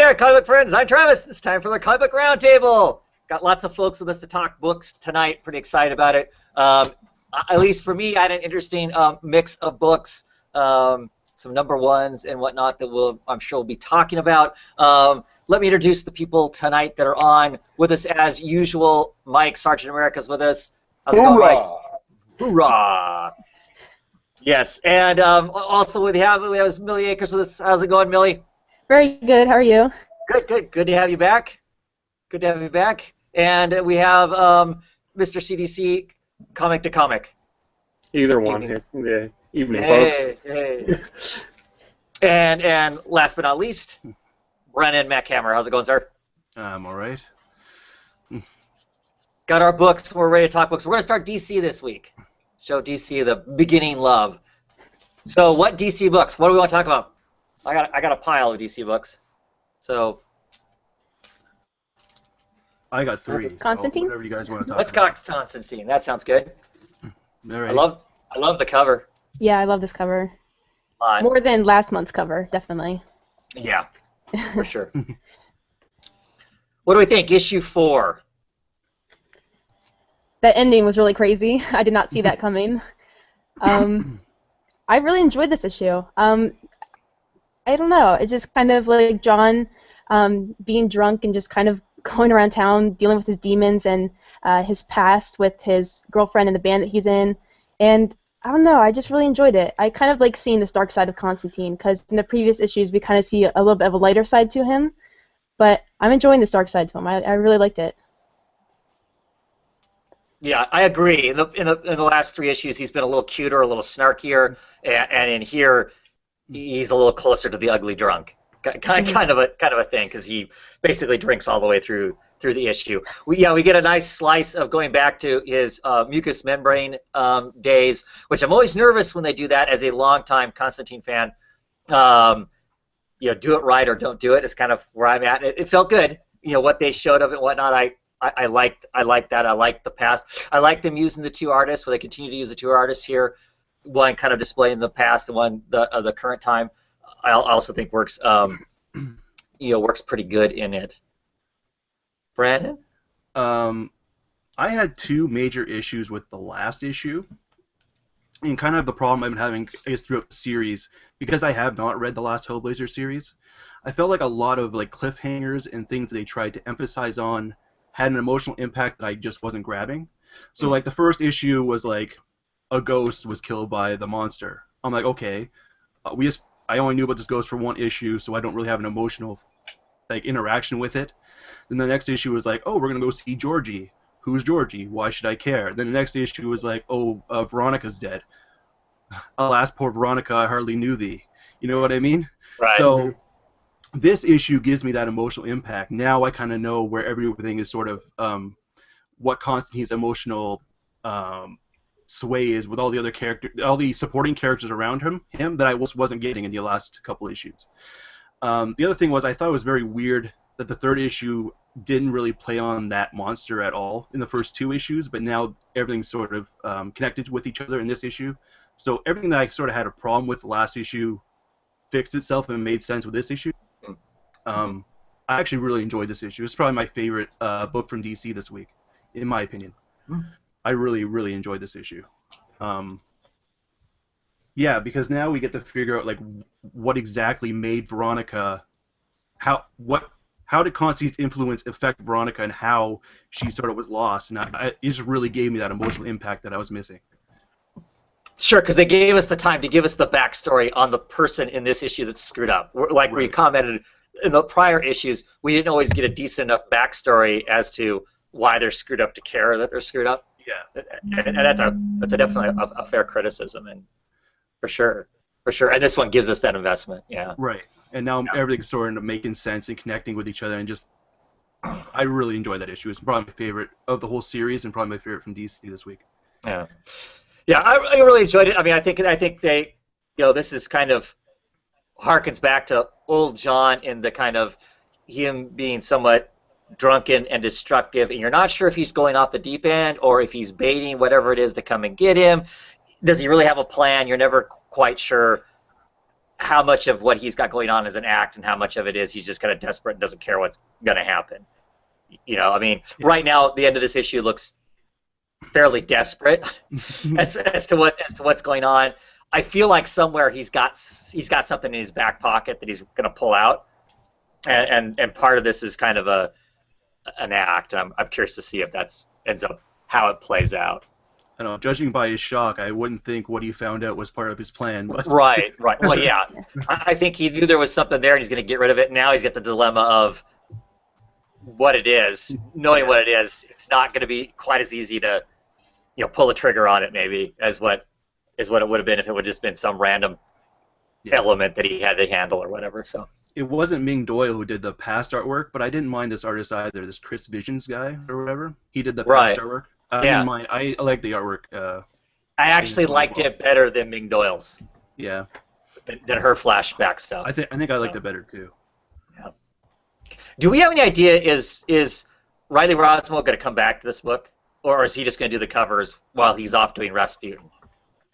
there, comic book friends. I'm Travis. It's time for the Comic Book Roundtable. Got lots of folks with us to talk books tonight. Pretty excited about it. At least for me, I had an interesting mix of books, some number ones and whatnot that I'm sure we'll be talking about. Let me introduce the people tonight that are on with us as usual. Mike, Sergeant America's with us. How's it going, Mike? Hoorah! Yes, and also we have Millie Akers with us. How's it going, Millie? Very good. How are you? Good. Good to have you back. Good to have you back. And we have Mr. CDC, Comic to Comic. Either one. Evening. Evening, folks. Hey. And last but not least, Brennan McHammer. How's it going, sir? I'm all right. Got our books. We're ready to talk books. We're going to start DC this week. Show DC the beginning love. So what DC books? What do we want to talk about? I got a pile of DC books. So I got 3. Constantine? So whatever you guys want to talk let's about. talk Constantine. That sounds good. All right. I love the cover. Yeah, I love this cover. More than last month's cover, definitely. Yeah, for sure. What do we think? Issue 4. That ending was really crazy. I did not see that coming. I really enjoyed this issue. I don't know. It's just kind of like John being drunk and just kind of going around town dealing with his demons and his past with his girlfriend and the band that he's in. And I don't know. I just really enjoyed it. I kind of like seeing this dark side of Constantine because in the previous issues we kind of see a little bit of a lighter side to him. But I'm enjoying this dark side to him. I really liked it. Yeah, I agree. In the last 3 issues, he's been a little cuter, a little snarkier, and in here, he's a little closer to the ugly drunk. Kind of a thing, because he basically drinks all the way through the issue. We get a nice slice of going back to his mucous membrane days, which I'm always nervous when they do that as a longtime Constantine fan. Do it right or don't do it is kind of where I'm at. It felt good, what they showed of it and whatnot. I liked that. I liked the past. I like them using the 2 artists, where they continue to use the 2 artists here. One kind of displaying the past, and one the current time. I also think works works pretty good in it. Brandon? I had 2 major issues with the last issue. And kind of the problem I've been having is throughout the series, because I have not read the last Hellblazer series. I felt like a lot of cliffhangers and things they tried to emphasize on had an emotional impact that I just wasn't grabbing. So the first issue was a ghost was killed by the monster. I'm like, okay, I only knew about this ghost for 1 issue, so I don't really have an emotional interaction with it. Then the next issue was oh, we're gonna go see Georgie. Who's Georgie? Why should I care? Then the next issue was oh, Veronica's dead. Alas, poor Veronica, I hardly knew thee. You know what I mean? Right. So this issue gives me that emotional impact. Now I kind of know where everything is sort of what Constantine's emotional sway is with all the other all the supporting characters around him that I wasn't getting in the last couple issues. The other thing was I thought it was very weird that the 3rd issue didn't really play on that monster at all in the first 2 issues, but now everything's sort of connected with each other in this issue. So everything that I sort of had a problem with the last issue fixed itself and made sense with this issue. I actually really enjoyed this issue. It's probably my favorite book from DC this week, in my opinion. I really, really enjoyed this issue. Yeah, because now we get to figure out what exactly made Veronica, how did Constantine's influence affect Veronica and how she sort of was lost, and it just really gave me that emotional impact that I was missing. Sure, because they gave us the time to give us the backstory on the person in this issue that's screwed up. Like we commented in the prior issues, we didn't always get a decent enough backstory as to why they're screwed up to care that they're screwed up. Yeah, and that's definitely a fair criticism, and for sure. And this one gives us that investment. Yeah. Right. And now everything's sort of making sense and connecting with each other, and I really enjoyed that issue. It's probably my favorite of the whole series, and probably my favorite from DC this week. Yeah. Yeah, I really enjoyed it. I mean, I think they, this is kind of harkens back to old John in the kind of him being somewhat drunken and destructive, and you're not sure if he's going off the deep end or if he's baiting whatever it is to come and get him. Does he really have a plan? You're never quite sure how much of what he's got going on is an act and how much of it is he's just kind of desperate and doesn't care what's going to happen. You know, I mean, right now the end of this issue looks fairly desperate as to what's going on. I feel like somewhere he's got something in his back pocket that he's going to pull out, and part of this is kind of an act. I'm curious to see if that's ends up how it plays out. I don't know, judging by his shock, I wouldn't think what he found out was part of his plan. But Right. Well, yeah. I think he knew there was something there, and he's going to get rid of it. Now he's got the dilemma of what it is. Knowing what it is, it's not going to be quite as easy to, pull a trigger on it maybe as what it would have been if it would have just been some random element that he had to handle or whatever. So it wasn't Ming Doyle who did the past artwork, but I didn't mind this artist either. This Chris Visions guy or whatever. He did the past artwork. I didn't mind. I like the artwork. I actually liked it better than Ming Doyle's. Yeah. Than her flashback stuff. I think I liked it better too. Yeah. Do we have any idea is Riley Rosmo going to come back to this book, or is he just going to do the covers while he's off doing Rasputin?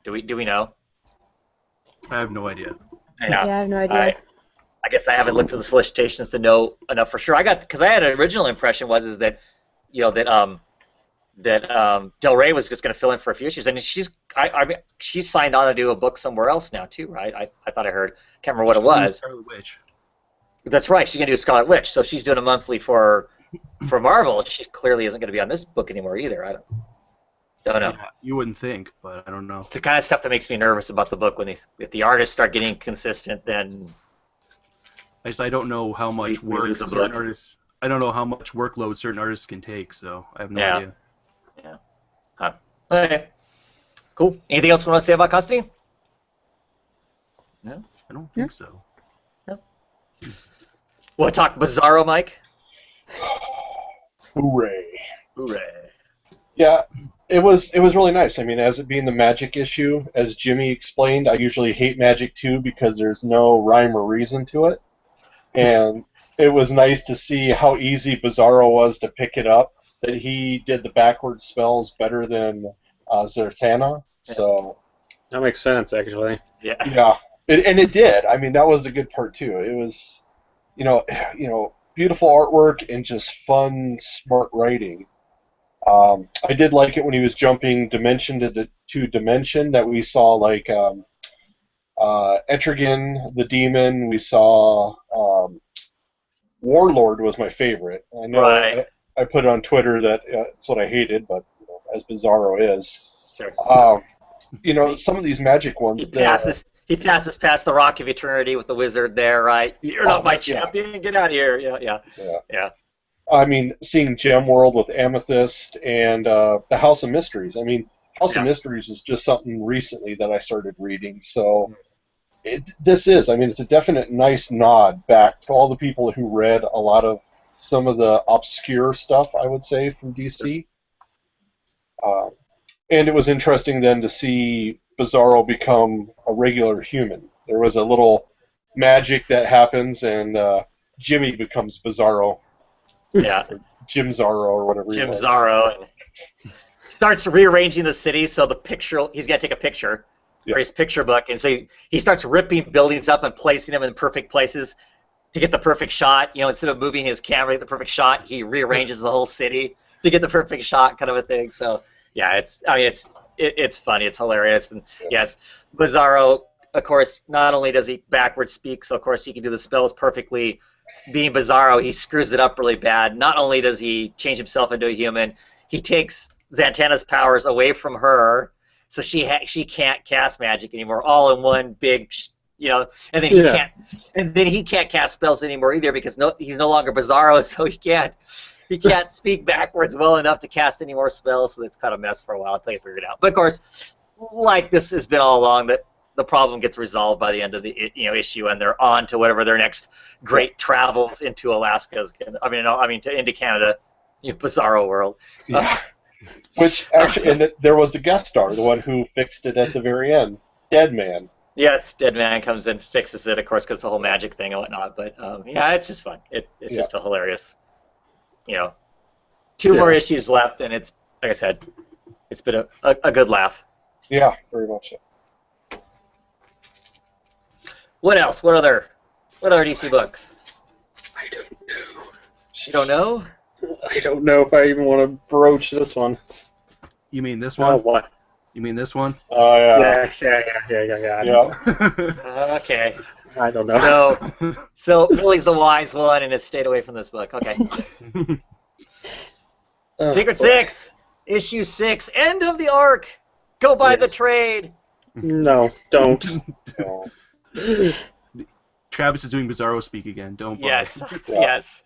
Do we know? I have no idea. Yeah, I have no idea. I guess I haven't looked at the solicitations to know enough for sure. Because I had an original impression was that Del Rey was just going to fill in for a few issues, and she's signed on to do a book somewhere else now too, right? I thought I heard. Can't remember what it was. Scarlet Witch. That's right. She's going to do Scarlet Witch, so she's doing a monthly for Marvel. She clearly isn't going to be on this book anymore either. I don't know. Yeah, you wouldn't think, but I don't know. It's the kind of stuff that makes me nervous about the book if the artists start getting consistent, then. I don't know how much work certain artists. I don't know how much workload certain artists can take, so I have no idea. Yeah. Huh. Okay. Cool. Anything else you want to say about custody? No? I don't think so. No. Want to talk Bizarro, Mike? Hooray. Hooray. Yeah, it was really nice. I mean, as it being the Magic issue, as Jimmy explained, I usually hate Magic too because there's no rhyme or reason to it. And it was nice to see how easy Bizarro was to pick it up, that he did the backwards spells better than Zatanna. So that makes sense, actually. Yeah. Yeah, and it did. I mean, that was the good part too. It was, beautiful artwork and just fun, smart writing. I did like it when he was jumping dimension to dimension, that we saw like Etrigan the Demon. We saw Warlord was my favorite. I know I put on Twitter that it's what I hated, but as Bizarro is, sure. Some of these Magic ones. He passes past the Rock of Eternity with the wizard there, right? You're not my champion. Get out of here. Yeah. I mean, seeing Gem World with Amethyst and the House of Mysteries. I mean, House of Mysteries is just something recently that I started reading. So it's a definite nice nod back to all the people who read a lot of some of the obscure stuff, I would say, from DC. And it was interesting then to see Bizarro become a regular human. There was a little magic that happens, and Jimmy becomes Bizarro. Yeah. Jim Zarro or whatever. Jim Zarro. And starts rearranging the city so the picture. He's got to take a picture for his picture book, and so he starts ripping buildings up and placing them in perfect places to get the perfect shot. Instead of moving his camera to get the perfect shot, he rearranges the whole city to get the perfect shot, kind of a thing. So yeah, it's funny, it's hilarious, and yes, Bizarro, of course, not only does he backwards speak, so of course he can do the spells perfectly. Being Bizarro, he screws it up really bad. Not only does he change himself into a human, he takes Zatanna's powers away from her, so she can't cast magic anymore. All in one big, and then he can't cast spells anymore either because he's no longer Bizarro, so he can't speak backwards well enough to cast any more spells. So it's kind of a mess for a while until you figure it out. But of course, like this has been all along, that the problem gets resolved by the end of the issue, and they're on to whatever their next great travels into Alaska is. Into Canada, Bizarro world. Yeah. Which actually, and there was the guest star, the one who fixed it at the very end, Dead Man. Yes, Dead Man comes in, fixes it, of course, because the whole magic thing and whatnot. But it's just fun. It's just a hilarious. Two more issues left, and it's like I said, it's been a good laugh. Yeah, very much so. What else? What other DC books? I don't know. You don't know? I don't know if I even want to broach this one. You mean this Oh, one? what? You mean this one? Oh yeah. Yeah. Okay. I don't know. So Billy's the wise one and has stayed away from this book. Okay. Secret Six, issue 6, end of the arc. Go buy the trade. No, don't. No. Travis is doing Bizarro speak again. Don't buy. Yes. Yeah. Yes.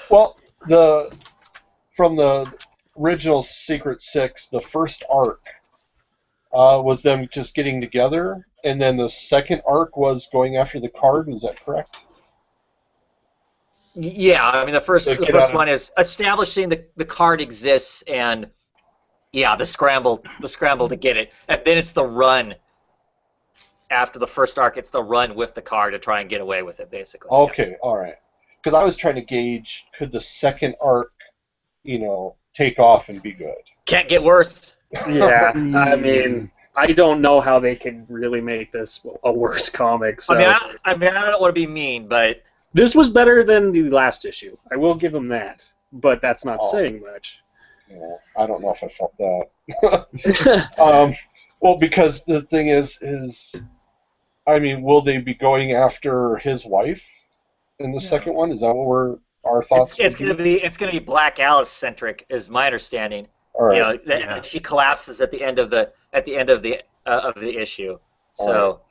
Well, from the original Secret Six, the first arc was them just getting together, and then the second arc was going after the card. Is that correct? Yeah, I mean the first one is establishing the card exists, and yeah, the scramble to get it, and then it's the run. After the first arc, it's the run with the card to try and get away with it, basically. Okay, all right. Because I was trying to gauge, could the second arc, take off and be good? Can't get worse. Yeah, I mean, I don't know how they could really make this a worse comic. So. I mean, I don't want to be mean, but this was better than the last issue. I will give them that, but that's not saying much. Yeah, I don't know if I felt that. Well, because the thing is, I mean, will they be going after his wife in the second one? Is that what our thoughts? It's gonna be Black Alice centric, is my understanding. All right. She collapses at the end of the issue. So,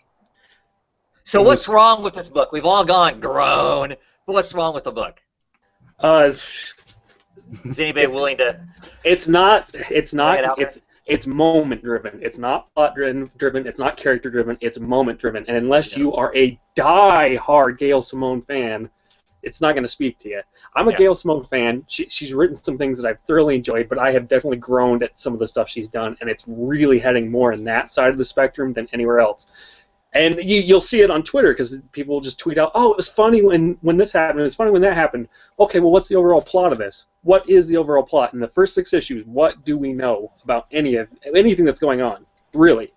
so what's wrong with this book? We've all groan. But what's wrong with the book? Is anybody willing to? It's not. It's moment driven. It's not plot driven. It's not character driven. It's moment driven. And unless you are a die-hard Gail Simone fan, it's not going to speak to you. I'm a Gail Simone fan. She's written some things that I've thoroughly enjoyed, but I have definitely groaned at some of the stuff she's done, and it's really heading more in that side of the spectrum than anywhere else. And you'll see it on Twitter because people will just tweet out, "Oh, it was funny when this happened. It was funny when that happened." Okay, well, what's the overall plot of this? What is the overall plot in the first 6 issues? What do we know about anything that's going on? Really?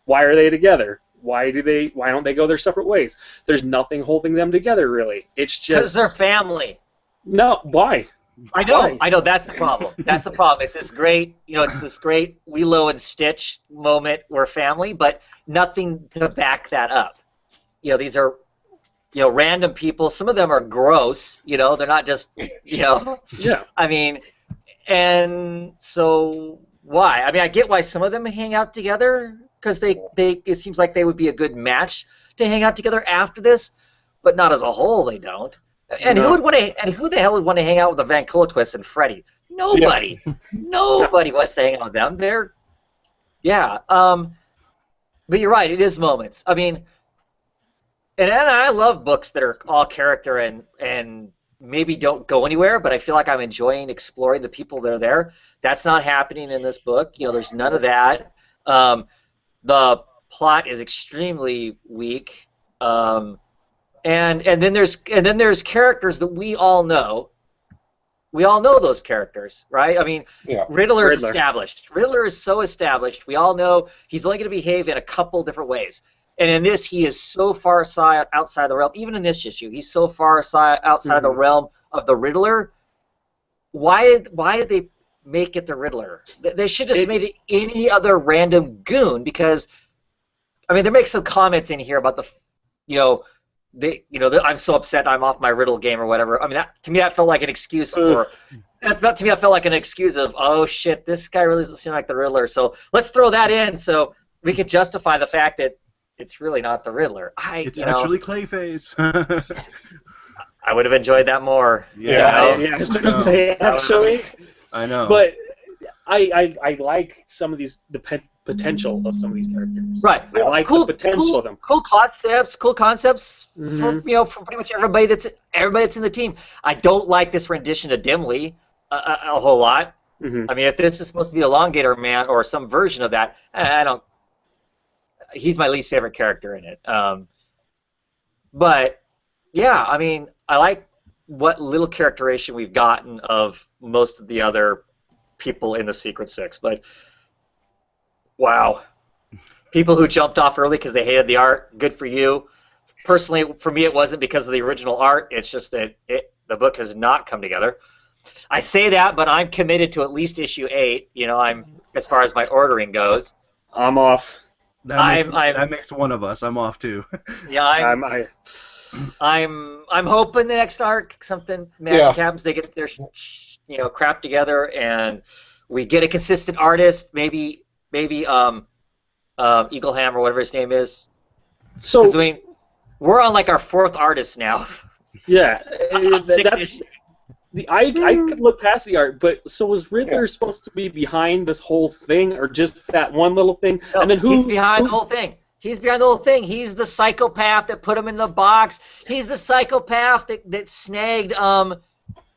Why are they together? Why don't they go their separate ways? There's nothing holding them together, really. It's just because they're family. No, why? I know. That's the problem. That's the problem. It's this great, it's this great Lilo and Stitch moment. We're family, but nothing to back that up. These are, random people. Some of them are gross. They're not just, Yeah. I mean, and so why? I mean, I get why some of them hang out together because it seems like they would be a good match to hang out together after this, but not as a whole. They don't. And who the hell would want to hang out with the Ventriloquist and Freddy? Nobody. Yeah. Nobody wants to hang out with them. But you're right. It is moments. I mean, and I love books that are all character and maybe don't go anywhere, but I feel like I'm enjoying exploring the people that are there. That's not happening in this book. There's none of that. The plot is extremely weak. And then there's characters that we all know. We all know those characters, right? I mean, Riddler is established. Riddler is so established. We all know he's only going to behave in a couple different ways. And in this, he is so far outside the realm. Even in this issue, he's so far outside of the realm of the Riddler. Why did they make it the Riddler? They should have just made it any other random goon because, I mean, there makes some comments in here about I'm so upset I'm off my Riddle game or whatever. I mean, to me that felt like an excuse of, oh shit, this guy really doesn't seem like the Riddler. So let's throw that in so we can justify the fact that it's really not the Riddler. It's actually Clayface. I would have enjoyed that more. Yeah, I was going to say actually. I know. But I like some of the potential of some of these characters. Right. I like the potential of them. Cool concepts from pretty much everybody that's in the team. I don't like this rendition of Dimly a whole lot. Mm-hmm. I mean, if this is supposed to be Elongator Man or some version of that, I don't. He's my least favorite character in it. But yeah, I mean, I like what little characterization we've gotten of most of the other people in the Secret Six, but wow. People who jumped off early because they hated the art, good for you. Personally, for me, it wasn't because of the original art. It's just that the book has not come together. I say that, but I'm committed to at least issue 8. You know, I'm as far as my ordering goes. I'm off. That makes one of us. I'm off too. Yeah, I'm hoping the next arc something magic happens. They get their crap together, and we get a consistent artist. Maybe Eagleham or whatever his name is. So I mean, we're on like our 4th artist now. Yeah, I could look past the art, but so was Riddler supposed to be behind this whole thing, or just that one little thing? No, and then he's behind the whole thing. He's behind the whole thing. He's the psychopath that put him in the box. He's the psychopath that snagged.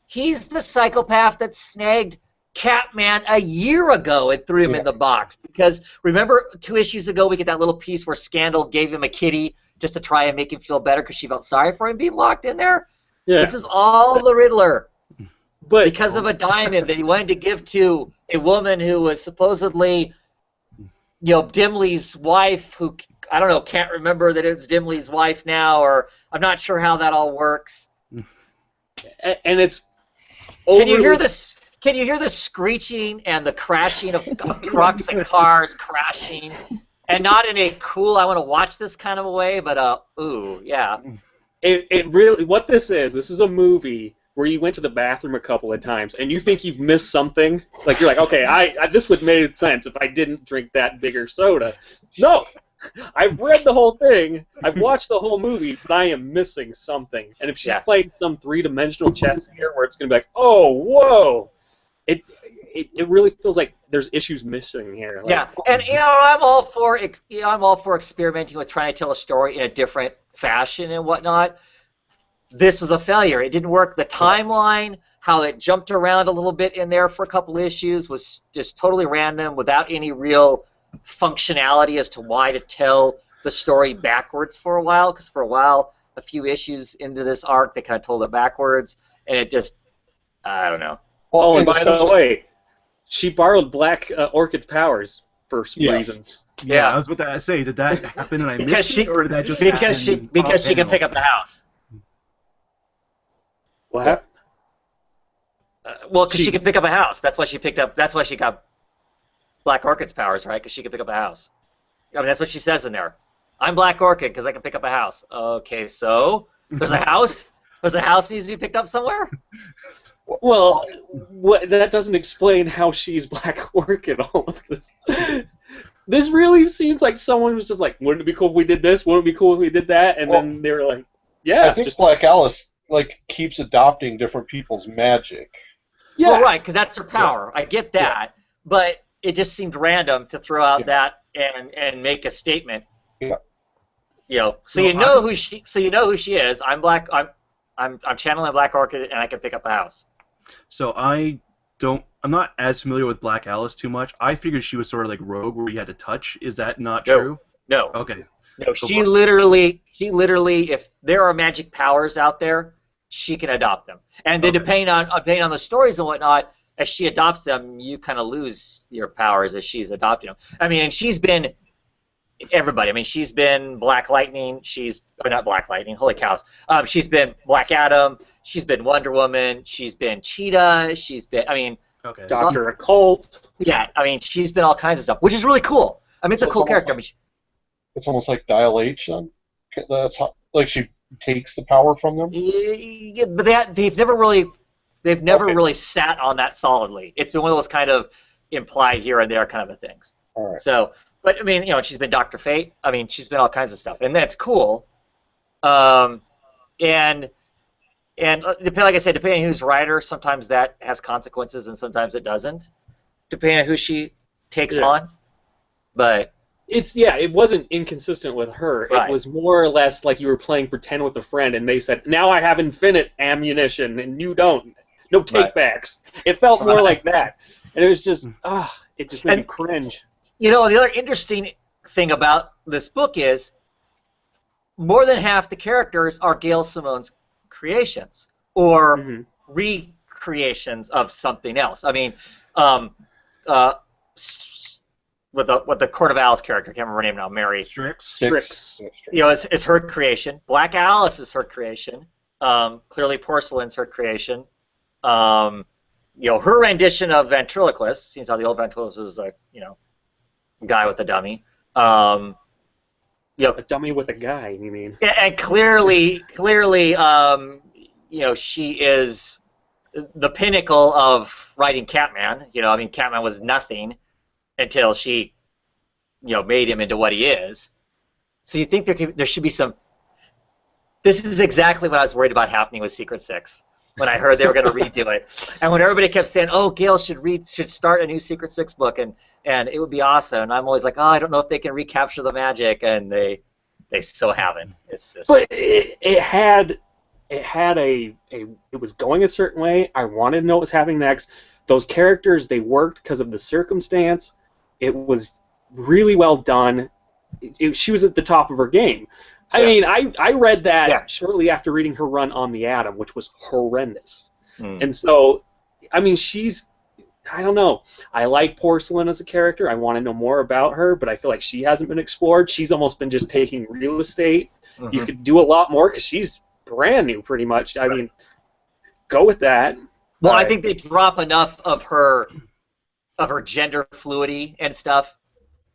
He's the psychopath that snagged Catman a year ago and threw him in the box. Because remember, 2 issues ago, we get that little piece where Scandal gave him a kitty just to try and make him feel better because she felt sorry for him being locked in there. Yeah. This is all the Riddler. But because of a diamond that he wanted to give to a woman who was supposedly, Dimley's wife, who, I don't know, can't remember that it's Dimley's wife now, or I'm not sure how that all works. And it's Can you hear this? Can you hear the screeching and the crashing of trucks and cars crashing? And not in a cool, I want to watch this kind of a way, but ooh, yeah. It really, what this is a movie where you went to the bathroom a couple of times and you think you've missed something. Like, you're like, okay, this would make sense if I didn't drink that bigger soda. No! I've read the whole thing, I've watched the whole movie, but I am missing something. And if she's playing some 3-dimensional chess here where it's going to be like, oh, whoa! It really feels like there's issues missing here. Like, yeah, and I'm all for experimenting with trying to tell a story in a different fashion and whatnot. This was a failure. It didn't work. The timeline, how it jumped around a little bit in there for a couple issues, was just totally random without any real functionality as to why to tell the story backwards for a while. Because for a while, a few issues into this arc, they kind of told it backwards, and it just, I don't know. Oh, and by the way, she borrowed Black Orchid's powers for reasons. Yeah, I was about to say, did that happen and I missed it, or did that just happen? Because she can pick up the house. What happened? Well, because she can pick up a house. That's why she picked up. That's why she got Black Orchid's powers, right? Because she can pick up a house. I mean, that's what she says in there. I'm Black Orchid because I can pick up a house. Okay, so there's a house. There's a house that needs to be picked up somewhere. Well, that doesn't explain how she's Black Orchid. All of this. This really seems like someone was just like, "Wouldn't it be cool if we did this? Wouldn't it be cool if we did that?" And then they were like, "Yeah." I think Black Alice keeps adopting different people's magic. Yeah, well, right, because that's her power. I get that, but it just seemed random to throw out that and make a statement. Yeah. So you know who she. So you know who she is. I'm channeling Black Orchid, and I can pick up a house. So I'm not as familiar with Black Alice too much. I figured she was sort of like Rogue, where you had to touch. Is that not true? No. Okay. No, she literally, if there are magic powers out there, she can adopt them. And then depending on the stories and whatnot, as she adopts them, you kind of lose your powers as she's adopting them. I mean, and she's been everybody. I mean, she's been Black Lightning. Not Black Lightning. Holy cows. She's been Black Adam. She's been Wonder Woman. She's been Cheetah. She's been, Dr. Occult. Yeah, I mean, she's been all kinds of stuff, which is really cool. I mean, it's a cool character. It's almost like Dial H, then. That's how, she takes the power from them. Yeah, but they've never really sat on that solidly. It's been one of those kind of implied here and there kind of things. All right. So, but I mean, she's been Dr. Fate. I mean, she's been all kinds of stuff, and that's cool. And like I said, depending on who's writer, sometimes that has consequences, and sometimes it doesn't, depending on who she takes on. But it wasn't inconsistent with her. Right. It was more or less like you were playing pretend with a friend, and they said, "Now I have infinite ammunition, and you don't. No takebacks." It felt more like that, and it was just it just made me cringe. The other interesting thing about this book is more than half the characters are Gail Simone's creations or recreations of something else. I mean, the Court of Owls character. I can't remember her name now. Mary Strix. Is her creation. Black Alice is her creation. Clearly, Porcelain's her creation. Her rendition of Ventriloquist. Seems how the old Ventriloquist was a guy with a dummy. A dummy with a guy, you mean? And clearly, she is the pinnacle of writing Catman. Catman was nothing until she, made him into what he is. So you think there should be some. This is exactly what I was worried about happening with Secret Six when I heard they were going to redo it, and when everybody kept saying, "Oh, Gail should start a new Secret Six book," and it would be awesome, and I'm always like, "Oh, I don't know if they can recapture the magic," and they so haven't. It's just. But it was going a certain way. I wanted to know what was happening next. Those characters, they worked because of the circumstance. It was really well done. She was at the top of her game. I mean, I read that shortly after reading her run on The Atom, which was horrendous. And so, I mean, I don't know. I like Porcelain as a character. I want to know more about her, but I feel like she hasn't been explored. She's almost been just taking real estate. Mm-hmm. You could do a lot more because she's brand new, pretty much. I mean, go with that. Well, I think they drop enough of her gender fluidity and stuff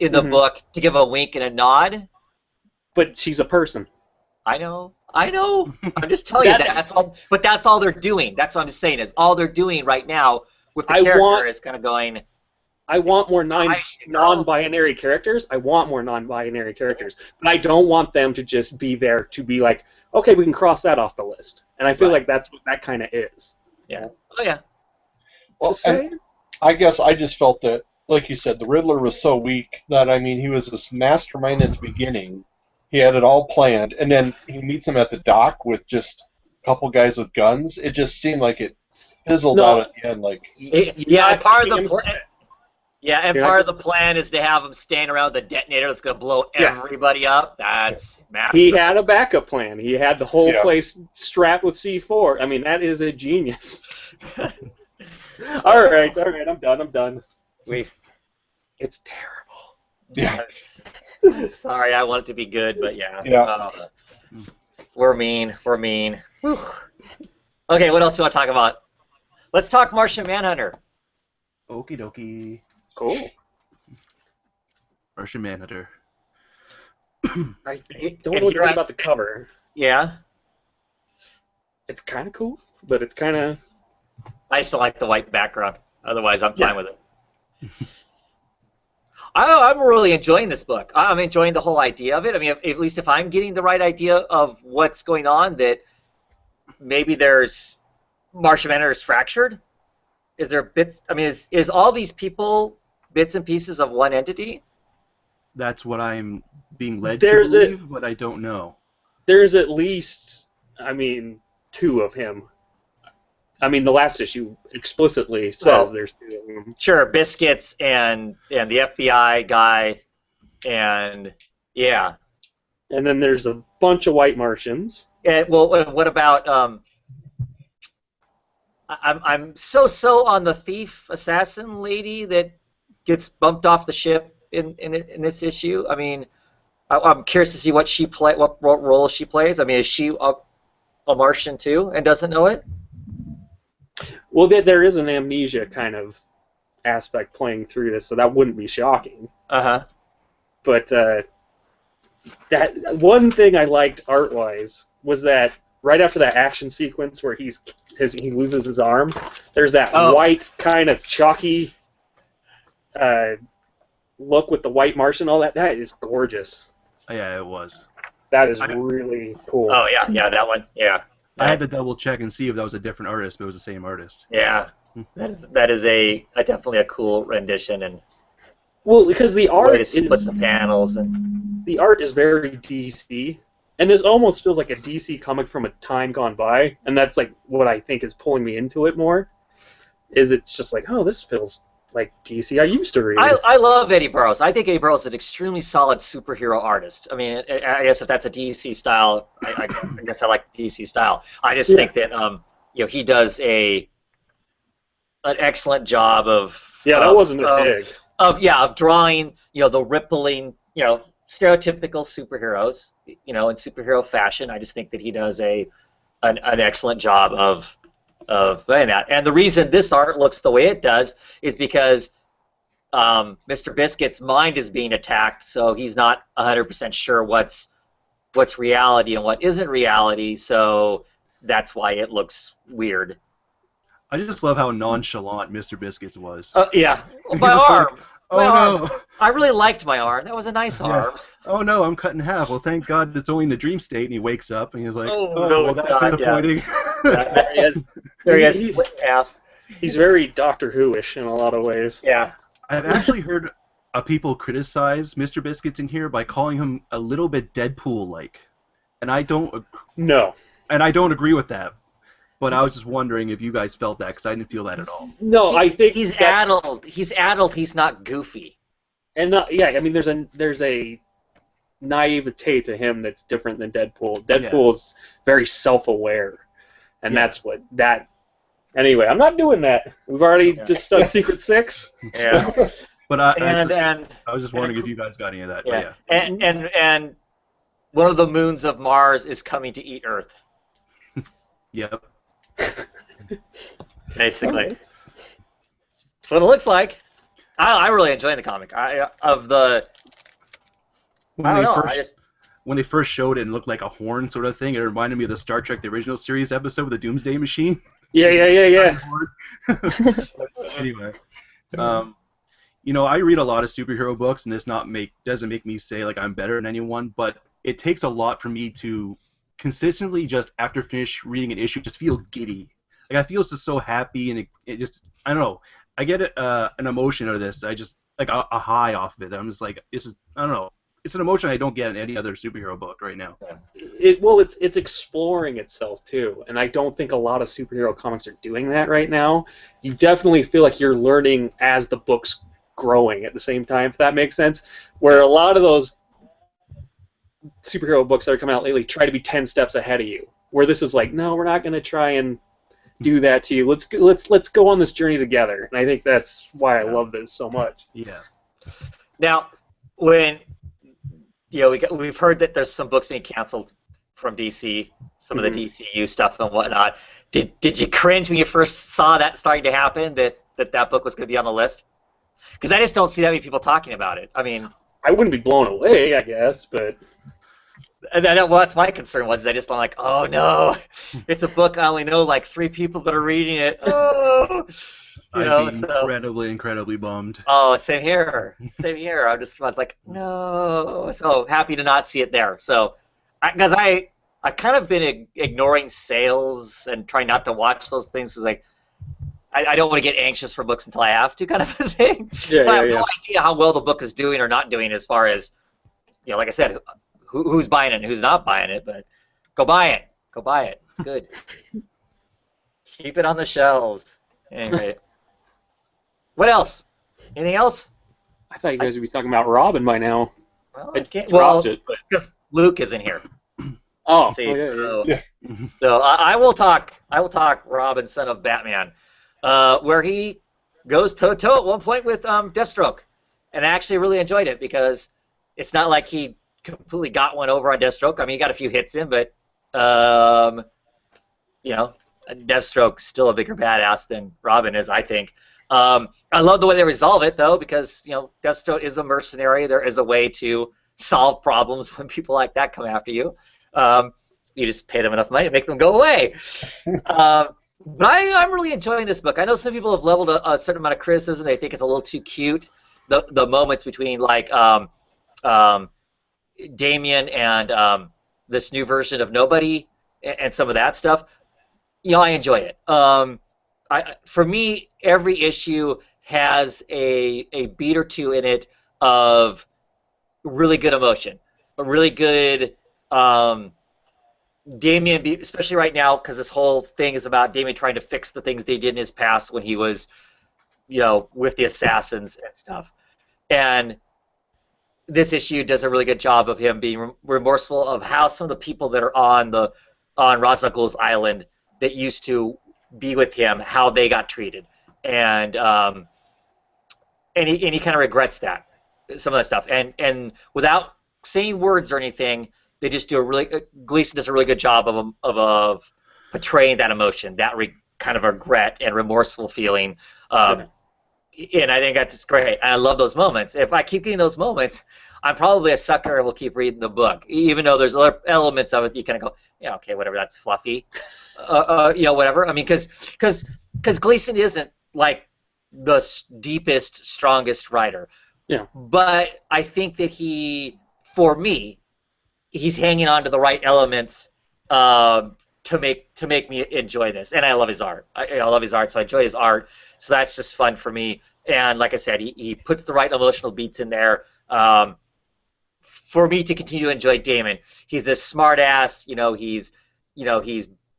in the book to give a wink and a nod. But she's a person. I know. I'm just telling you that. That's all. But that's all they're doing. That's what I'm just saying is all they're doing right now with the character is kind of going. I want more non-binary characters. But I don't want them to just be there to be like, okay, we can cross that off the list. And I feel like that's what that kind of is. Yeah. Oh yeah. Well, I guess I just felt that, like you said, the Riddler was so weak that he was this mastermind at the beginning. He had it all planned, and then he meets him at the dock with just a couple guys with guns. It just seemed like it fizzled out at the end. Part of the plan is to have him stand around the detonator that's going to blow everybody up. That's massive. He had a backup plan. He had the whole place strapped with C4. I mean, that is a genius. All right, I'm done. It's terrible. Yeah. Sorry, I want it to be good, but yeah. We're mean. Whew. Okay, what else do you want to talk about? Let's talk Martian Manhunter. Okie dokie. Cool. Martian Manhunter. I don't know about the cover. Yeah. It's kind of cool, but it's kind of. I still like the white background. Otherwise, I'm fine with it. I'm really enjoying this book. I'm enjoying the whole idea of it. I mean, at least if I'm getting the right idea of what's going on, that maybe there's Martian Manhunter is fractured. Is there bits? I mean, is all these people bits and pieces of one entity? That's what I'm being led to believe, but I don't know. There's at least, two of him. The last issue explicitly says there's two of them. Sure, Biscuits and the FBI guy, and yeah. And then there's a bunch of white Martians. And, what about I'm so on the thief assassin lady that gets bumped off the ship in this issue. I mean, I'm curious to see what role she plays. I mean, is she a Martian too and doesn't know it? Well, there is an amnesia kind of aspect playing through this, so that wouldn't be shocking. But that one thing I liked art-wise was that right after that action sequence where he loses his arm, there's that white kind of chalky look with the white Martian. All that is gorgeous. Yeah, it was. That is really cool. Oh yeah, that one. Yeah. I had to double check and see if that was a different artist, but it was the same artist. Yeah, that is definitely a cool rendition, and because the art split the panels and the art is very DC, and this almost feels like a DC comic from a time gone by, and that's like what I think is pulling me into it more. It's just like, oh, this feels like DC I used to read. I love Eddie Burroughs. I think Eddie Burroughs is an extremely solid superhero artist. I mean, I guess if that's a DC style, I guess I like DC style. I just think that he does an excellent job of. Yeah, that wasn't a dig. of drawing, the rippling, stereotypical superheroes, in superhero fashion. I just think that he does an excellent job of doing that. And the reason this art looks the way it does is because Mr. Biscuit's mind is being attacked, so he's not 100% sure what's reality and what isn't reality. So that's why it looks weird. I just love how nonchalant Mr. Biscuits was. Yeah, He's my just arm. like, oh no! I really liked my arm. That was a nice Yeah. arm. Oh no, I'm cut in half. Well, thank God it's only in the dream state, and he wakes up and he's like, Oh, oh no, well, it's that's not, disappointing. There he is. There he is. Split in half. He's very Doctor Who-ish in a lot of ways. Yeah. I've actually heard people criticize Mr. Biscuits in here by calling him a little bit Deadpool-like, and I don't agree with that. But I was just wondering if you guys felt that, because I didn't feel that at all. No, I think he's addled. He's addled. He's not goofy. And I mean, there's a naivete to him that's different than Deadpool. Deadpool's very self-aware, and that's what that. Anyway, I'm not doing that. We've already just done Secret Six. Yeah. But I was just wondering if you guys got any of that. Yeah. Yeah. And one of the moons of Mars is coming to eat Earth. Yep. Basically. That's what it looks like. I really enjoy the comic. When they first showed it and looked like a horn sort of thing, it reminded me of the Star Trek the original series episode with the Doomsday Machine. Yeah. Anyway, I read a lot of superhero books, and this doesn't make me say like I'm better than anyone, but it takes a lot for me to consistently just after finish reading an issue just feel giddy. Like I feel just so happy, and it just I don't know. I get an emotion out of this. I just like a high off of it. I'm just like I don't know. It's an emotion I don't get in any other superhero book right now. It's exploring itself too, and I don't think a lot of superhero comics are doing that right now. You definitely feel like you're learning as the book's growing at the same time, if that makes sense. Where a lot of those superhero books that are coming out lately try to be 10 steps ahead of you. Where this is like, no, we're not going to try and do that to you. Let's go on this journey together, and I think that's why I love this so much. Yeah. Now, when we've heard that there's some books being canceled from DC, some of the DCU stuff and whatnot. Did you cringe when you first saw that starting to happen? That book was going to be on the list? Because I just don't see that many people talking about it. I mean, I wouldn't be blown away, I guess, but. Well, that's my concern was I just I'm like, oh no, it's a book I only know like 3 people that are reading it. Oh, I'd be incredibly bummed. Oh, same here. I was like, no. So happy to not see it there. So, because I kind of been ignoring sales and trying not to watch those things because like I don't want to get anxious for books until I have to, kind of a thing. Yeah, so I have no idea how well the book is doing or not doing as far as like I said. Who's buying it and who's not buying it, but go buy it. Go buy it. It's good. Keep it on the shelves. Anyway. What else? Anything else? I thought you guys would be talking about Robin by now. Well, because Luke isn't here. Oh, See, yeah. So I will talk Robin, son of Batman, where he goes toe-to-toe at one point with Deathstroke. And I actually really enjoyed it because it's not like he completely got one over on Deathstroke. I mean, he got a few hits in, but Deathstroke's still a bigger badass than Robin is, I think. I love the way they resolve it, though, because Deathstroke is a mercenary. There is a way to solve problems when people like that come after you. You just pay them enough money to make them go away. But I'm really enjoying this book. I know some people have leveled a certain amount of criticism. They think it's a little too cute. The moments between like Damian and this new version of Nobody and some of that stuff. I enjoy it. For me, every issue has a beat or two in it of really good emotion, a really good Damian, especially right now, because this whole thing is about Damian trying to fix the things they did in his past when he was, with the assassins and stuff. And this issue does a really good job of him being remorseful of how some of the people that are on Ra's al Ghul's island that used to be with him, how they got treated, and he kind of regrets that, some of that stuff, and without saying words or anything, they just do Gleason does a really good job of portraying that emotion, that kind of regret and remorseful feeling, and I think that's great. And I love those moments. If I keep getting those moments, I'm probably a sucker and will keep reading the book, even though there's other elements of it you kind of go, yeah, okay, whatever, that's fluffy, whatever. I mean, because Gleason isn't like the deepest, strongest writer. Yeah. But I think that for me, he's hanging on to the right elements to make me enjoy this. And I love his art. I love his art, so I enjoy his art. So that's just fun for me. And like I said, he puts the right emotional beats in there for me to continue to enjoy Damon. He's this smart ass, he's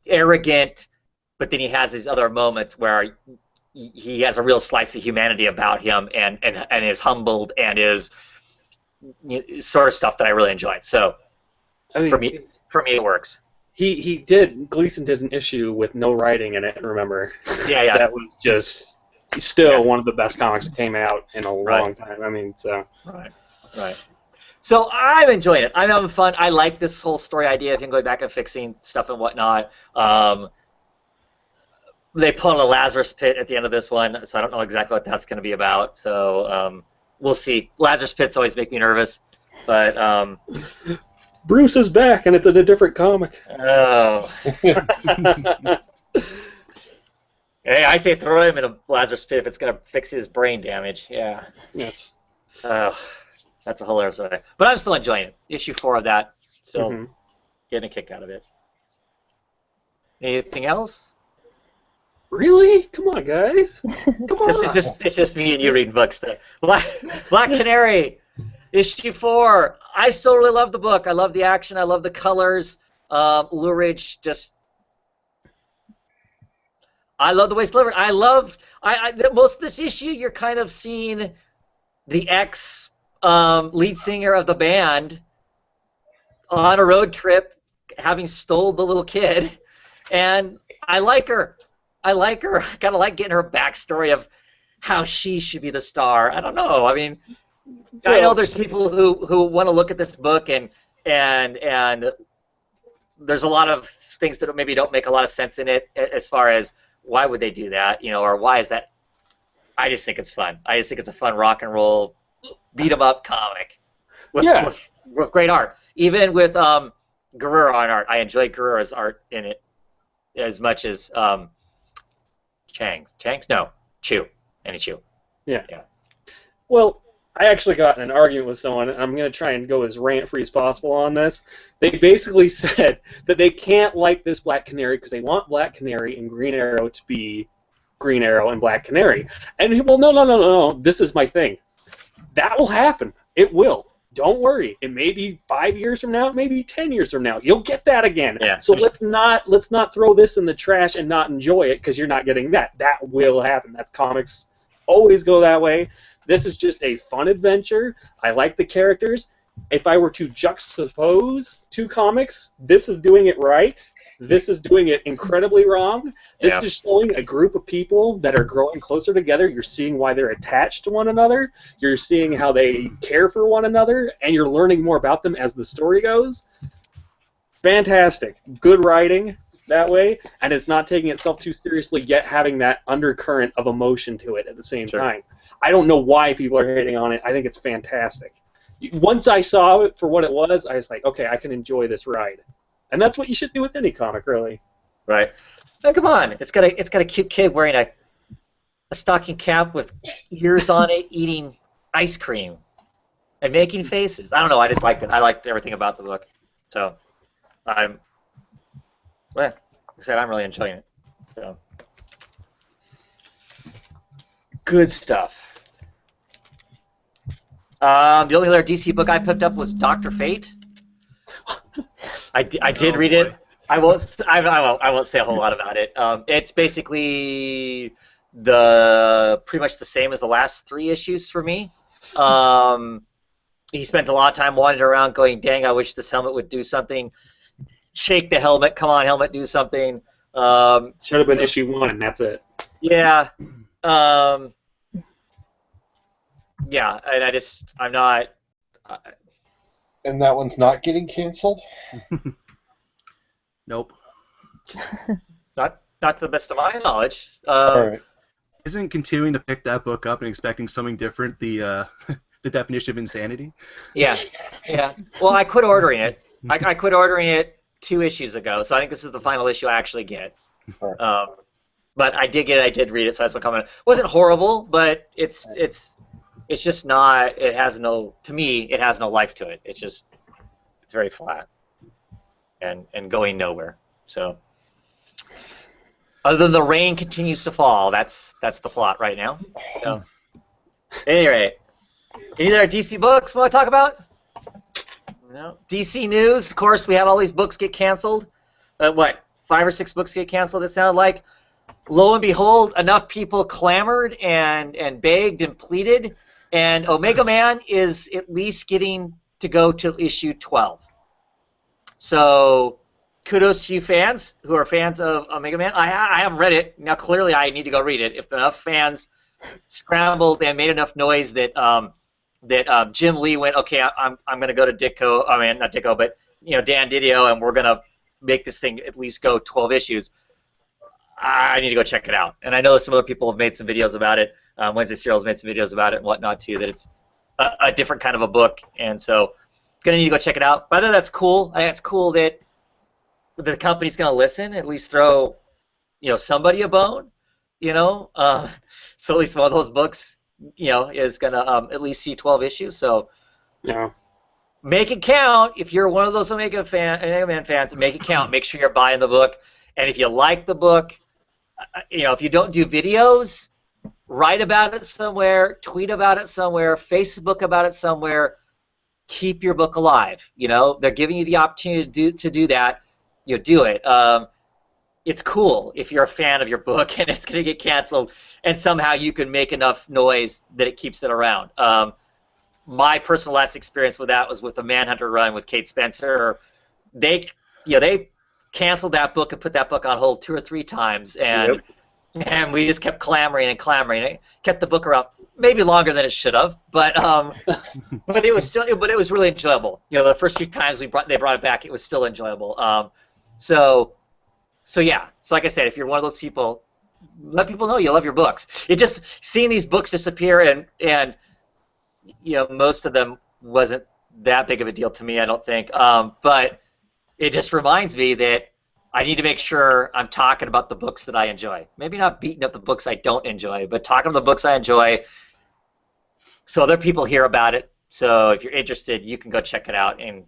arrogant, but then he has these other moments where he has a real slice of humanity about him and is humbled and is sort of stuff that I really enjoy. So I mean, for me it works. Gleason did an issue with no writing in it, remember? Yeah. That was just still one of the best comics that came out in a long time. I mean, so. Right. So I'm enjoying it. I'm having fun. I like this whole story idea of him going back and fixing stuff and whatnot. They pull a Lazarus pit at the end of this one, so I don't know exactly what that's going to be about. So we'll see. Lazarus pits always make me nervous, but Bruce is back, and it's in a different comic. Oh. Hey, I say throw him in a Lazarus pit if it's going to fix his brain damage. Yeah. Yes. Oh, that's a hilarious way. But I'm still enjoying it. Issue 4 of that, still getting a kick out of it. Anything else? Really? Come on, guys. Come on. It's just me and you reading books. Black Canary, issue 4. I still really love the book. I love the action. I love the colors. Luridge just. I love the way it's delivered. Most of this issue, you're kind of seeing the ex lead singer of the band on a road trip, having stole the little kid, and I like her. I kind of like getting her backstory of how she should be the star. I don't know. I mean, I know there's people who want to look at this book and there's a lot of things that maybe don't make a lot of sense in it as far as why would they do that, or why is that? I just think it's fun. I just think it's a fun rock and roll beat 'em up comic with great art. Even with Guerrero on art, I enjoy Guerrero's art in it as much as Chang's? No, Chu. Any Chu. Yeah. Well, I actually got in an argument with someone, and I'm going to try and go as rant-free as possible on this. They basically said that they can't like this Black Canary because they want Black Canary and Green Arrow to be Green Arrow and Black Canary. And, well, no, this is my thing. That will happen. It will. Don't worry. It may be 5 years from now. It may be 10 years from now. You'll get that again. Yeah. So let's not throw this in the trash and not enjoy it because you're not getting that. That will happen. That's comics always go that way. This is just a fun adventure. I like the characters. If I were to juxtapose two comics, this is doing it right. This is doing it incredibly wrong. This is showing a group of people that are growing closer together. You're seeing why they're attached to one another. You're seeing how they care for one another, and you're learning more about them as the story goes. Fantastic. Good writing that way, and it's not taking itself too seriously, yet having that undercurrent of emotion to it at the same time. I don't know why people are hating on it. I think it's fantastic. Once I saw it for what it was, I was like, okay, I can enjoy this ride. And that's what you should do with any comic, really. Right. Oh, come on. It's got a cute kid wearing a stocking cap with ears on it, eating ice cream and making faces. I don't know. I just liked it. I liked everything about the book. So like I said, I'm really enjoying it. So good stuff. The only other DC book I picked up was Dr. Fate. I did read it. I won't say a whole lot about it. It's basically pretty much the same as the last 3 issues for me. He spent a lot of time wandering around going, dang, I wish this helmet would do something. Shake the helmet. Come on, helmet, do something. Should have been issue 1, and that's it. Yeah. yeah, and I'm not. And that one's not getting canceled? Nope. Not to the best of my knowledge. All right. Isn't continuing to pick that book up and expecting something different the the definition of insanity? Yeah, yeah. Well, I quit ordering it. I quit ordering it 2 issues ago, so I think this is the final issue I actually get. Right. But I did get it. I did read it, so that's what coming. It wasn't horrible, but it's just not. It has no. To me, it has no life to it. It's very flat, and going nowhere. So, other than the rain continues to fall, that's the plot right now. So, anyway, any other DC books we want to talk about? No. DC news. Of course, we had all these books get canceled. What? 5 or 6 books get canceled. It sounded like. Lo and behold, enough people clamored and begged and pleaded, and Omega Man is at least getting to go to issue 12. So, kudos to you fans who are fans of Omega Man. I haven't read it. Now, clearly, I need to go read it. If enough fans scrambled and made enough noise that Jim Lee went, okay, I'm going to go to Ditko. I mean, not Ditko, but Dan Didio, and we're going to make this thing at least go 12 issues. I need to go check it out. And I know some other people have made some videos about it. Wednesday Serial's made some videos about it and whatnot, too, that it's a different kind of a book. And so going to need to go check it out. But I think that's cool. I think it's cool that the company's going to listen, at least throw somebody a bone, so at least one of those books, is going to at least see 12 issues. So Yeah. make it count. If you're one of those Omega Man fans, make it count. Make sure you're buying the book. And if you like the book, if you don't do videos, write about it somewhere, tweet about it somewhere, Facebook about it somewhere. Keep your book alive. They're giving you the opportunity to do that. Do it. It's cool if you're a fan of your book and it's going to get canceled, and somehow you can make enough noise that it keeps it around. My personal last experience with that was with the Manhunter run with Kate Spencer. They canceled that book and put that book on hold 2 or 3 times, and we just kept clamoring and clamoring. It kept the book around maybe longer than it should have, but it was really enjoyable. The first few times they brought it back, it was still enjoyable. So yeah. So like I said, if you're one of those people, let people know you love your books. It just seeing these books disappear and most of them wasn't that big of a deal to me, I don't think. But it just reminds me that I need to make sure I'm talking about the books that I enjoy. Maybe not beating up the books I don't enjoy, but talking about the books I enjoy so other people hear about it. So if you're interested, you can go check it out. And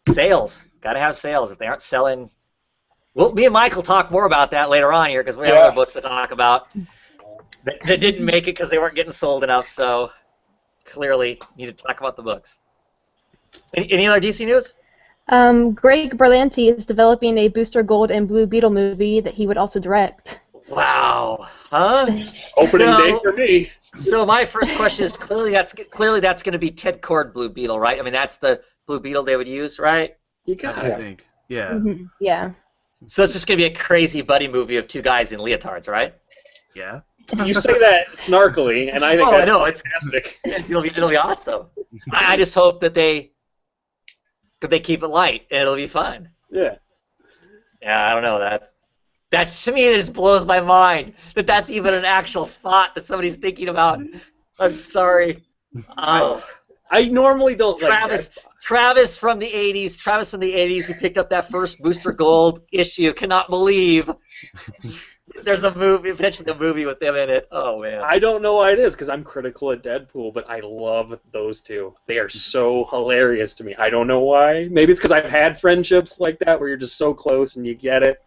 sales. Got to have sales. If they aren't selling... Well, me and Mike will talk more about that later on here because we have other books to talk about that didn't make it because they weren't getting sold enough. So clearly need to talk about the books. Any other DC news? Greg Berlanti is developing a Booster Gold and Blue Beetle movie that he would also direct. Wow. Huh? Opening day for me. So my first question is clearly that's going to be Ted Kord Blue Beetle, right? I mean, that's the Blue Beetle they would use, right? You got I it. think. Yeah. Mm-hmm. Yeah. So it's just going to be a crazy buddy movie of 2 guys in leotards, right? Yeah. You say that snarkily, and I think that's fantastic. It'll be awesome. I just hope that they keep it light and it'll be fun. Yeah. Yeah, I don't know. That to me it just blows my mind that that's even an actual thought that somebody's thinking about. I'm sorry. Oh. I normally don't Travis from the 80s who picked up that first Booster Gold issue cannot believe there's potentially a movie with them in it. Oh, man. I don't know why it is, because I'm critical of Deadpool, but I love those 2. They are so hilarious to me. I don't know why. Maybe it's because I've had friendships like that where you're just so close and you get it.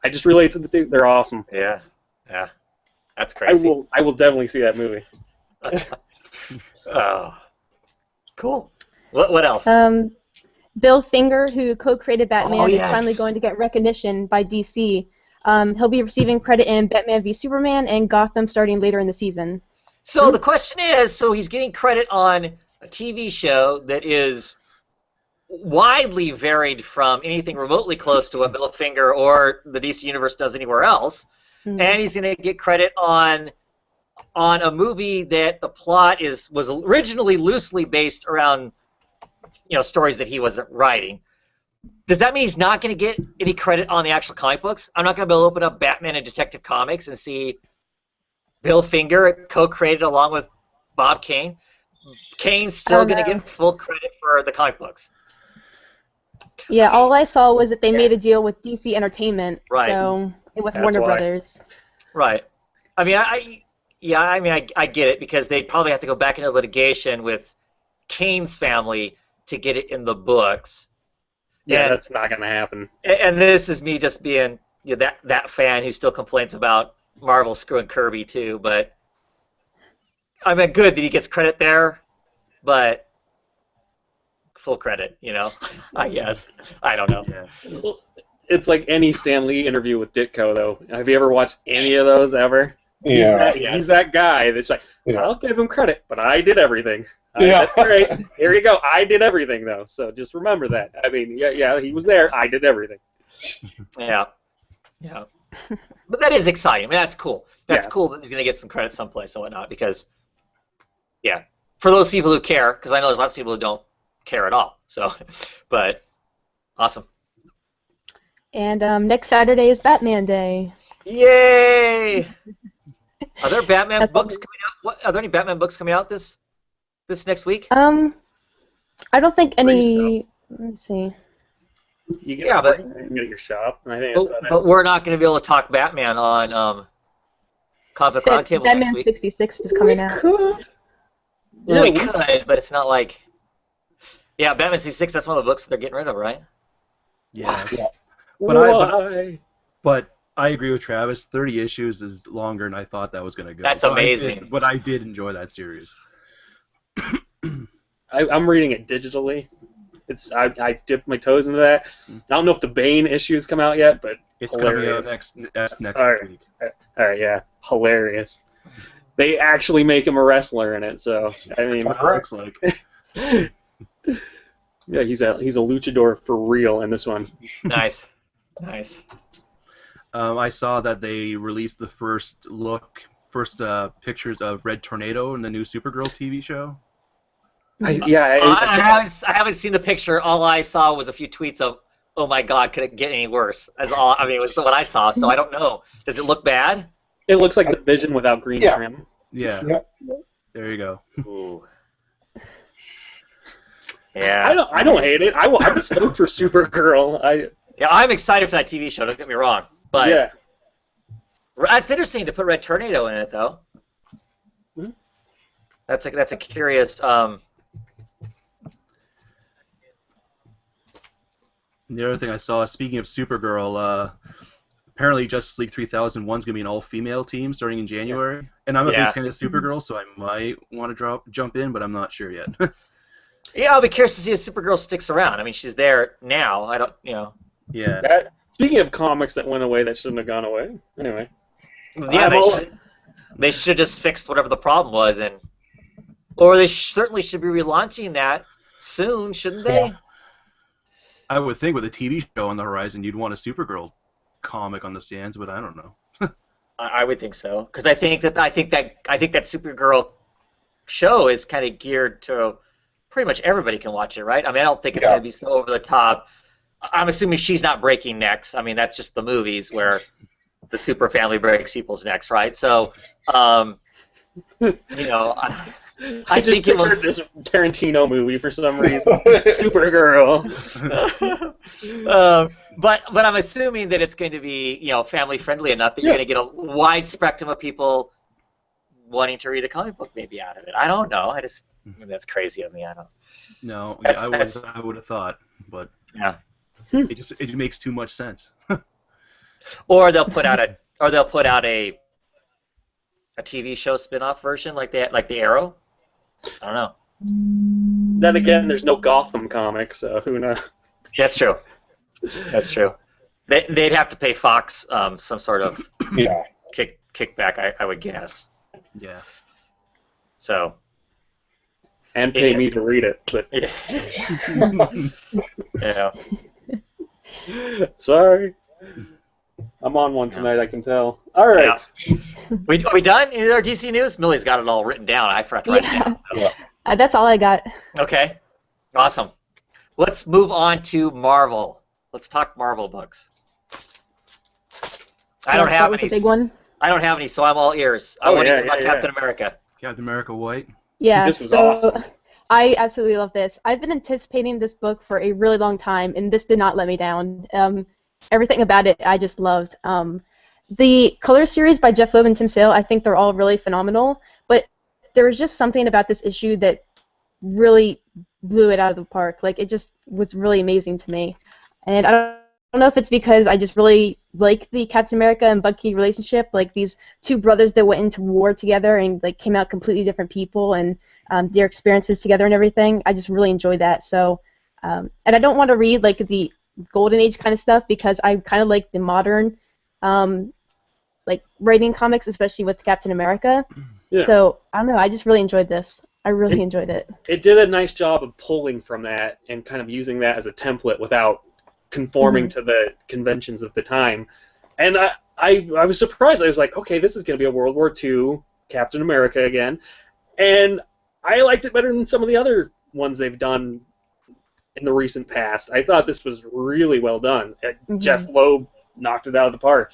I just relate to the 2. They're awesome. Yeah. Yeah. That's crazy. I will definitely see that movie. Oh. Cool. What else? Bill Finger, who co-created Batman, yes. is finally going to get recognition by DC. He'll be receiving credit in Batman v Superman and Gotham starting later in the season. So the question is, he's getting credit on a TV show that is widely varied from anything remotely close to what Bill Finger or the DC Universe does anywhere else, and he's going to get credit on on a movie that the plot was originally loosely based around, stories that he wasn't writing. Does that mean he's not going to get any credit on the actual comic books? I'm not going to be able to open up Batman and Detective Comics and see Bill Finger co-created along with Bob Kane. Kane's still going to get full credit for the comic books. Yeah, all I saw was that they made a deal with DC Entertainment, Right. so with That's Warner why. Brothers. Right. I mean, I get it, because they'd probably have to go back into litigation with Kane's family to get it in the books. Yeah, And- that's not going to happen. And this is me just being that fan who still complains about Marvel screwing Kirby too. But I mean, good that he gets credit there, but full credit, I guess. I don't know. Yeah. Well, it's like any Stan Lee interview with Ditko, though. Have you ever watched any of those ever? Yeah. He's that guy that's like, Yeah. I'll give him credit, but I did everything. Yeah. That's great. Here you go. I did everything, though. So just remember that. I mean, yeah, he was there. I did everything. Yeah. But that is exciting. I mean, that's cool. That's Yeah. cool that he's going to get some credit someplace and whatnot, because, for those people who care, because I know there's lots of people who don't care at all. So, but awesome. And next Saturday is Batman Day. Yay! Are there Batman That's books coming out? Are there any Batman books coming out this next week? I don't think Free any. Let me see. You get Yeah, but- you can get your shop. And I think that's about it. But we're not going to be able to talk Batman on Comic Roundtable Batman next week. 66 is coming out. Well, we Yeah, could, but it's not like. Yeah, Batman 66. That's one of the books they're getting rid of, right? Yeah. Yeah. Why? But I agree with Travis. 30 issues is longer than I thought that was going to go. That's But amazing. But I did enjoy that series. I'm reading it digitally. I dipped my toes into that. I don't know if the Bane issues come out yet, but It's coming out hilarious. next All right. week. All right, yeah, hilarious. They actually make him a wrestler in it, so I mean, That's what it looks like. yeah, he's a luchador for real in this one. Nice. I saw that they released the first pictures of Red Tornado in the new Supergirl TV show. I haven't seen the picture. All I saw was a few tweets of, "Oh my God, could it get any worse?" That's all. I mean, it was what I saw. So I don't know. Does it look bad? It looks like the Vision without green trim. Yeah. Yep. There you go. Ooh. Yeah. I don't hate it. I'm stoked for Supergirl. Yeah, I'm excited for that TV show. Don't get me wrong. But Yeah. it's interesting to put Red Tornado in it, though. Hmm? That's a curious. The other thing I saw, speaking of Supergirl, apparently Justice League 3001 is going to be an all-female team starting in January. And I'm a Yeah. big fan of Supergirl, so I might want to jump in, but I'm not sure yet. Yeah, I'll be curious to see if Supergirl sticks around. I mean, she's there now. I don't, Yeah. Speaking of comics that went away that shouldn't have gone away. Anyway. Yeah, they should just fixed whatever the problem was, or they certainly should be relaunching that soon, shouldn't they? Yeah. I would think with a TV show on the horizon, you'd want a Supergirl comic on the stands, but I don't know. I would think so, because I think that Supergirl show is kind of geared to pretty much everybody can watch it, right? I mean, I don't think it's going to be so over the top. I'm assuming she's not breaking necks. I mean, that's just the movies where the super family breaks people's necks, right? So, I I just think it pictured this Tarantino movie for some reason. Supergirl. But I'm assuming that it's going to be family friendly enough that you're going to get a wide spectrum of people wanting to read a comic book maybe out of it. I don't know. Maybe that's crazy of me. I don't. No, That's- I would have thought, but Yeah. it makes too much sense. Or they'll put out a TV show spin-off version like the Arrow. I don't know. Then again, there's no Gotham comic, so who knows? That's true. That's true. They'd have to pay Fox some sort of kickback, I would guess. Yeah. So. And pay me to read it, but Yeah. sorry. I'm on one tonight, I can tell. All right. Yeah. Are we done in our DC news? Millie's got it all written down. I forgot to write it down. So. That's all I got. Okay. Awesome. Let's move on to Marvel. Let's talk Marvel books. I don't have any. The big one? I don't have any, so I'm all ears. I want to hear about Captain America. Captain America White. Yeah, this was awesome. I absolutely love this. I've been anticipating this book for a really long time, and this did not let me down. Everything about it I just loved. The color series by Jeff Loeb and Tim Sale, I think they're all really phenomenal, but there was just something about this issue that really blew it out of the park. Like, it just was really amazing to me. And I don't know if it's because I just really like the Captain America and Bucky relationship, like these two brothers that went into war together and like came out completely different people, and their experiences together and everything. I just really enjoyed that. So, and I don't want to read like the Golden Age kind of stuff because I kind of like the modern, like writing comics, especially with Captain America. Yeah. So I don't know. I just really enjoyed this. I really enjoyed it. It did a nice job of pulling from that and kind of using that as a template without conforming to the conventions of the time. And I was surprised. I was like, okay, this is going to be a World War II Captain America again. And I liked it better than some of the other ones they've done in the recent past. I thought this was really well done. Jeff Loeb knocked it out of the park.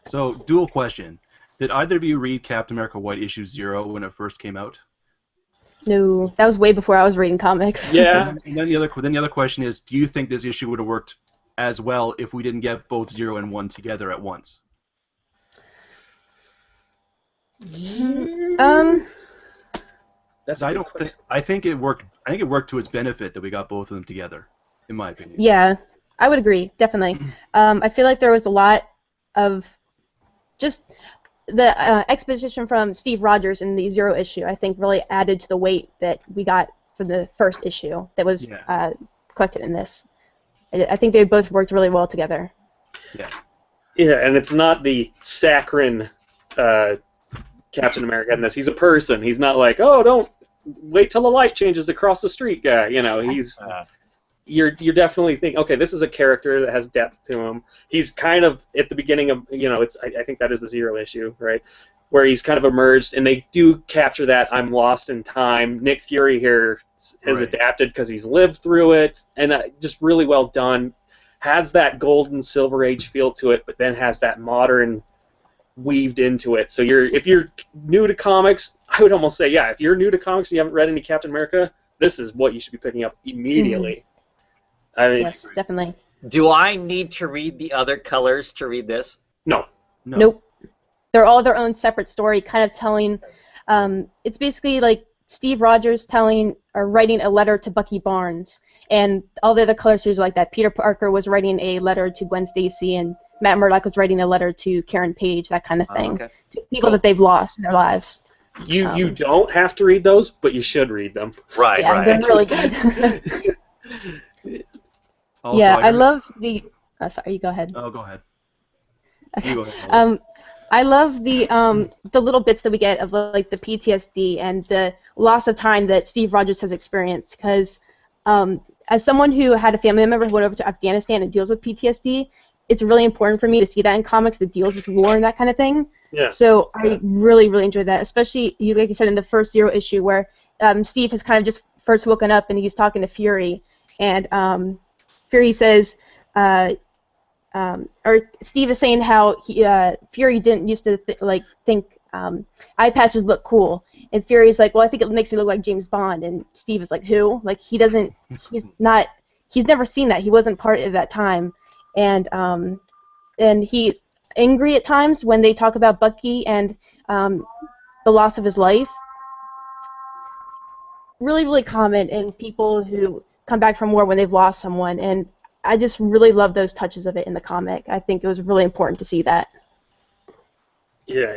So, dual question. Did either of you read Captain America White issue 0 when it first came out? No, that was way before I was reading comics. Yeah. And then the other question is, do you think this issue would have worked as well if we didn't get both 0 and 1 together at once? That's I think it worked. I think it worked to its benefit that we got both of them together, in my opinion. Yeah, I would agree, definitely. I feel like there was a lot of just the exposition from Steve Rogers in the 0 issue, I think, really added to the weight that we got from the first issue that was collected in this. I think they both worked really well together. Yeah. Yeah, and it's not the saccharine Captain America in this. He's a person. He's not like, oh, don't wait till the light changes across the street guy. You know, he's... You're definitely thinking, okay, this is a character that has depth to him. He's kind of at the beginning of, you know, I think that is the 0 issue, right, where he's kind of emerged, and they do capture that I'm lost in time. Nick Fury here has adapted because he's lived through it, and just really well done. Has that golden Silver Age feel to it, but then has that modern weaved into it. So if you're new to comics, I would almost say, yeah, if you're new to comics and you haven't read any Captain America, this is what you should be picking up immediately. I mean, yes, definitely. Do I need to read the other colors to read this? No. Nope. They're all their own separate story, kind of telling. It's basically like Steve Rogers writing a letter to Bucky Barnes, and all the other color series are like that. Peter Parker was writing a letter to Gwen Stacy, and Matt Murdock was writing a letter to Karen Page, that kind of thing, to people that they've lost in their lives. You don't have to read those, but you should read them. Right. Yeah, they're really good. Also, yeah, I love the. Sorry, you go ahead. Oh, go ahead. You go ahead. I love the little bits that we get of like the PTSD and the loss of time that Steve Rogers has experienced. Because as someone who had a family member who went over to Afghanistan and deals with PTSD, it's really important for me to see that in comics that deals with war and that kind of thing. Yeah. So I really, really enjoyed that, especially like you said in the first 0 issue where Steve has kind of just first woken up and he's talking to Fury, and Fury says, or Steve is saying how Fury didn't used to think eye patches look cool, and Fury's like, well, I think it makes me look like James Bond, and Steve is like, who? Like he's never seen that. He wasn't part of that time, and he's angry at times when they talk about Bucky and the loss of his life. Really, really common in people who come back from war when they've lost someone, and I just really love those touches of it in the comic. I think it was really important to see that. Yeah,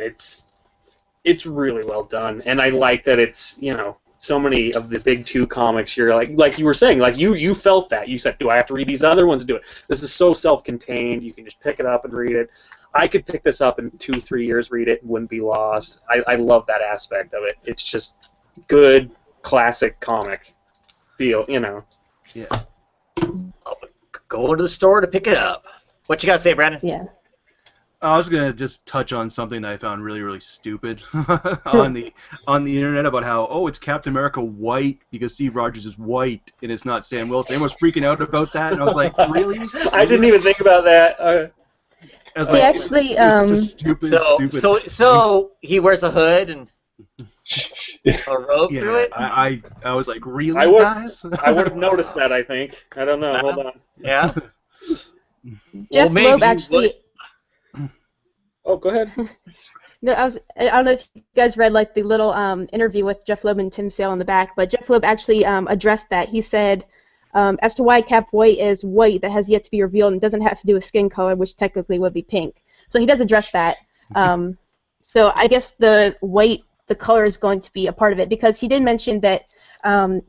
it's really well done, and I like that it's, you know, so many of the big 2 comics you're like you were saying, like you felt that. You said, do I have to read these other ones to do it? This is so self-contained. You can just pick it up and read it. I could pick this up in 2-3 years, read it, and wouldn't be lost. I love that aspect of it. It's just good, classic comic feel, you know. Yeah. I'll go to the store to pick it up. What you got to say, Brandon? Yeah. I was gonna just touch on something that I found really, really stupid on the internet about how it's Captain America white because Steve Rogers is white and it's not Sam Wilson. Everyone was freaking out about that, and I was like, really? I didn't even think about that. I was They like, actually, it was such a stupid. So he wears a hood and a robe through it. I was like, really, guys? I would have noticed that. I think. I don't know. Hold on. Yeah. Jeff Loeb actually. Oh, go ahead. No, I don't know if you guys read like the little interview with Jeff Loeb and Tim Sale in the back, but Jeff Loeb actually addressed that. He said, as to why Cap White is white, that has yet to be revealed and doesn't have to do with skin color, which technically would be pink. So he does address that. So I guess the color is going to be a part of it, because he did mention that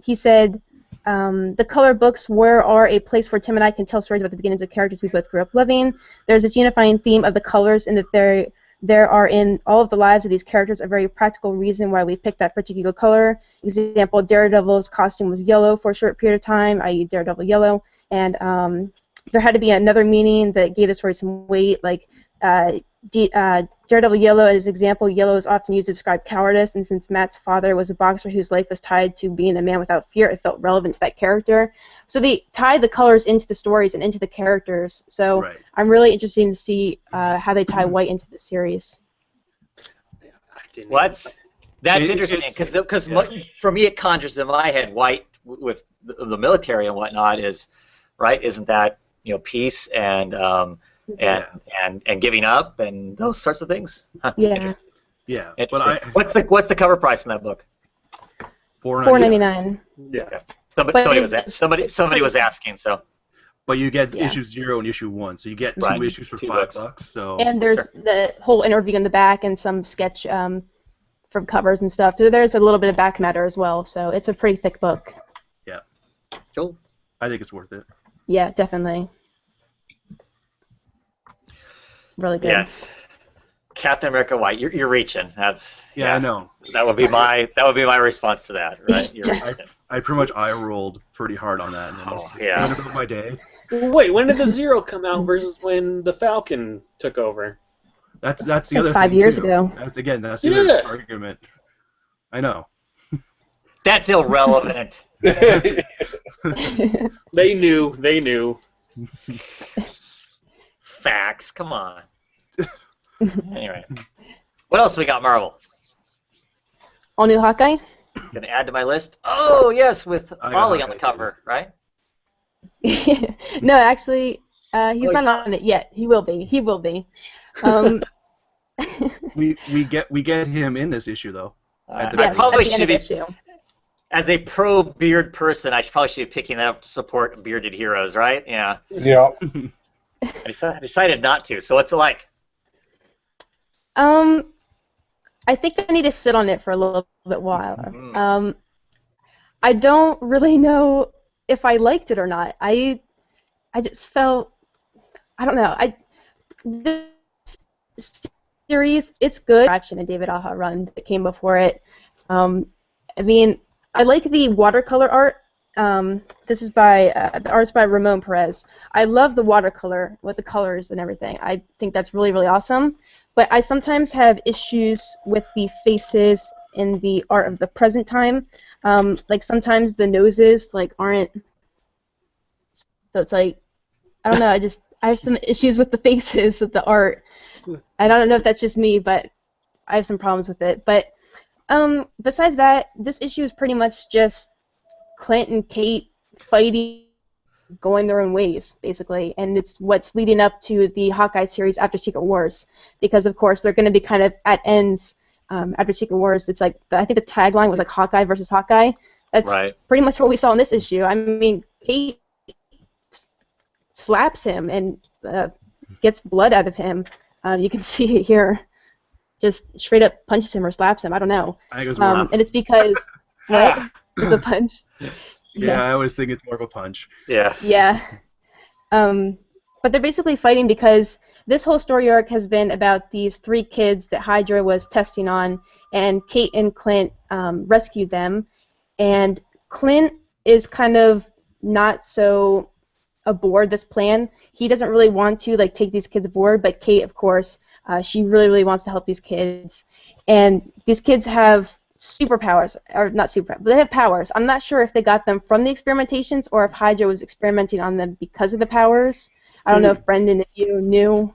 he said the color books are a place where Tim and I can tell stories about the beginnings of characters we both grew up loving. There's this unifying theme of the colors, and that there are in all of the lives of these characters a very practical reason why we picked that particular color. Example, Daredevil's costume was yellow for a short period of time, i.e. Daredevil yellow, and there had to be another meaning that gave the story some weight, like Daredevil yellow, as example, yellow is often used to describe cowardice, and since Matt's father was a boxer whose life was tied to being a man without fear, it felt relevant to that character. So they tied the colors into the stories and into the characters. So I'm really interested to see how they tie white into the series. That's interesting, because for me it conjures in my head white with the military and whatnot isn't that peace and giving up and those sorts of things. Yeah. Yeah. What's the cover price in that book? $4.99. Yeah. Somebody was asking, so. But you get issue 0 and issue 1, so you get 2 issues for $5. So. And there's the whole interview in the back and some sketch from covers and stuff. So there's a little bit of back matter as well. So it's a pretty thick book. Yeah. Cool. I think it's worth it. Yeah, definitely. Really good. Yes. Captain America white. You're reaching. I know. That would be my response to that, right? I pretty much eye rolled pretty hard on that. And went about my day. Wait, when did the Zero come out versus when the Falcon took over? That's the like other 5 thing years too. ago. That's the other argument. I know. That's irrelevant. They knew. Facts. Come on. Anyway, what else we got, Marvel? All new Hawkeye? Gonna add to my list. Oh yes, with Ollie on the cover, right? No, actually, he's not on it yet. He will be. We get him in this issue though. Yes, I probably at the end should of be. issue. As a pro beard person, I probably should be picking that up to support bearded heroes, right? Yeah. Yeah. I decided not to. So what's it like? I think I need to sit on it for a little bit while. I don't really know if I liked it or not. I just felt, I don't know. This series, it's good. Action and David Aja run that came before it. I mean, I like the watercolor art. This is the art's by Ramon Perez. I love the watercolor with the colors and everything. I think that's really, really awesome. But I sometimes have issues with the faces in the art of the present time. Like sometimes the noses aren't. So it's like, I don't know. I have some issues with the faces of the art. And I don't know if that's just me, but I have some problems with it. But besides that, this issue is pretty much just Clint and Kate fighting, going their own ways, basically, and it's what's leading up to the Hawkeye series after Secret Wars, because of course they're going to be kind of at ends after Secret Wars. It's like I think the tagline was like Hawkeye versus Hawkeye. That's pretty much what we saw in this issue. I mean, Kate slaps him and gets blood out of him. You can see it here. Just straight up punches him or slaps him. I don't know. I think it was more and it's because what? It's a punch. Yeah, I always think it's more of a punch. Yeah. Yeah. But they're basically fighting because this whole story arc has been about these 3 kids that Hydra was testing on, and Kate and Clint rescued them. And Clint is kind of not so aboard this plan. He doesn't really want to like take these kids aboard, but Kate, of course, she really, really wants to help these kids. And these kids have superpowers, or not superpowers, but they have powers. I'm not sure if they got them from the experimentations or if Hydra was experimenting on them because of the powers. I don't know if Brendan, if you knew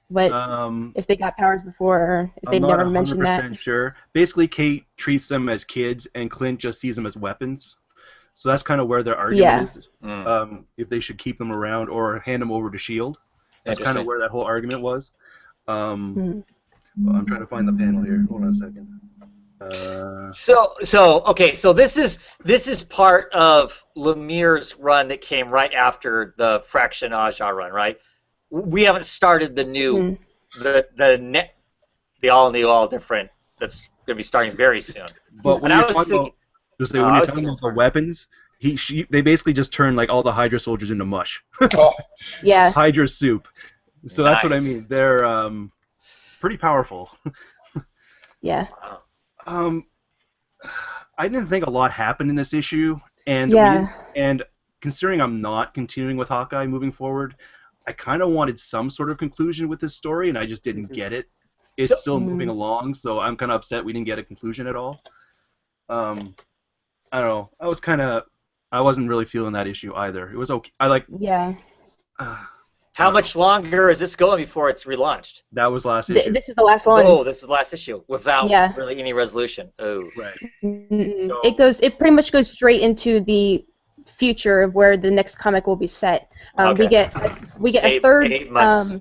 what if they got powers before, or if they never mentioned that. I'm not 100% sure. Basically, Kate treats them as kids, and Clint just sees them as weapons. So that's kind of where their argument is. If they should keep them around or hand them over to S.H.I.E.L.D. That's kind of where that whole argument was. Well, I'm trying to find the panel here. Hold on a second. So this is part of Lemire's run that came right after the Fraction Aja run, right? We haven't started the new, the all new, all different. That's going to be starting very soon. But when you're talking about the weapons, they basically just turn like all the Hydra soldiers into mush. Yeah. Hydra soup. So that's what I mean. They're pretty powerful. Yeah. I didn't think a lot happened in this issue, and considering I'm not continuing with Hawkeye moving forward, I kind of wanted some sort of conclusion with this story, and I just didn't get it. It's still moving along, so I'm kind of upset we didn't get a conclusion at all. I don't know. I wasn't really feeling that issue either. It was okay. How much longer is this going before it's relaunched? That was last issue. This is the last one. Oh, this is the last issue without really any resolution. Oh, right. So, it pretty much goes straight into the future of where the next comic will be set. We get a third. 8 months.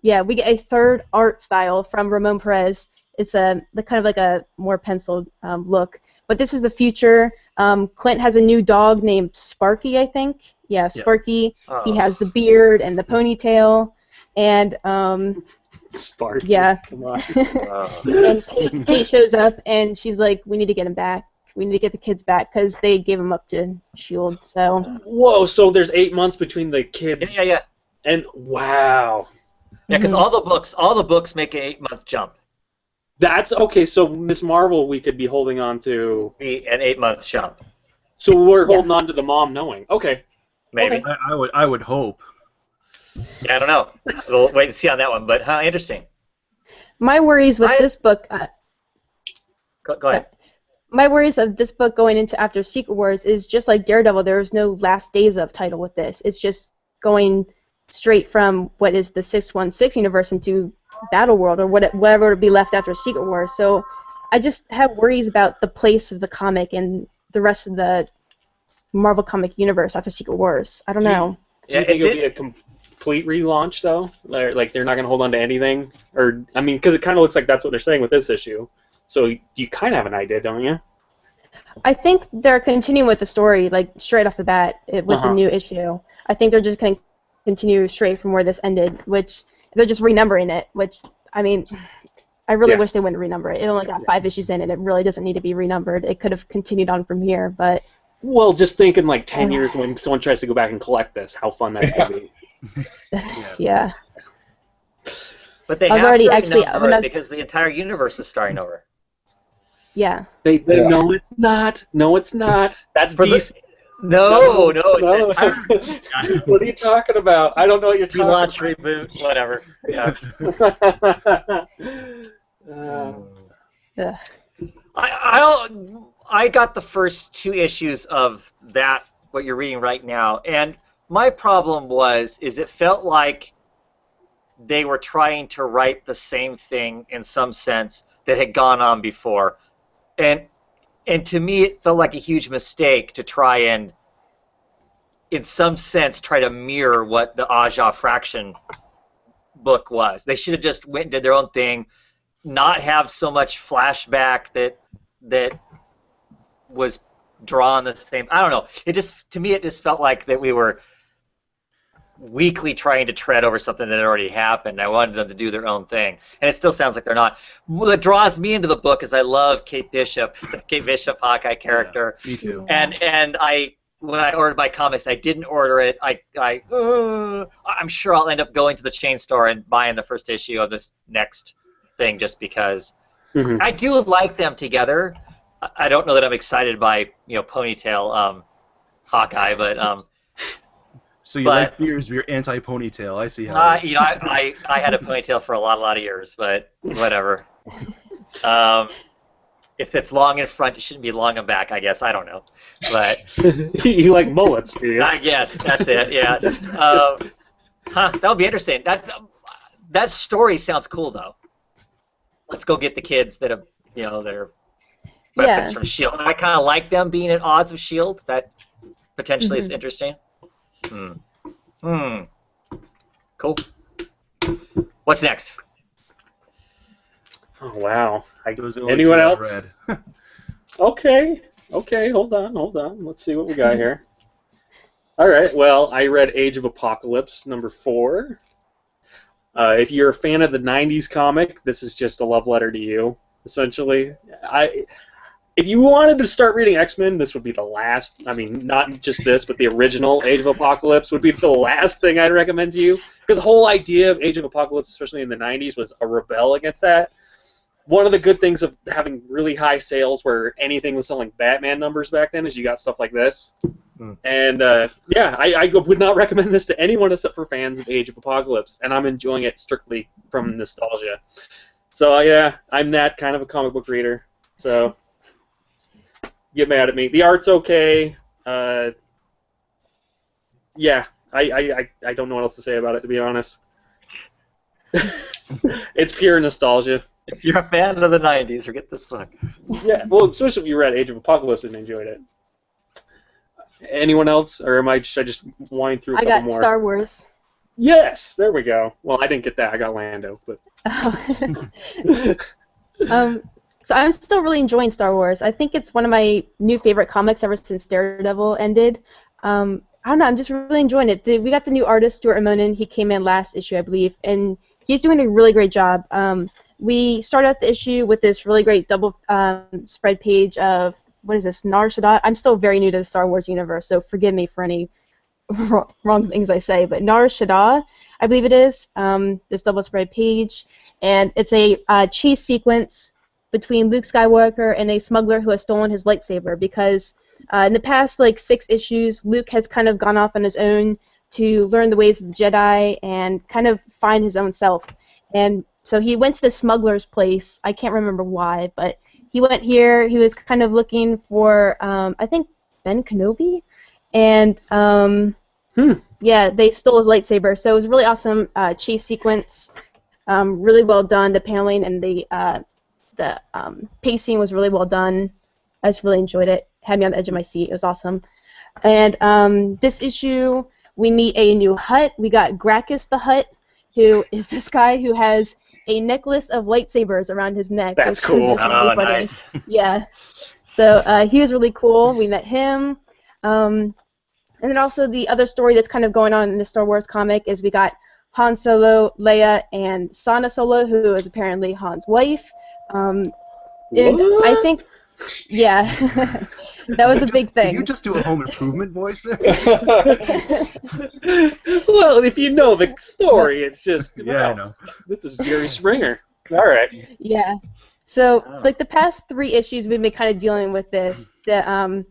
We get a third art style from Ramon Perez. It's kind of like a more penciled look. But this is the future. Clint has a new dog named Sparky, I think. Yeah, Sparky. Oh. He has the beard and the ponytail, and Sparky. Yeah. Come on. And Kate shows up, and she's like, "We need to get him back. We need to get the kids back because they gave him up to S.H.I.E.L.D." So. Whoa! So there's 8 months between the kids. Yeah. And wow. Yeah, because all the books make an 8-month jump. That's okay. So Miss Marvel, we could be holding on to an 8-month jump. So we're holding on to the mom knowing. Okay. Maybe. Okay. I would hope. Yeah, I don't know. We'll wait and see on that one. But interesting. My worries with this book. Go ahead. My worries of this book going into after Secret Wars is just like Daredevil. There is no Last Days of title with this. It's just going straight from what is the 616 universe into Battle World or whatever would be left after Secret Wars. So I just have worries about the place of the comic and the rest of the Marvel comic universe after Secret Wars. I don't know. Do you think it'll be a complete relaunch though? Like they're not going to hold on to anything, or I mean, because it kind of looks like that's what they're saying with this issue. So you kind of have an idea, don't you? I think they're continuing with the story like straight off the bat with the new issue. I think they're just going to continue straight from where this ended, which they're just renumbering it, which, I mean, I really wish they wouldn't renumber it. It only got 5 issues in, and it really doesn't need to be renumbered. It could have continued on from here, but... Well, just think in like 10 years when someone tries to go back and collect this, how fun that's going to be. Yeah. But they I was have already to actually renumber it because the entire universe is starting over. Yeah. They no, it's not. No, it's not. That's DC. No. What are you talking about? I don't know what you're talking about. Relaunch, reboot, whatever. Yeah. I got the first 2 issues of that, what you're reading right now, and my problem is it felt like they were trying to write the same thing in some sense that had gone on before. And to me, it felt like a huge mistake to try and, in some sense, try to mirror what the Aja Fraction book was. They should have just went and did their own thing, not have so much flashback that was drawn the same. I don't know. To me, it just felt like that we were weakly trying to tread over something that had already happened. I wanted them to do their own thing, and it still sounds like they're not. What draws me into the book is I love Kate Bishop, the Kate Bishop Hawkeye character. Me too. And when I ordered my comics, I didn't order it. I'm sure I'll end up going to the chain store and buying the first issue of this next thing just because. Mm-hmm. I do like them together. I don't know that I'm excited by Ponytail Hawkeye, So you like beards, but you're anti-ponytail. I see how it is. I had a ponytail for a lot of years, but whatever. If it's long in front, it shouldn't be long in back, I guess. I don't know. But you like mullets, do you? I guess that's it. Yeah. That would be interesting. That story sounds cool, though. Let's go get the kids that are weapons from S.H.I.E.L.D. I kind of like them being at odds with S.H.I.E.L.D. That potentially is interesting. Cool. What's next? Oh, wow. Those are the only Anyone two I else? read. Okay, hold on. Let's see what we got here. All right, well, I read Age of Apocalypse, number 4. If you're a fan of the 90s comic, this is just a love letter to you, essentially. If you wanted to start reading X-Men, this would be the last. I mean, not just this, but the original Age of Apocalypse would be the last thing I'd recommend to you. Because the whole idea of Age of Apocalypse, especially in the 90s, was a rebel against that. One of the good things of having really high sales where anything was selling Batman numbers back then is you got stuff like this. And, I would not recommend this to anyone except for fans of Age of Apocalypse, and I'm enjoying it strictly from nostalgia. So, yeah, I'm that kind of a comic book reader. So, get mad at me. The art's okay. I don't know what else to say about it, to be honest. It's pure nostalgia. If you're a fan of the 90s, forget this book. Yeah, well, especially if you read Age of Apocalypse and enjoyed it. Anyone else, or should I just wind through a couple more? I got Star Wars. Yes, there we go. Well, I didn't get that. I got Lando. But. So I'm still really enjoying Star Wars. I think it's one of my new favorite comics ever since Daredevil ended. I don't know, I'm just really enjoying it. We got the new artist, Stuart Immonen. He came in last issue, I believe, and he's doing a really great job. We started out the issue with this really great double spread page of, what is this, Nar Shaddaa? I'm still very new to the Star Wars universe, so forgive me for any wrong things I say, but Nar Shaddaa, I believe it is, this double spread page, and it's a chase sequence between Luke Skywalker and a smuggler who has stolen his lightsaber, because in the past 6 issues, Luke has kind of gone off on his own to learn the ways of the Jedi and kind of find his own self. And so he went to the smuggler's place. I can't remember why, but he went here. He was kind of looking for, I think, Ben Kenobi, and yeah, they stole his lightsaber. So it was a really awesome chase sequence, really well done. The paneling and the pacing was really well done. I just really enjoyed it. Had me on the edge of my seat. It was awesome. And this issue, we meet a new Hutt. We got Gracchus the Hutt, who is this guy who has a necklace of lightsabers around his neck. That's cool. Oh, nice. Yeah. So he was really cool. We met him. And then also the other story that's kind of going on in the Star Wars comic is we got Han Solo, Leia, and Sana Solo, who is apparently Han's wife. And I think, yeah, that was a big thing. Did you just do a Home Improvement voice there? Well, if you know the story, it's just, yeah, I know. This is Jerry Springer. All right. Yeah. So, the past 3 issues, we've been kind of dealing with this. Sana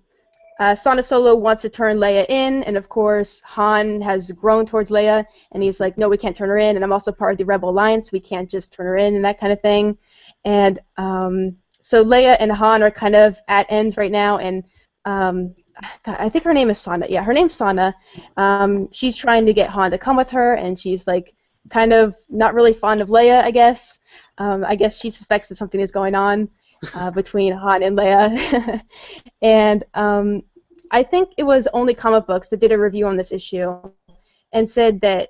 Solo wants to turn Leia in, and of course, Han has grown towards Leia, and he's like, no, we can't turn her in, and I'm also part of the Rebel Alliance, we can't just turn her in, and that kind of thing. And so Leia and Han are kind of at ends right now, and I think her name is Sana. Yeah, her name's Sana. She's trying to get Han to come with her, and she's like kind of not really fond of Leia, I guess. I guess she suspects that something is going on between Han and Leia. And I think it was Only Comic Books that did a review on this issue and said that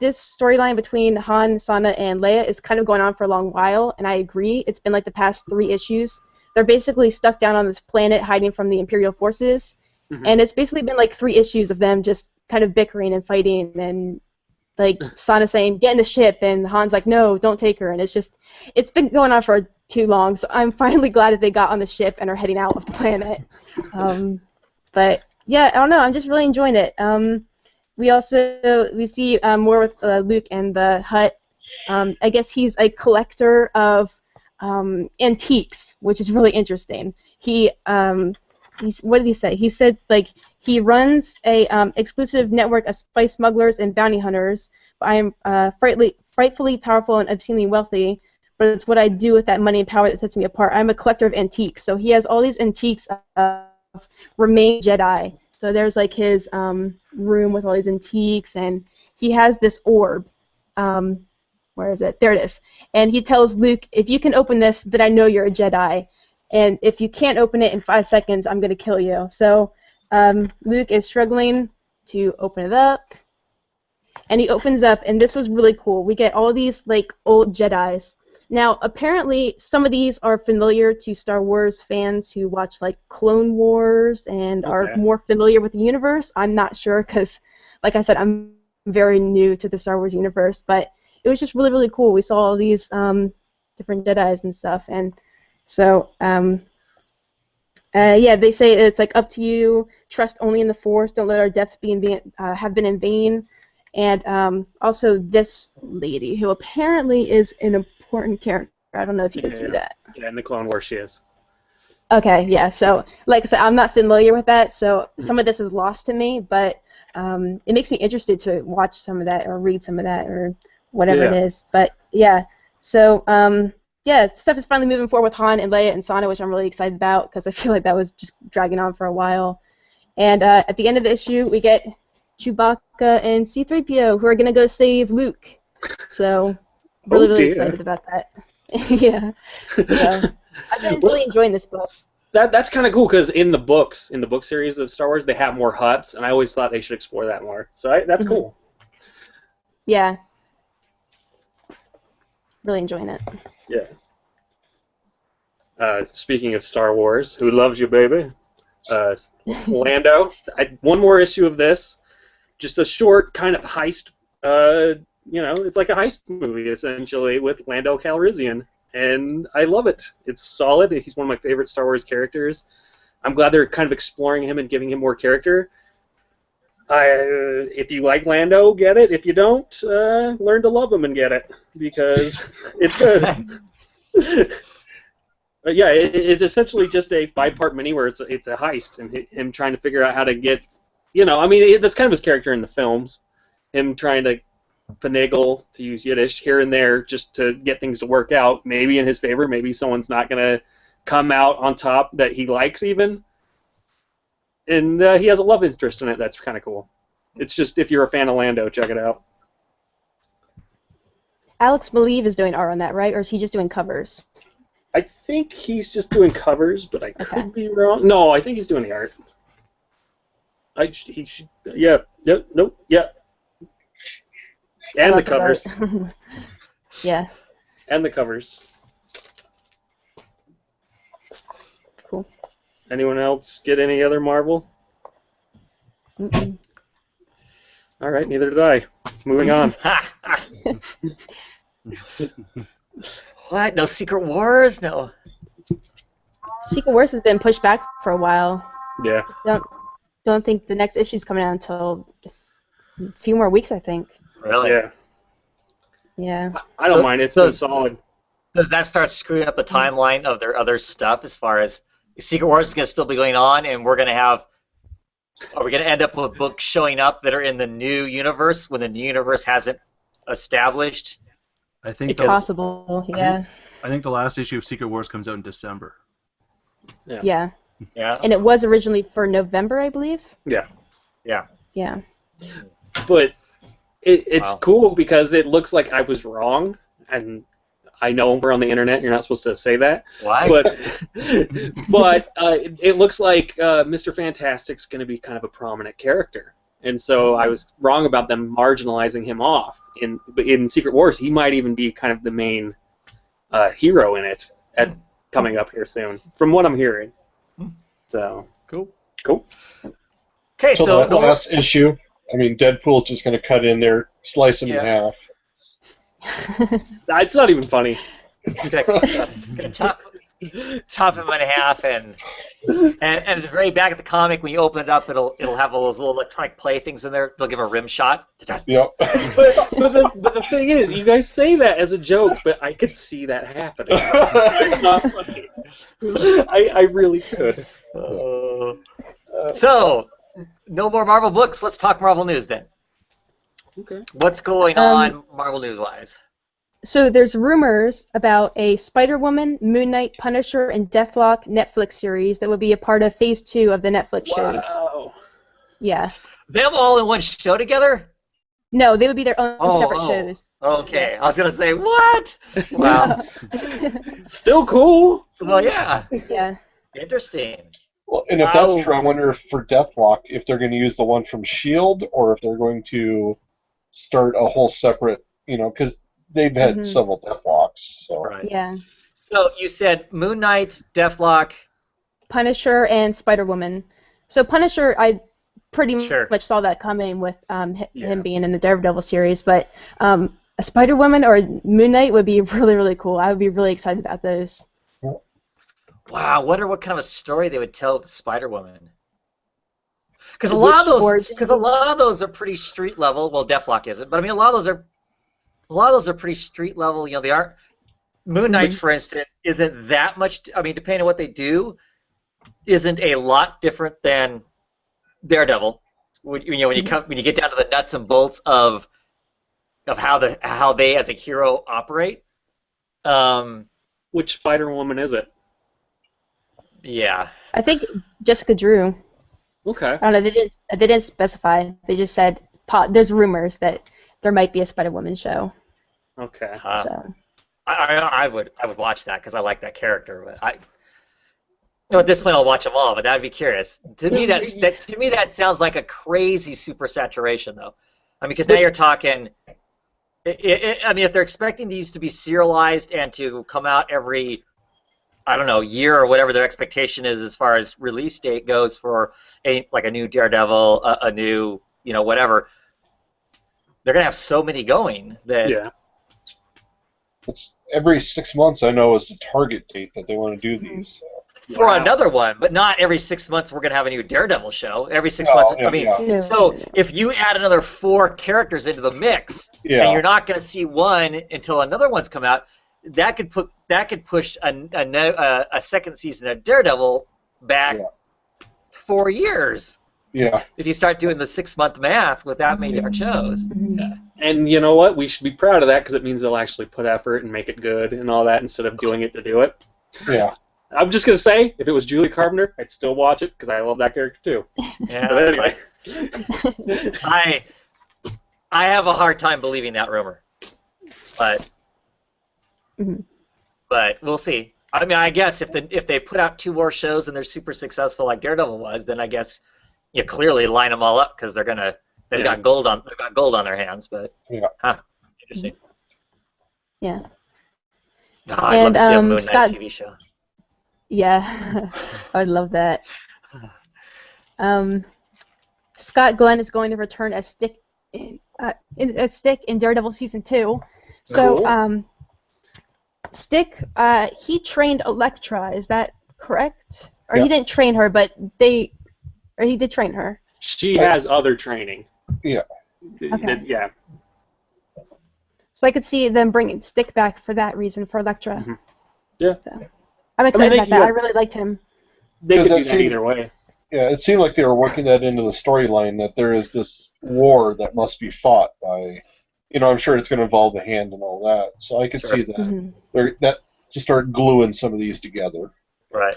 this storyline between Han, Sana, and Leia is kind of going on for a long while, and I agree. It's been like the past 3 issues. They're basically stuck down on this planet hiding from the Imperial forces, and it's basically been like 3 issues of them just kind of bickering and fighting, and like Sana saying, get in the ship, and Han's like, no, don't take her, and it's been going on for too long, so I'm finally glad that they got on the ship and are heading out of the planet. But yeah, I don't know, I'm just really enjoying it. We see more with Luke and the Hutt. I guess he's a collector of antiques, which is really interesting. What did he say? He said like He runs a exclusive network of spice smugglers and bounty hunters. I am frightfully powerful and obscenely wealthy, but it's what I do with that money and power that sets me apart. I'm a collector of antiques. So he has all these antiques of remain Jedi. So there's like his room with all these antiques, and he has this orb. Where is it? There it is. And he tells Luke, if you can open this, then I know you're a Jedi. And if you can't open it in 5 seconds, I'm going to kill you. So Luke is struggling to open it up. And he opens up, and this was really cool. We get all these like old Jedis. Now, apparently, some of these are familiar to Star Wars fans who watch like Clone Wars and are more familiar with the universe. I'm not sure because, like I said, I'm very new to the Star Wars universe. But it was just really, really cool. We saw all these different Jedis and stuff, and so yeah, they say it's like up to you. Trust only in the Force. Don't let our deaths have been in vain. And also this lady, who apparently is an important character. I don't know if you can see that. Yeah, in the Clone Wars she is. Okay, yeah. So, like I said, I'm not familiar with that, so some of this is lost to me. But it makes me interested to watch some of that or read some of that or whatever it is. But yeah, so yeah, stuff is finally moving forward with Han and Leia and Sana, which I'm really excited about because I feel like that was just dragging on for a while. And at the end of the issue, we get Chewbacca and C-3PO who are gonna go save Luke. So really excited about that. Yeah. So I've been really enjoying this book. That's kind of cool because in the book series of Star Wars, they have more huts, and I always thought they should explore that more. So that's cool. Yeah. Really enjoying it. Yeah. Speaking of Star Wars, who loves you, baby? Lando. One more issue of this. Just a short kind of heist. It's like a heist movie essentially with Lando Calrissian, and I love it. It's solid. He's one of my favorite Star Wars characters. I'm glad they're kind of exploring him and giving him more character. If you like Lando, get it. If you don't, learn to love him and get it because it's good. Yeah, it's essentially just a 5-part mini where it's a heist and him trying to figure out how to get, that's kind of his character in the films, him trying to finagle, to use Yiddish, here and there just to get things to work out, maybe in his favor, maybe someone's not going to come out on top that he likes even. And he has a love interest in it. That's kind of cool. It's just, if you're a fan of Lando, check it out. Alex Maleev is doing art on that, right? Or is he just doing covers? I think he's just doing covers, but I could be wrong. No, I think he's doing the art. He should. Yeah. Yep. Nope. Yeah. And the covers. Yeah. And the covers. Cool. Anyone else get any other Marvel? Mm-mm. All right, neither did I. Moving on. What? No Secret Wars? No. Secret Wars has been pushed back for a while. Yeah. Don't think the next issue's coming out until a few more weeks, I think. Really? Yeah. Yeah. I don't mind. It's been solid. Does that start screwing up the timeline of their other stuff as far as Secret Wars is going to still be going on, and we're going to have... Are we going to end up with books showing up that are in the new universe when the new universe hasn't established? I think it's possible, yeah. I think the last issue of Secret Wars comes out in December. Yeah. Yeah. And it was originally for November, I believe. Yeah. Yeah. Yeah. But it's cool because it looks like I was wrong, and I know we're on the internet. You're not supposed to say that. Why? But it looks like Mr. Fantastic's going to be kind of a prominent character, and so I was wrong about them marginalizing him off. In Secret Wars, he might even be kind of the main hero in it, coming up here soon, from what I'm hearing. So cool. Okay, so the last issue, I mean, Deadpool's just going to cut in there, slice him in half. It's not even funny. Gonna chop him in half, and at the very back of the comic, when you open it up, it'll have all those little electronic play things in there. They'll give a rim shot. Yep. but the thing is, you guys say that as a joke, but I could see that happening. It's not funny. I really could. So no more Marvel books. Let's talk Marvel news then. Okay. What's going on Marvel news-wise? So there's rumors about a Spider-Woman, Moon Knight, Punisher, and Deathlock Netflix series that would be a part of Phase 2 of the Netflix shows. Wow. Yeah. Them all in one show together? No, they would be their own separate shows. Okay, Yes. I was gonna say what? Wow. Still cool. Well, yeah. Yeah. Interesting. Well, and if that's true, I wonder if for Deathlock, if they're going to use the one from S.H.I.E.L.D. or if they're going to start a whole separate, because they've had several Deathlocks. So. Right. Yeah. So you said Moon Knight, Deathlock, Punisher, and Spider-Woman. So Punisher, I pretty much saw that coming with him being in the Daredevil series, but a Spider-Woman or Moon Knight would be really, really cool. I would be really excited about those. Wow, I wonder what kind of a story they would tell with Spider-Woman. Because a lot of those are pretty street level. Well, Deathlock isn't, but I mean a lot of those are pretty street level. They aren't. Moon Knight, for instance, isn't that much. I mean, depending on what they do, isn't a lot different than Daredevil. When you get down to the nuts and bolts of how they as a hero operate. Which Spider-Woman is it? Yeah. I think Jessica Drew. Okay. I don't know. They didn't specify. They just said there's rumors that there might be a Spider-Woman show. Okay. So. I would watch that because I like that character. But at this point I'll watch them all. But I'd be curious. To me that sounds like a crazy super saturation though. I mean, because now you're talking. I mean, if they're expecting these to be serialized and to come out every, I don't know, year or whatever their expectation is as far as release date goes for a new Daredevil, a new, whatever, they're going to have so many going that... Yeah. It's every 6 months, I know, is the target date that they want to do these. So. For another one, but not every 6 months we're going to have a new Daredevil show. Every 6 months, if you add another 4 characters into the mix, and you're not going to see one until another one's come out, that could push a second season of Daredevil back 4 years. Yeah. If you start doing the 6 month math with that many different shows. Yeah. And you know what? We should be proud of that because it means they'll actually put effort and make it good and all that instead of doing it to do it. Yeah. I'm just gonna say, if it was Julie Carpenter, I'd still watch it because I love that character too. Yeah. But anyway. I have a hard time believing that rumor, but we'll see. I mean, I guess if they put out 2 more shows and they're super successful like Daredevil was, then I guess you clearly line them all up because they've got gold on their hands. But interesting. Yeah. Oh, I'd love to see a Moon Knight Scott, TV show. Yeah, I would love that. Scott Glenn is going to return as Stick in Daredevil season 2. So, cool. Stick, he trained Elektra. Is that correct? Or he didn't train her, but he did train her. She has other training. Yeah. Okay. Yeah. So I could see them bringing Stick back for that reason, for Elektra. Mm-hmm. Yeah. So, I'm excited about that. I really liked him. They could do that either way. Yeah, it seemed like they were working that into the storyline, that there is this war that must be fought by, I'm sure it's going to involve the Hand and all that. So I could see that. That to start gluing some of these together. Right.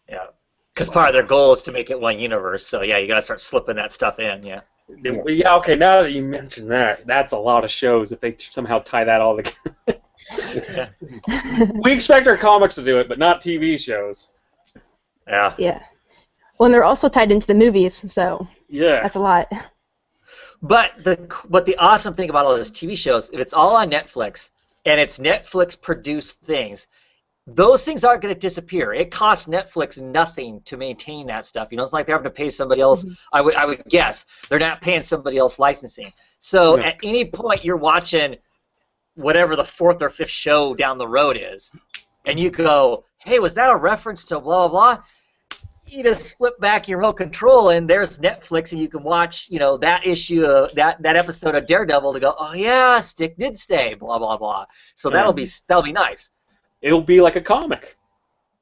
Yeah. Because part of their goal is to make it one universe, so you got to start slipping that stuff in, Yeah, okay, now that you mention that, that's a lot of shows if they somehow tie that all together. We expect our comics to do it, but not TV shows. Yeah. Yeah. Well, and they're also tied into the movies, so that's a lot. But the awesome thing about all those TV shows, if it's all on Netflix and it's Netflix produced things, those things aren't going to disappear. It costs Netflix nothing to maintain that stuff. It's like they're having to pay somebody else. I would guess they're not paying somebody else licensing. So at any point you're watching whatever the 4th or 5th show down the road is, and you go, hey, was that a reference to blah, blah, blah? You just flip back your remote control, and there's Netflix, and you can watch, that issue of that episode of Daredevil to go, oh yeah, Stick did stay, blah, blah, blah. So that'll be nice. It'll be like a comic.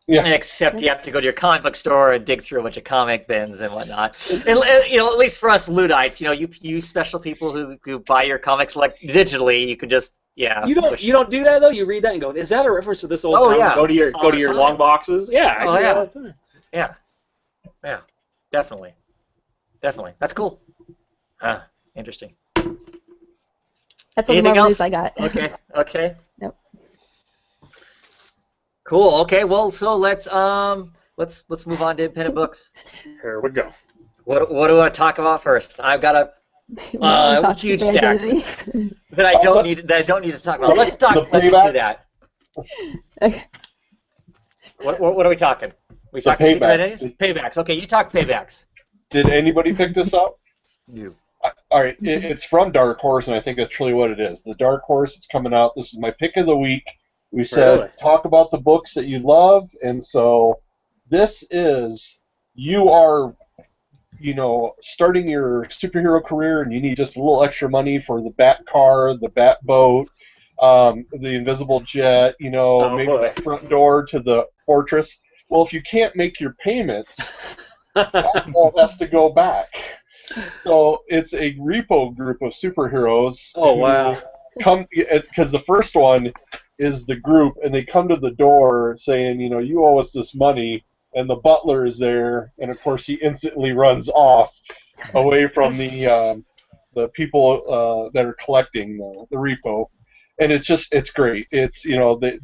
Yeah. Except you have to go to your comic book store and dig through a bunch of comic bins and whatnot. And at least for us Luddites, you special people who buy your comics like digitally, you can just You don't do that though. You read that and go, "Is that a reference to this old comic?" Yeah. Go to your long boxes. Yeah. Oh, I do yeah. that all the time. Yeah. Definitely. That's cool. Interesting. That's all the Anything Marvel else? news I got. Okay. Nope. Cool. Okay. Well, so let's move on to independent books. Here we go. What do I want to talk about first? I've got a huge stack Identities. that I don't need to talk about. Let's do that. Okay. What are we talking? We talking Secret Identities? Paybacks. Okay, you talk Paybacks. Did anybody pick this up? You. All right, it's from Dark Horse, and I think that's truly what it is. The Dark Horse, it's coming out. This is my pick of the week. We said talk about the books that you love, and so this is you are, starting your superhero career, and you need just a little extra money for the Bat car, the Bat boat, the invisible jet, maybe the front door to the fortress. Well, if you can't make your payments, that all has to go back. So it's a repo group of superheroes. Oh, wow. Because the first one is the group, and they come to the door saying, you owe us this money, and the butler is there, and of course he instantly runs off away from the people that are collecting the repo, and it's great. It's the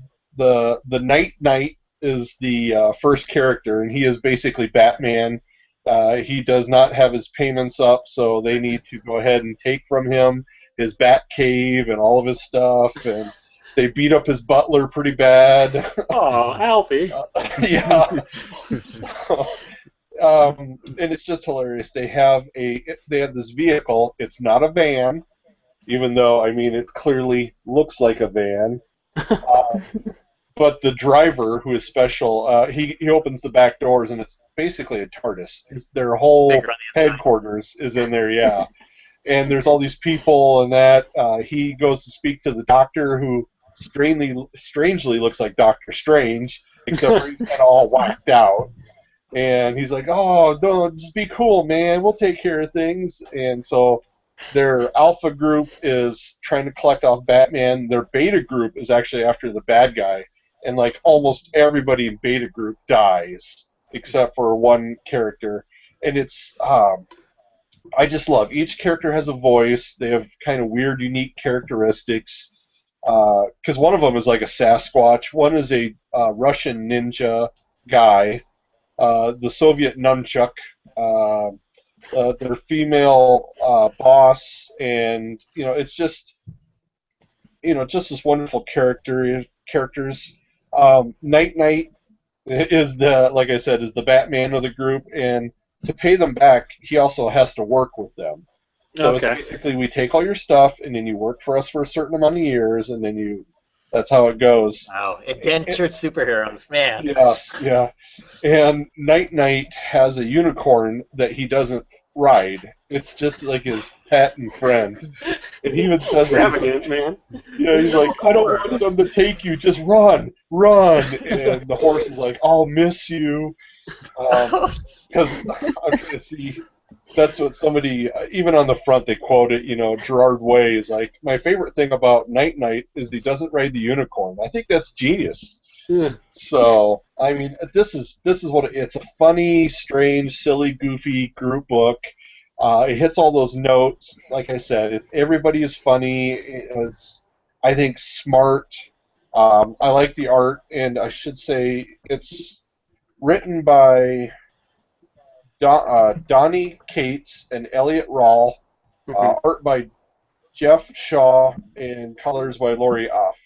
Knight is the first character, and he is basically Batman. He does not have his payments up, so they need to go ahead and take from him his Bat Cave and all of his stuff, and they beat up his butler pretty bad. Oh, Alfie. Yeah. And it's just hilarious. They have this vehicle. It's not a van, even though it clearly looks like a van. But the driver, who is special, he opens the back doors, and it's basically a TARDIS. Their whole headquarters is in there, yeah. And there's all these people, and that he goes to speak to the doctor, who strangely looks like Doctor Strange, except for he's kind of all whacked out. And he's like, "Oh, don't just be cool, man. We'll take care of things." And so their alpha group is trying to collect off Batman. Their beta group is actually after the bad guy. And almost everybody in beta group dies except for one character, and it's I just love each character has a voice. They have kind of weird, unique characteristics. Because one of them is like a Sasquatch. One is a Russian ninja guy. The Soviet nunchuck. Their female boss, and it's just just this wonderful characters. Night is like I said, is the Batman of the group, and to pay them back, he also has to work with them. So it's basically, we take all your stuff, and then you work for us for a certain amount of years, and then that's how it goes. Wow, indentured superheroes, man. Yes, yeah. And Night has a unicorn that he doesn't ride. It's just like his pet and friend. And he even says, man. He's like, "I don't want them to take you, just run. And the horse is like, "I'll miss you." Because I'm trying to see, that's what somebody, even on the front, they quote it, Gerard Way is like, "My favorite thing about Night is he doesn't ride the unicorn." I think that's genius. Yeah. So, this is what it's a funny, strange, silly, goofy group book. It hits all those notes. Like I said, everybody is funny. It's, I think, smart. I like the art, and I should say it's written by Donnie Cates and Elliot Rawl. Art by Jeff Shaw, and colors by Lori Off.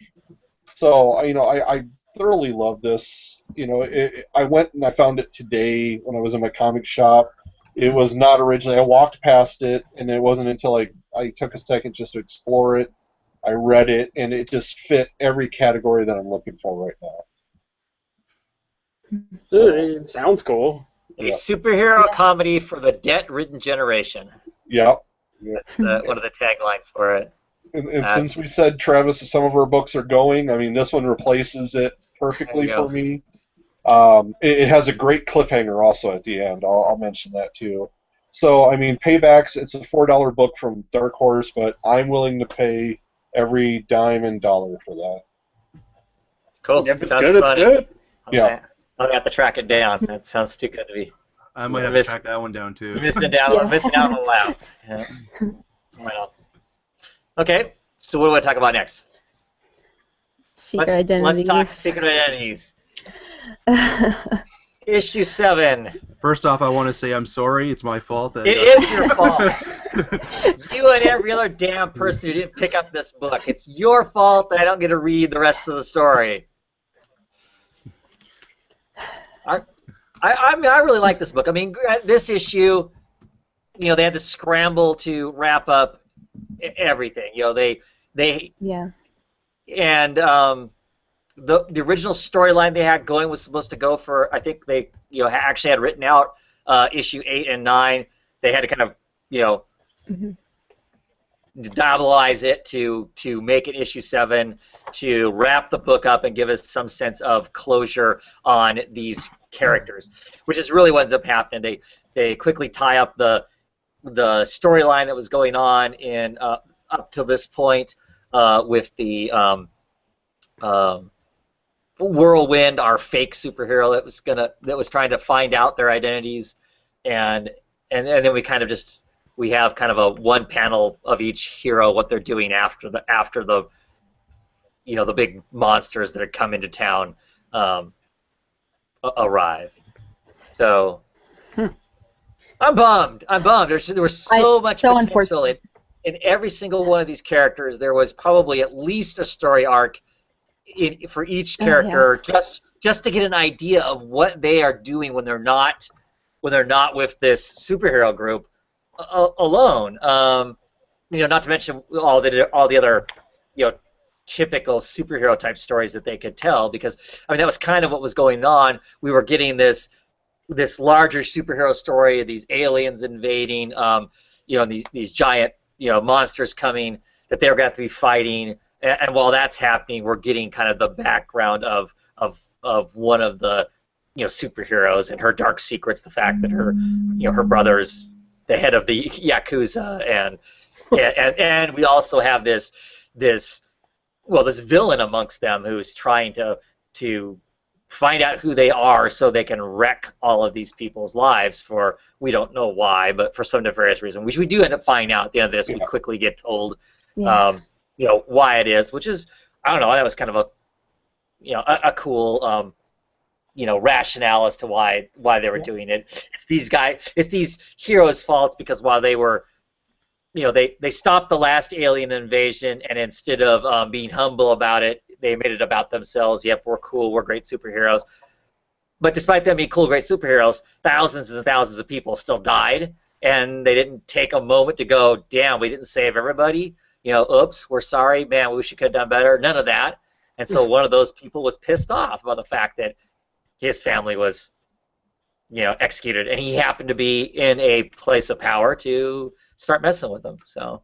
So, I thoroughly love this. I went and I found it today when I was in my comic shop. It was not originally. I walked past it, and it wasn't until I took a second just to explore it. I read it, and it just fit every category that I'm looking for right now. It sounds cool. A superhero comedy for the debt-ridden generation. Yep. That's one of the taglines for it. And since we said, Travis, some of our books are going, this one replaces it perfectly for me. It has a great cliffhanger also at the end. I'll mention that too. So, I mean, Paybacks, it's a $4 book from Dark Horse, but I'm willing to pay every dime and dollar for that. Cool. If it's Sounds good, it's funny. good. Yeah. I'll have to track it down. That sounds too good to be. I might have to track that one down too. Missing out on the laughs. Yeah. Well. Okay, so what do I talk about next? Secret Identities. Let's talk Secret Identities. Issue 7. First off, I want to say I'm sorry. It's my fault. That It is your fault. You and every other damn person who didn't pick up this book. It's your fault that I don't get to read the rest of the story. I mean, I really like this book. I mean, this issue, you know, they had to scramble to wrap up everything. You know, they Yeah. and the original storyline they had going was supposed to go for, I think they, you know, actually had written out issue 8 and 9. They had to kind of, you know, dabblize it to make it issue 7 to wrap the book up and give us some sense of closure on these characters, which is really what ends up happening. They quickly tie up the storyline that was going on in up to this point with the Whirlwind, our fake superhero that was trying to find out their identities, and then we have kind of a one panel of each hero, what they're doing after the you know, the big monsters that had come into town arrive. So I'm bummed. There was so much potential in every single one of these characters. There was probably at least a story arc for each character, just to get an idea of what they are doing when they're not with this superhero group alone. You know, not to mention all the other, you know, typical superhero type stories that they could tell, because I mean that was kind of what was going on. We were getting this larger superhero story of these aliens invading, you know, these giant, you know, monsters coming that they're going to have to be fighting. And while that's happening, we're getting kind of the background of one of the, you know, superheroes and her dark secrets, the fact that her, you know, her brother's the head of the Yakuza, and we also have this villain amongst them who's trying to find out who they are so they can wreck all of these people's lives for, we don't know why, but for some nefarious reason, which we do end up finding out at the end of this. We quickly get told, you know, why it is, which is, I don't know, that was kind of a cool, you know, rationale as to why they were doing it. It's these heroes' faults, because while they were, you know, they stopped the last alien invasion, and instead of being humble about it, they made it about themselves. Yep, we're cool, we're great superheroes. But despite them being cool, great superheroes, thousands and thousands of people still died, and they didn't take a moment to go, damn, we didn't save everybody. You know, oops, we're sorry, man, we wish we could have done better. None of that. And so one of those people was pissed off about the fact that his family was, you know, executed, and he happened to be in a place of power to start messing with them. So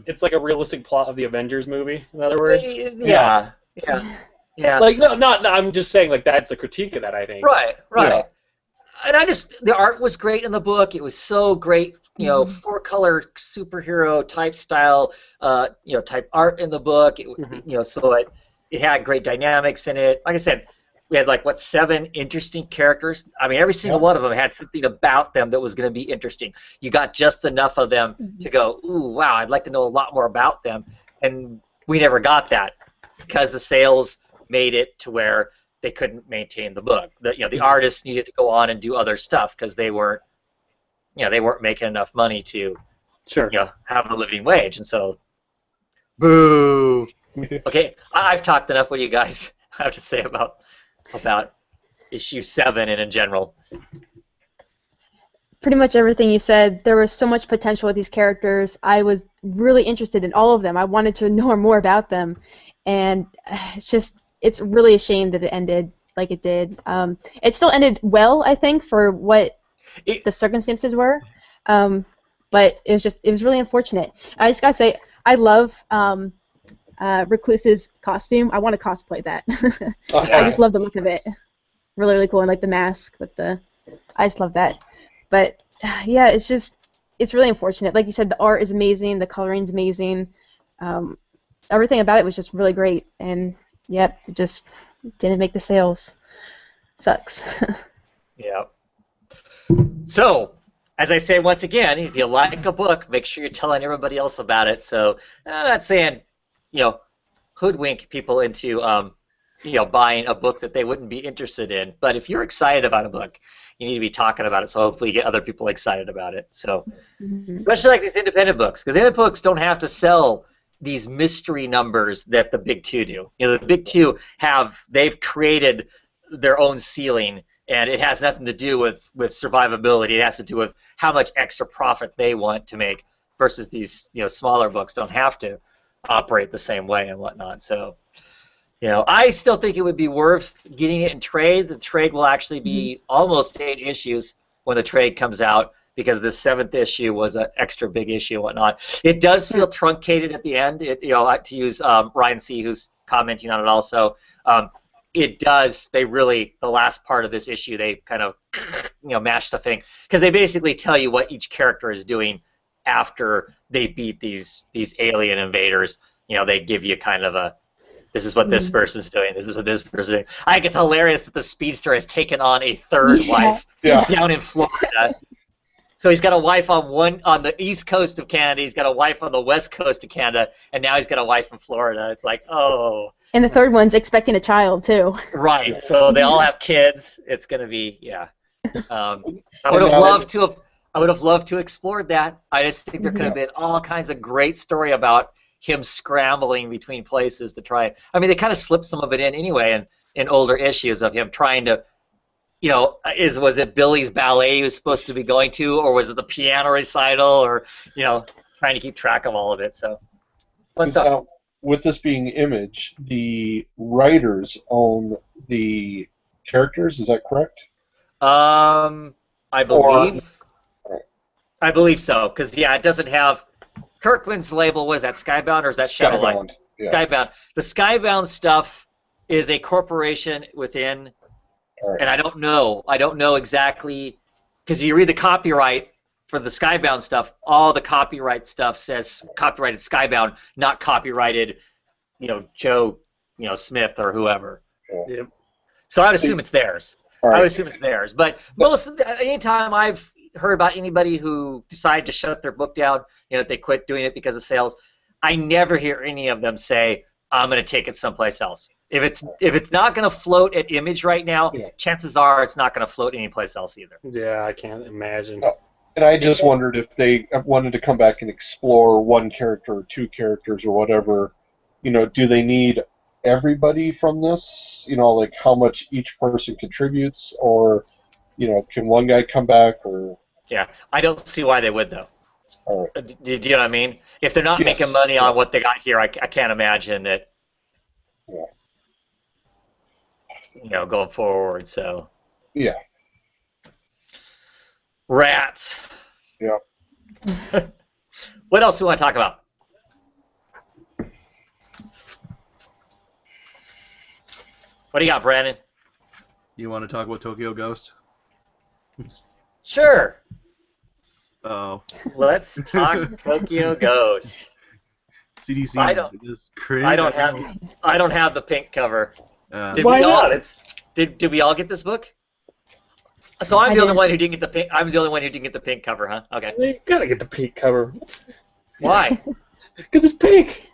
it's like a realistic plot of the Avengers movie, in other words. Yeah. Like no, I'm just saying, like, that's a critique of that, I think. Right. Yeah. And the art was great in the book. It was so great, you know, 4-color superhero type style, you know, type art in the book. You know, so it had great dynamics in it. Like I said, we had 7 interesting characters. I mean, every single one of them had something about them that was going to be interesting. You got just enough of them to go, ooh, wow, I'd like to know a lot more about them. And we never got that because the sales made it to where they couldn't maintain the book. The artists needed to go on and do other stuff because they weren't making enough money to have a living wage. And so, boo. Okay, I've talked enough. What do you guys have to say about issue 7 and in general? Pretty much everything you said. There was so much potential with these characters. I was really interested in all of them. I wanted to know more about them, and it's really a shame that it ended like it did. It still ended well, I think, for what the circumstances were, but it was really unfortunate. I just gotta say, I love Recluse's costume. I want to cosplay that. Okay. I just love the look of it. Really, really cool, and like the mask with the. I just love that. But yeah, it's really unfortunate. Like you said, the art is amazing, the coloring's amazing. Everything about it was just really great, and yep, it just didn't make the sales. Sucks. Yeah. So, as I say once again, if you like a book, make sure you're telling everybody else about it. So, I'm not saying, hoodwink people into, buying a book that they wouldn't be interested in. But if you're excited about a book, you need to be talking about it. So hopefully you get other people excited about it. So, especially like these independent books, because independent books don't have to sell these mystery numbers that the big two do. The big two they've created their own ceiling. And it has nothing to do with survivability. It has to do with how much extra profit they want to make versus these smaller books don't have to operate the same way and whatnot. So, I still think it would be worth getting it in trade. The trade will actually be almost 8 issues when the trade comes out because this 7th issue was an extra big issue and whatnot. It does feel truncated at the end. To use Ryan C., who's commenting on it also. It does. The last part of this issue, they kind of, mashed the thing because they basically tell you what each character is doing after they beat these alien invaders. They give you kind of a, this is what this person's doing. This is what this person's doing. I think it's hilarious that the Speedster has taken on a third wife down in Florida. So he's got a wife on the east coast of Canada. He's got a wife on the west coast of Canada, and now he's got a wife in Florida. It's like, oh. And the third one's expecting a child too. Right. So they all have kids. It's gonna be I would have loved to explore that. I just think there could have been all kinds of great story about him scrambling between places to try. I mean, they kind of slipped some of it in anyway in older issues of him trying to. Was it Billy's ballet he was supposed to be going to, or was it the piano recital, or trying to keep track of all of it? So, what's up? With this being Image, the writers own the characters. Is that correct? I believe so. Because it doesn't have Kirkman's label. Was that Skybound or is that Shadowlight? Skybound. Yeah. Skybound. The Skybound stuff is a corporation within. Right. And I don't know exactly, because you read the copyright for the Skybound stuff, all the copyright stuff says copyrighted Skybound, not copyrighted, Joe, Smith or whoever. Yeah. Yeah. So I would assume it's theirs. Right. I would assume it's theirs. But anytime I've heard about anybody who decided to shut their book down, they quit doing it because of sales, I never hear any of them say, I'm going to take it someplace else. If it's not going to float at Image right now, chances are it's not going to float anyplace else either. Yeah, I can't imagine. And I just wondered if they wanted to come back and explore one character or 2 characters or whatever. Do they need everybody from this? Like how much each person contributes, or can one guy come back? Or yeah, I don't see why they would though. All right. Do you know what I mean? If they're not making money on what they got here, I can't imagine that. Yeah. Going forward. So. Yeah. Rats. Yeah. What else do we want to talk about? What do you got, Brandon? You want to talk about Tokyo Ghost? Sure. Oh. Let's talk Tokyo Ghost. CDC. I don't have the pink cover. Why not? Did we all get this book? So I'm the only one who didn't get the pink. I'm the only one who didn't get the pink cover, huh? Okay. You gotta get the pink cover. Why? Because it's pink.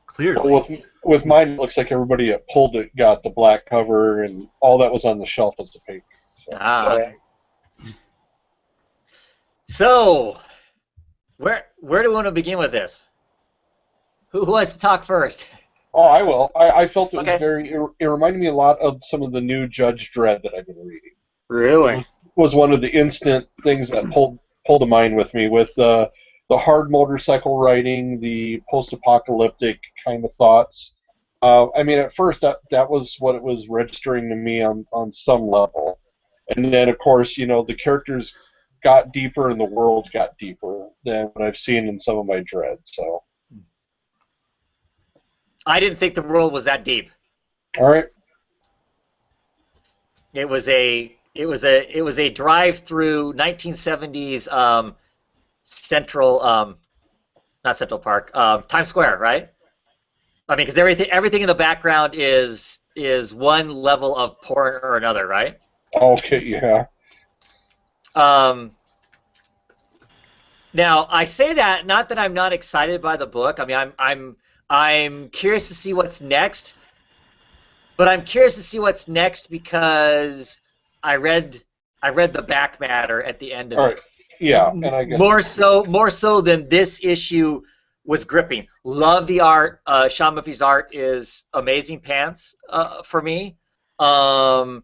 Clearly. Well, with mine, it looks like everybody that pulled it got the black cover, and all that was on the shelf was the pink. So. Okay. So, where do we want to begin with this? Who wants to talk first? Oh, I will. I felt it was it reminded me a lot of some of the new Judge Dredd that I've been reading. Really? It was one of the instant things that pulled a mind with me, with the hard motorcycle riding, the post-apocalyptic kind of thoughts. I mean, at first that was what it was registering to me on some level, and then of course the characters got deeper and the world got deeper than what I've seen in some of my Dredd. So. I didn't think the world was that deep. All right. It was a drive-through 1970s Central not Central Park, Times Square, right? I mean, because everything in the background is one level of porn or another, right? Okay, yeah. Now I say that not that I'm not excited by the book. I mean, I'm curious to see what's next, but I'm curious to see what's next because I read the back matter at the end of All it. right. Yeah, and I guess More so than this issue was gripping. Love the art. Sean Murphy's art is amazing pants for me. I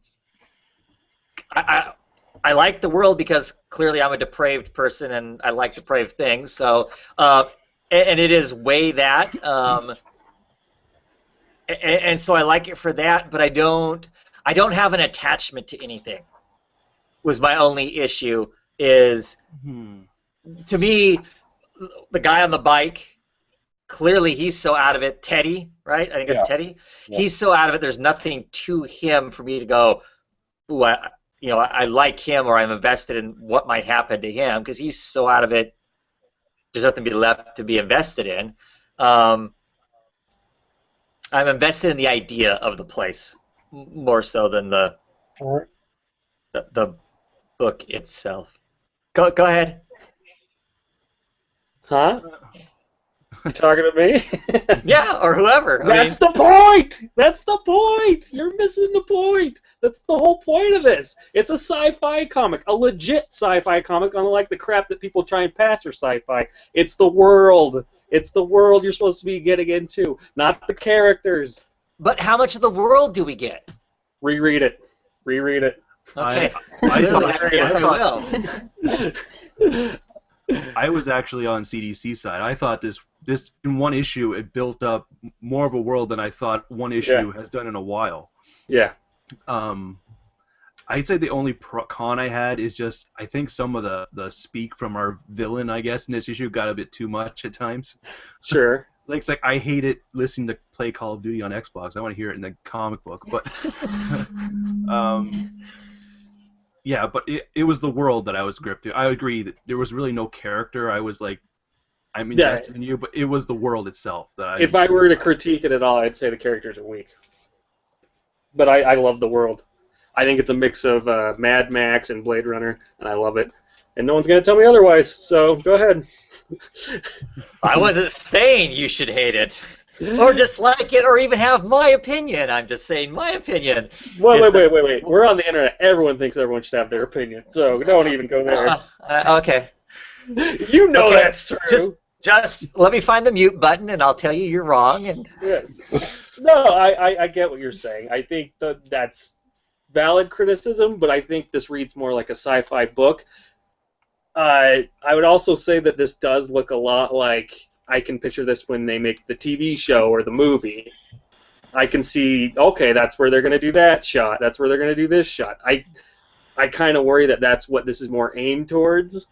like the world because clearly I'm a depraved person and I like depraved things. So, and it is way that. And so I like it for that, but I don't have an attachment to anything. Was my only issue is to me the guy on the bike. Clearly, he's so out of it. Teddy, right? I think it's Teddy. Yeah. He's so out of it. There's nothing to him for me to go, ooh, I like him or I'm invested in what might happen to him because he's so out of it. There's nothing to be left to be invested in. I'm invested in the idea of the place more so than the book itself. Go ahead. Huh? You talking to me? Yeah, or whoever. That's the point! That's the point! You're missing the point! That's the whole point of this. It's a sci-fi comic, a legit sci-fi comic, unlike the crap that people try and pass for sci-fi. It's the world. It's the world you're supposed to be getting into, not the characters. But how much of the world do we get? Reread it. Reread it. Okay. I will. I was actually on CDC side. I thought this in one issue it built up more of a world than I thought one issue has done in a while. Yeah. I'd say the only con I had is just I think some of the speak from our villain, I guess, in this issue got a bit too much at times. Sure. It's like I hate it listening to play Call of Duty on Xbox. I want to hear it in the comic book, but yeah, but it was the world that I was gripped to. I agree that there was really no character. I was like, I'm invested in you, but it was the world itself that If I were to critique it at all, I'd say the characters are weak. But I love the world. I think it's a mix of Mad Max and Blade Runner, and I love it. And no one's going to tell me otherwise, so go ahead. I wasn't saying you should hate it. Or dislike it, or even have my opinion. I'm just saying my opinion. Wait. We're on the internet. Everyone thinks everyone should have their opinion, so don't even go there. Okay. You know that's true. Just let me find the mute button, and I'll tell you you're wrong. And yes. No, I get what you're saying. I think that's valid criticism, but I think this reads more like a sci-fi book. I would also say that this does look a lot like I can picture this when they make the TV show or the movie. I can see, okay, that's where they're going to do that shot. That's where they're going to do this shot. I kind of worry that that's what this is more aimed towards.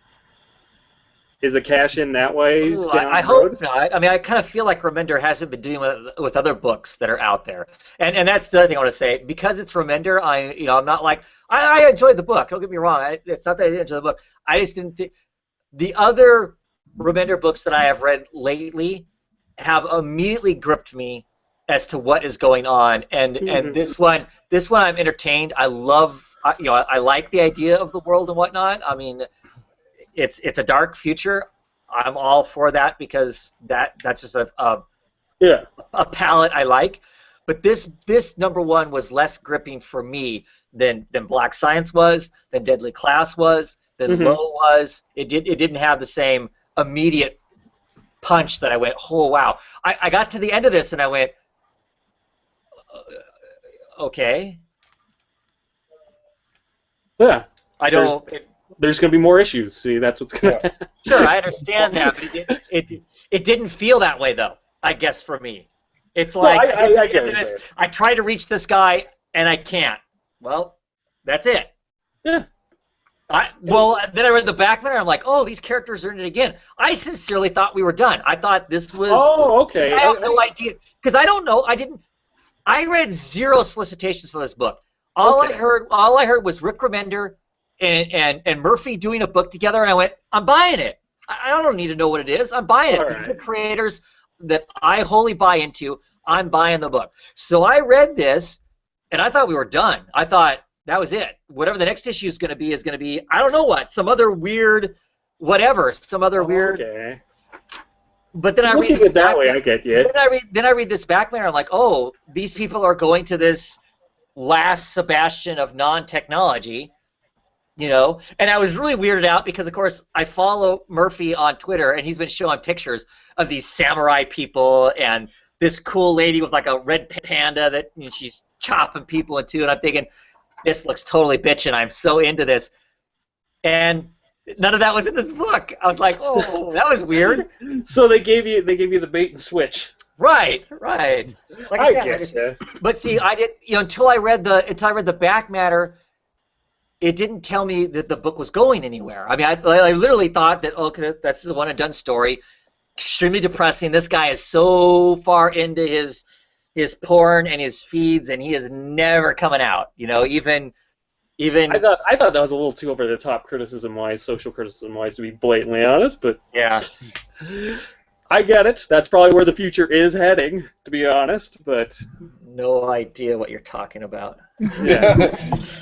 Is a cash-in that way? Ooh, I hope not. I mean, I kind of feel like Remender hasn't been doing with other books that are out there. And that's the other thing I want to say. Because it's Remender, I'm not like, I enjoyed the book. Don't get me wrong. It's not that I didn't enjoy the book. I just didn't think... The other Remender books that I have read lately have immediately gripped me as to what is going on, and this one I'm entertained. I love, I like the idea of the world and whatnot. I mean, it's a dark future. I'm all for that because that's just a palette I like. But this #1 was less gripping for me than Black Science was, than Deadly Class was, than Low was. It didn't have the same immediate punch that I went, oh wow. I got to the end of this and I went, okay. Yeah. There's going to be more issues. See, that's what's going to happen. Sure, I understand that, but it didn't feel that way though, I guess, for me. It's like I try to reach this guy and I can't. Well, that's it. Yeah. Then I read the back matter. I'm like, oh, these characters are in it again. I sincerely thought we were done. I thought this was. Oh, okay. I have no idea because I don't know. I read zero solicitations for this book. All I heard was Rick Remender and Murphy doing a book together, and I went, I'm buying it. I don't need to know what it is. I'm buying it. All right. These are creators that I wholly buy into. I'm buying the book. So I read this, and I thought we were done. I thought that was it. Whatever the next issue is going to be, I don't know what, some other weird, whatever, some other weird. Okay. But then I read it that way. I get you. Then I read this back matter. I'm like, oh, these people are going to this last Sebastian of non-technology, you know. And I was really weirded out because, of course, I follow Murphy on Twitter, and he's been showing pictures of these samurai people and this cool lady with like a red panda that she's chopping people in two. And I'm thinking, this looks totally bitchin'. I'm so into this. And none of that was in this book. I was like, oh, that was weird. So they gave you the bait and switch. Right. Like I guess. But see, I did until I read the back matter. It didn't tell me that the book was going anywhere. I mean, I literally thought that okay, that's a one and done story. Extremely depressing. This guy is so far into his porn and his feeds, and he is never coming out. You know, even. I thought that was a little too over the top criticism-wise, social criticism-wise, to be blatantly honest. But yeah, I get it. That's probably where the future is heading, to be honest. But no idea what you're talking about. Yeah.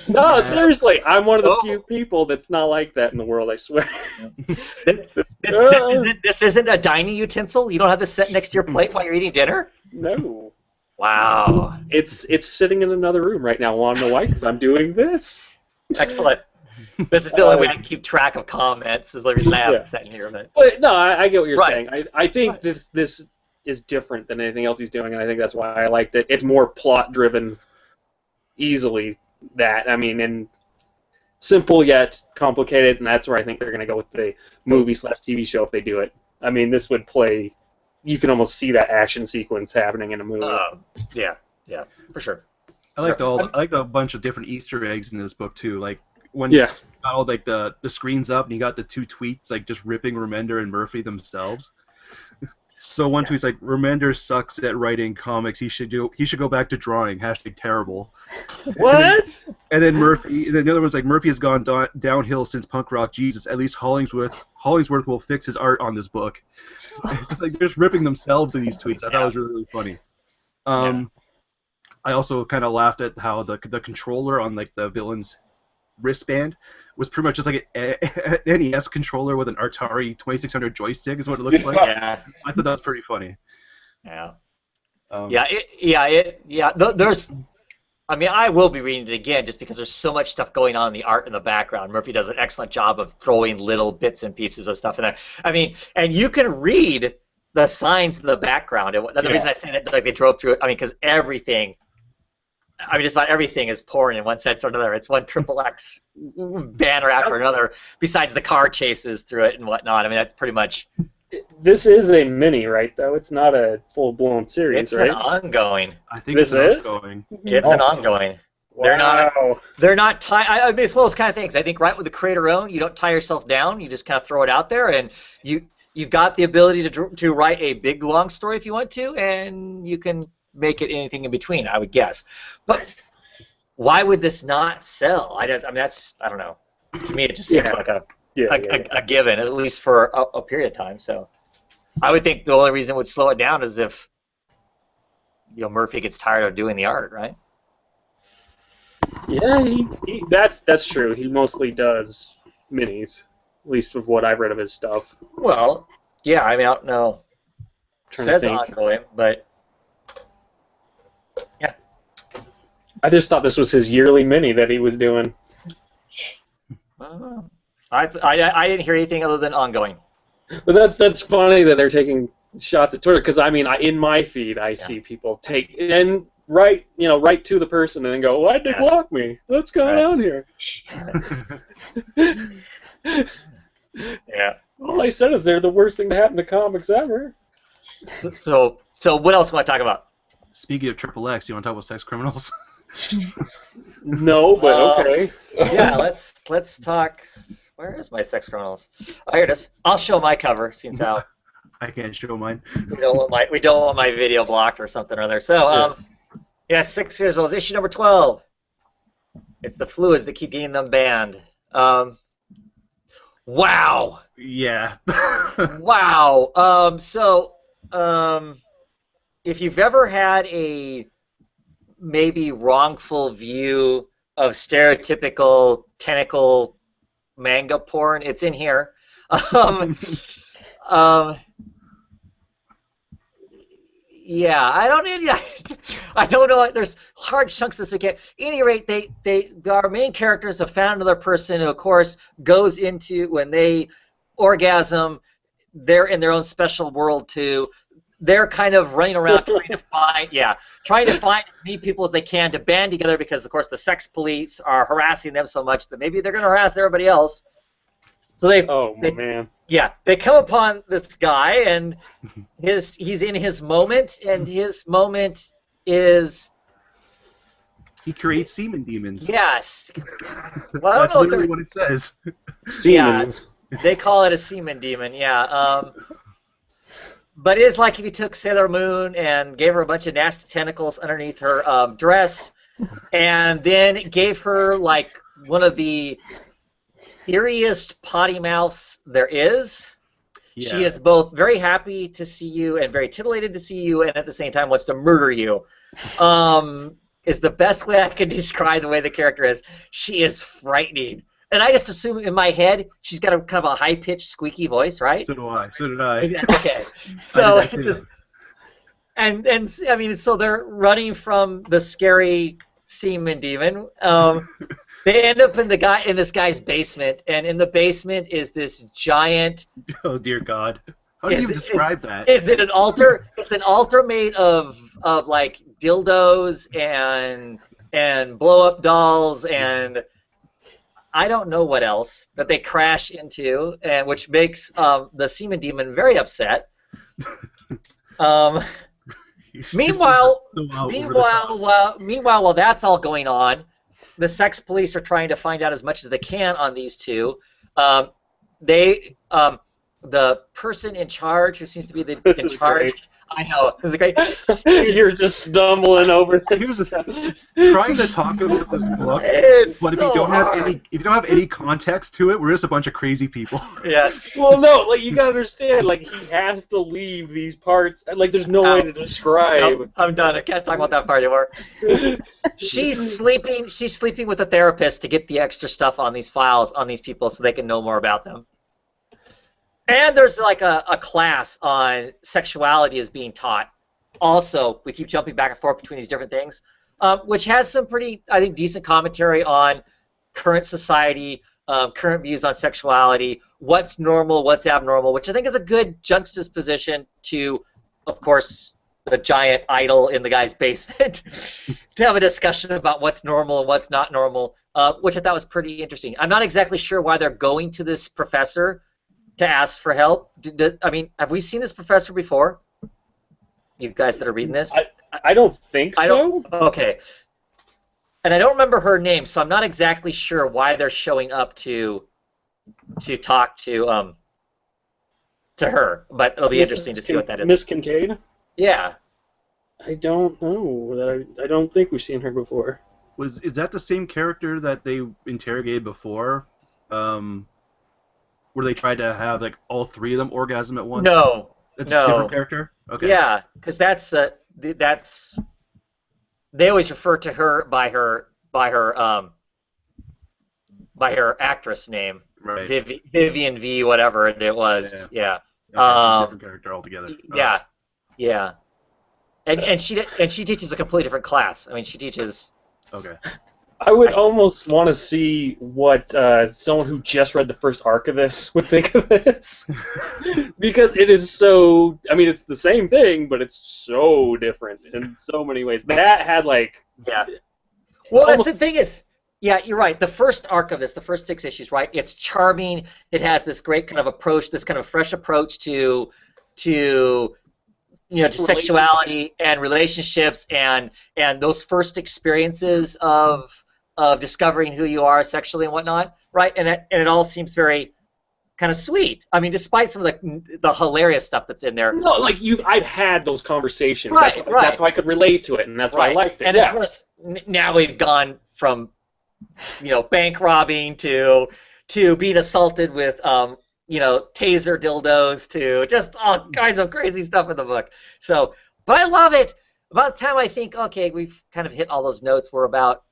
No, seriously, I'm one of the few people that's not like that in the world. I swear. This isn't a dining utensil. You don't have this set next to your plate while you're eating dinner. No. Wow. It's sitting in another room right now. Want to know why? Because I'm doing this. Excellent. This is the only way I can keep track of comments. Is the reason I have it set in here. But no, I get what you're saying. I think this is different than anything else he's doing, and I think that's why I liked it. It's more plot-driven, easily. And simple yet complicated, and that's where I think they're going to go with the movie/TV show if they do it. I mean, this would play. You can almost see that action sequence happening in a movie. Yeah, for sure. I liked a bunch of different Easter eggs in this book too. Like when you got all like the screens up and you got the two tweets like just ripping Remender and Murphy themselves. So one tweet's like, Remender sucks at writing comics. He should go back to drawing. #terrible. What? And then the other one's like, Murphy has gone downhill since punk rock Jesus. At least Hollingsworth will fix his art on this book. It's just like they're just ripping themselves in these tweets. I thought it was really, really funny. I also kind of laughed at how the controller on like the villain's wristband was pretty much just like an NES controller with an Atari 2600 joystick is what it looks like. Yeah. I thought that was pretty funny. Yeah. There's. I mean, I will be reading it again just because there's so much stuff going on in the art in the background. Murphy does an excellent job of throwing little bits and pieces of stuff in there. I mean, and you can read the signs in the background. And the reason I say that, like, they drove through it, I mean, because everything. I mean, just about everything is porn in one sense or another. It's one XXX banner after another, besides the car chases through it and whatnot. I mean, that's pretty much... This is a mini, right, though? It's not a full-blown series, right? It's an ongoing. I think it's ongoing. It's an ongoing. Wow. They're not tie. I mean, it's one of those kind of things. I think right with the creator own, you don't tie yourself down. You just kind of throw it out there, and you've got the ability to write a big, long story if you want to, and you can make it anything in between, I would guess. But why would this not sell? I don't know. To me, it just seems like a given, at least for a period of time. So I would think the only reason it would slow it down is if Murphy gets tired of doing the art, right? Yeah, that's true. He mostly does minis, at least of what I've read of his stuff. Well, yeah, I mean, I don't know. It says ongoing, but yeah. I just thought this was his yearly mini that he was doing. I didn't hear anything other than ongoing. But that's funny that they're taking shots at Twitter, because I mean, in my feed I see people take and write to the person and then go, "Why'd they block me? What's going on here?" Yeah. All I said is they're the worst thing to happen to comics ever. So what else want to talk about? Speaking of XXX, you want to talk about sex criminals? No, but okay. Yeah, let's talk. Where is my sex chronicles? Oh, here it is. I'll show my cover, since how I can't show mine. we don't want my video blocked or something or other. So Yes. yeah, 6 years old. Issue number 12. It's the fluids that keep getting them banned. Wow. Yeah. Wow. If you've ever had a maybe wrongful view of stereotypical tentacle manga porn, it's in here. Yeah, I don't know. There's hard chunks this weekend. At any rate, our main characters have found another person who, of course, goes into, when they orgasm, they're in their own special world too. They're kind of running around trying to find as many people as they can to band together, because, of course, the sex police are harassing them so much that maybe they're going to harass everybody else. So man. Yeah, they come upon this guy, and he's in his moment, and his moment is... He creates semen demons. Yes. Well, That's literally what it says. Siemens. Yeah, they call it a semen demon, yeah. But it is like if you took Sailor Moon and gave her a bunch of nasty tentacles underneath her dress, and then gave her, like, one of the eeriest potty mouths there is. Yeah. She is both very happy to see you and very titillated to see you, and at the same time wants to murder you. Is the best way I can describe the way the character is. She is frightening. And I just assume in my head she's got a kind of a high-pitched, squeaky voice, right? So do I. So did I. Okay. So it just... And I mean, so they're running from the scary semen demon. They end up in this guy's basement, and in the basement is this giant... Oh, dear God. How do you describe that? Is it an altar? It's an altar made of like dildos and blow-up dolls and I don't know what else that they crash into, and which makes the semen demon very upset. Meanwhile, while that's all going on, the sex police are trying to find out as much as they can on these two. The person in charge, who seems to be in charge. Great. I know. This is great. You're just stumbling over this. Trying to talk about this book, but if you don't have any context to it, we're just a bunch of crazy people. Yes. Well, no, like you gotta understand, like he has to leave these parts. Like there's no way to describe. Nope, I'm done. I can't talk about that part anymore. She's sleeping. She's sleeping with a therapist to get the extra stuff on these files on these people so they can know more about them. And there's like a class on sexuality is being taught. Also, we keep jumping back and forth between these different things, which has some pretty, I think, decent commentary on current society, current views on sexuality, what's normal, what's abnormal, which I think is a good juxtaposition to, of course, the giant idol in the guy's basement, to have a discussion about what's normal and what's not normal, which I thought was pretty interesting. I'm not exactly sure why they're going to this professor to ask for help. I mean, have we seen this professor before? You guys that are reading this? I don't think so. Okay. And I don't remember her name, so I'm not exactly sure why they're showing up to talk to her. But it'll be interesting to see what that is. Miss Kincaid? Yeah. I don't know. I don't think we've seen her before. Is that the same character that they interrogated before? Where they tried to have like all three of them orgasm at once? No. It's a different character? Okay. Yeah, because that's they always refer to her by her actress name. Right. Vivian V, whatever it was. Yeah. It's a different character altogether. Yeah. Yeah. And she teaches a completely different class. I mean, she teaches. Okay. I would almost want to see what someone who just read the first arc of this would think of this. Because it is so... I mean, it's the same thing, but it's so different in so many ways. That had, like... Yeah. Well, that's the thing is... Yeah, you're right. The first arc of this, the first 6 issues, right? It's charming. It has this great kind of approach, this kind of fresh approach to just sexuality and relationships and those first experiences of discovering who you are sexually and whatnot, right? And it all seems very kind of sweet. I mean, despite some of the hilarious stuff that's in there. No, like I've had those conversations. Right, that's why I could relate to it, and that's why I liked it. And of course, now we've gone from bank robbing to being assaulted with taser dildos to just all kinds of crazy stuff in the book. So, but I love it. About the time I think, okay, we've kind of hit all those notes we're about.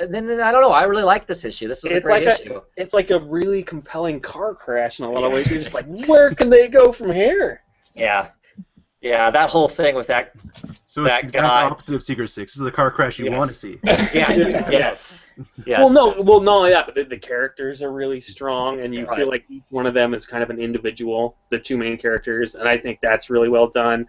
Then I don't know. I really like this issue. This was a great issue. It's like a really compelling car crash in a lot of ways. You're just like, where can they go from here? Yeah, that whole thing with that. So it's the exact opposite of Secret Six. This is the car crash you want to see. Yeah. Yes. Well, not only that, but the characters are really strong, and you feel like each one of them is kind of an individual. The two main characters, and I think that's really well done.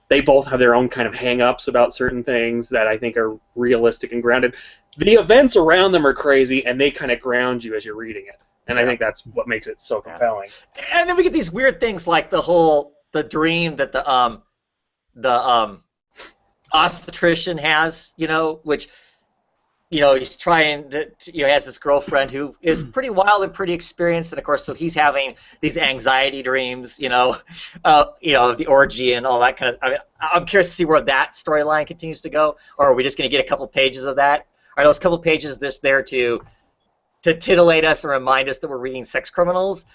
They both have their own kind of hang-ups about certain things that I think are realistic and grounded. The events around them are crazy, and they kind of ground you as you're reading it. And I think that's what makes it so compelling. And then we get these weird things like the dream that the obstetrician has, which he's trying to, has this girlfriend who is pretty wild and pretty experienced, and of course, so he's having these anxiety dreams, of the orgy and all that kind of. I mean, I'm curious to see where that storyline continues to go, or are we just going to get a couple pages of that? Are those couple pages just there to titillate us and remind us that we're reading sex criminals,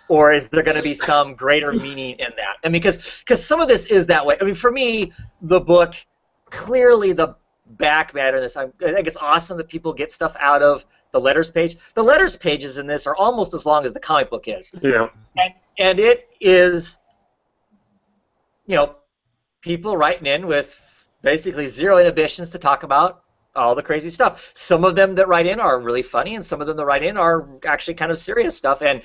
or is there going to be some greater meaning in that? I mean, because some of this is that way. I mean, for me, the book clearly the back matter in this. I think it's awesome that people get stuff out of the letters page. The letters pages in this are almost as long as the comic book is. Yeah. And it is, people writing in with basically zero inhibitions to talk about all the crazy stuff. Some of them that write in are really funny, and some of them that write in are actually kind of serious stuff. And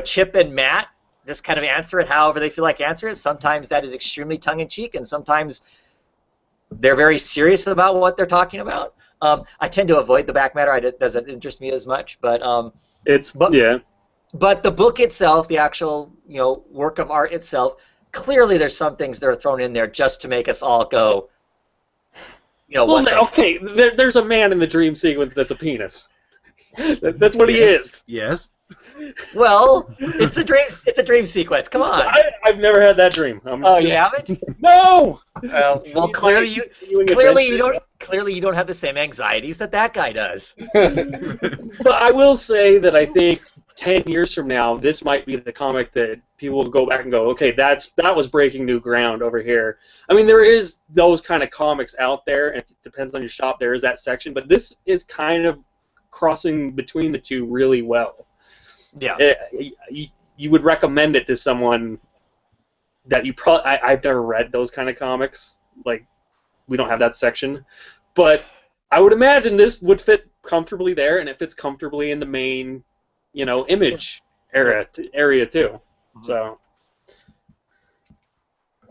Chip and Matt just kind of answer it however they feel like answer it. Sometimes that is extremely tongue-in-cheek, and sometimes they're very serious about what they're talking about. I tend to avoid the back matter. It doesn't interest me as much, but But the book itself, the actual work of art itself, clearly there's some things that are thrown in there just to make us all go. Okay, there's a man in the dream sequence that's a penis. That's what he is. Yes. Well, it's a dream sequence. Come on. I've never had that dream. You haven't? No. Well, clearly you don't have the same anxieties that guy does. But I will say that I think 10 years from now, this might be the comic that people will go back and go, okay, that was breaking new ground over here. I mean, there is those kind of comics out there, and it depends on your shop. There is that section, but this is kind of crossing between the two really well. Yeah. You would recommend it to someone that you probably... I've never read those kind of comics. Like, we don't have that section. But I would imagine this would fit comfortably there, and it fits comfortably in the main, image area too. Mm-hmm. So,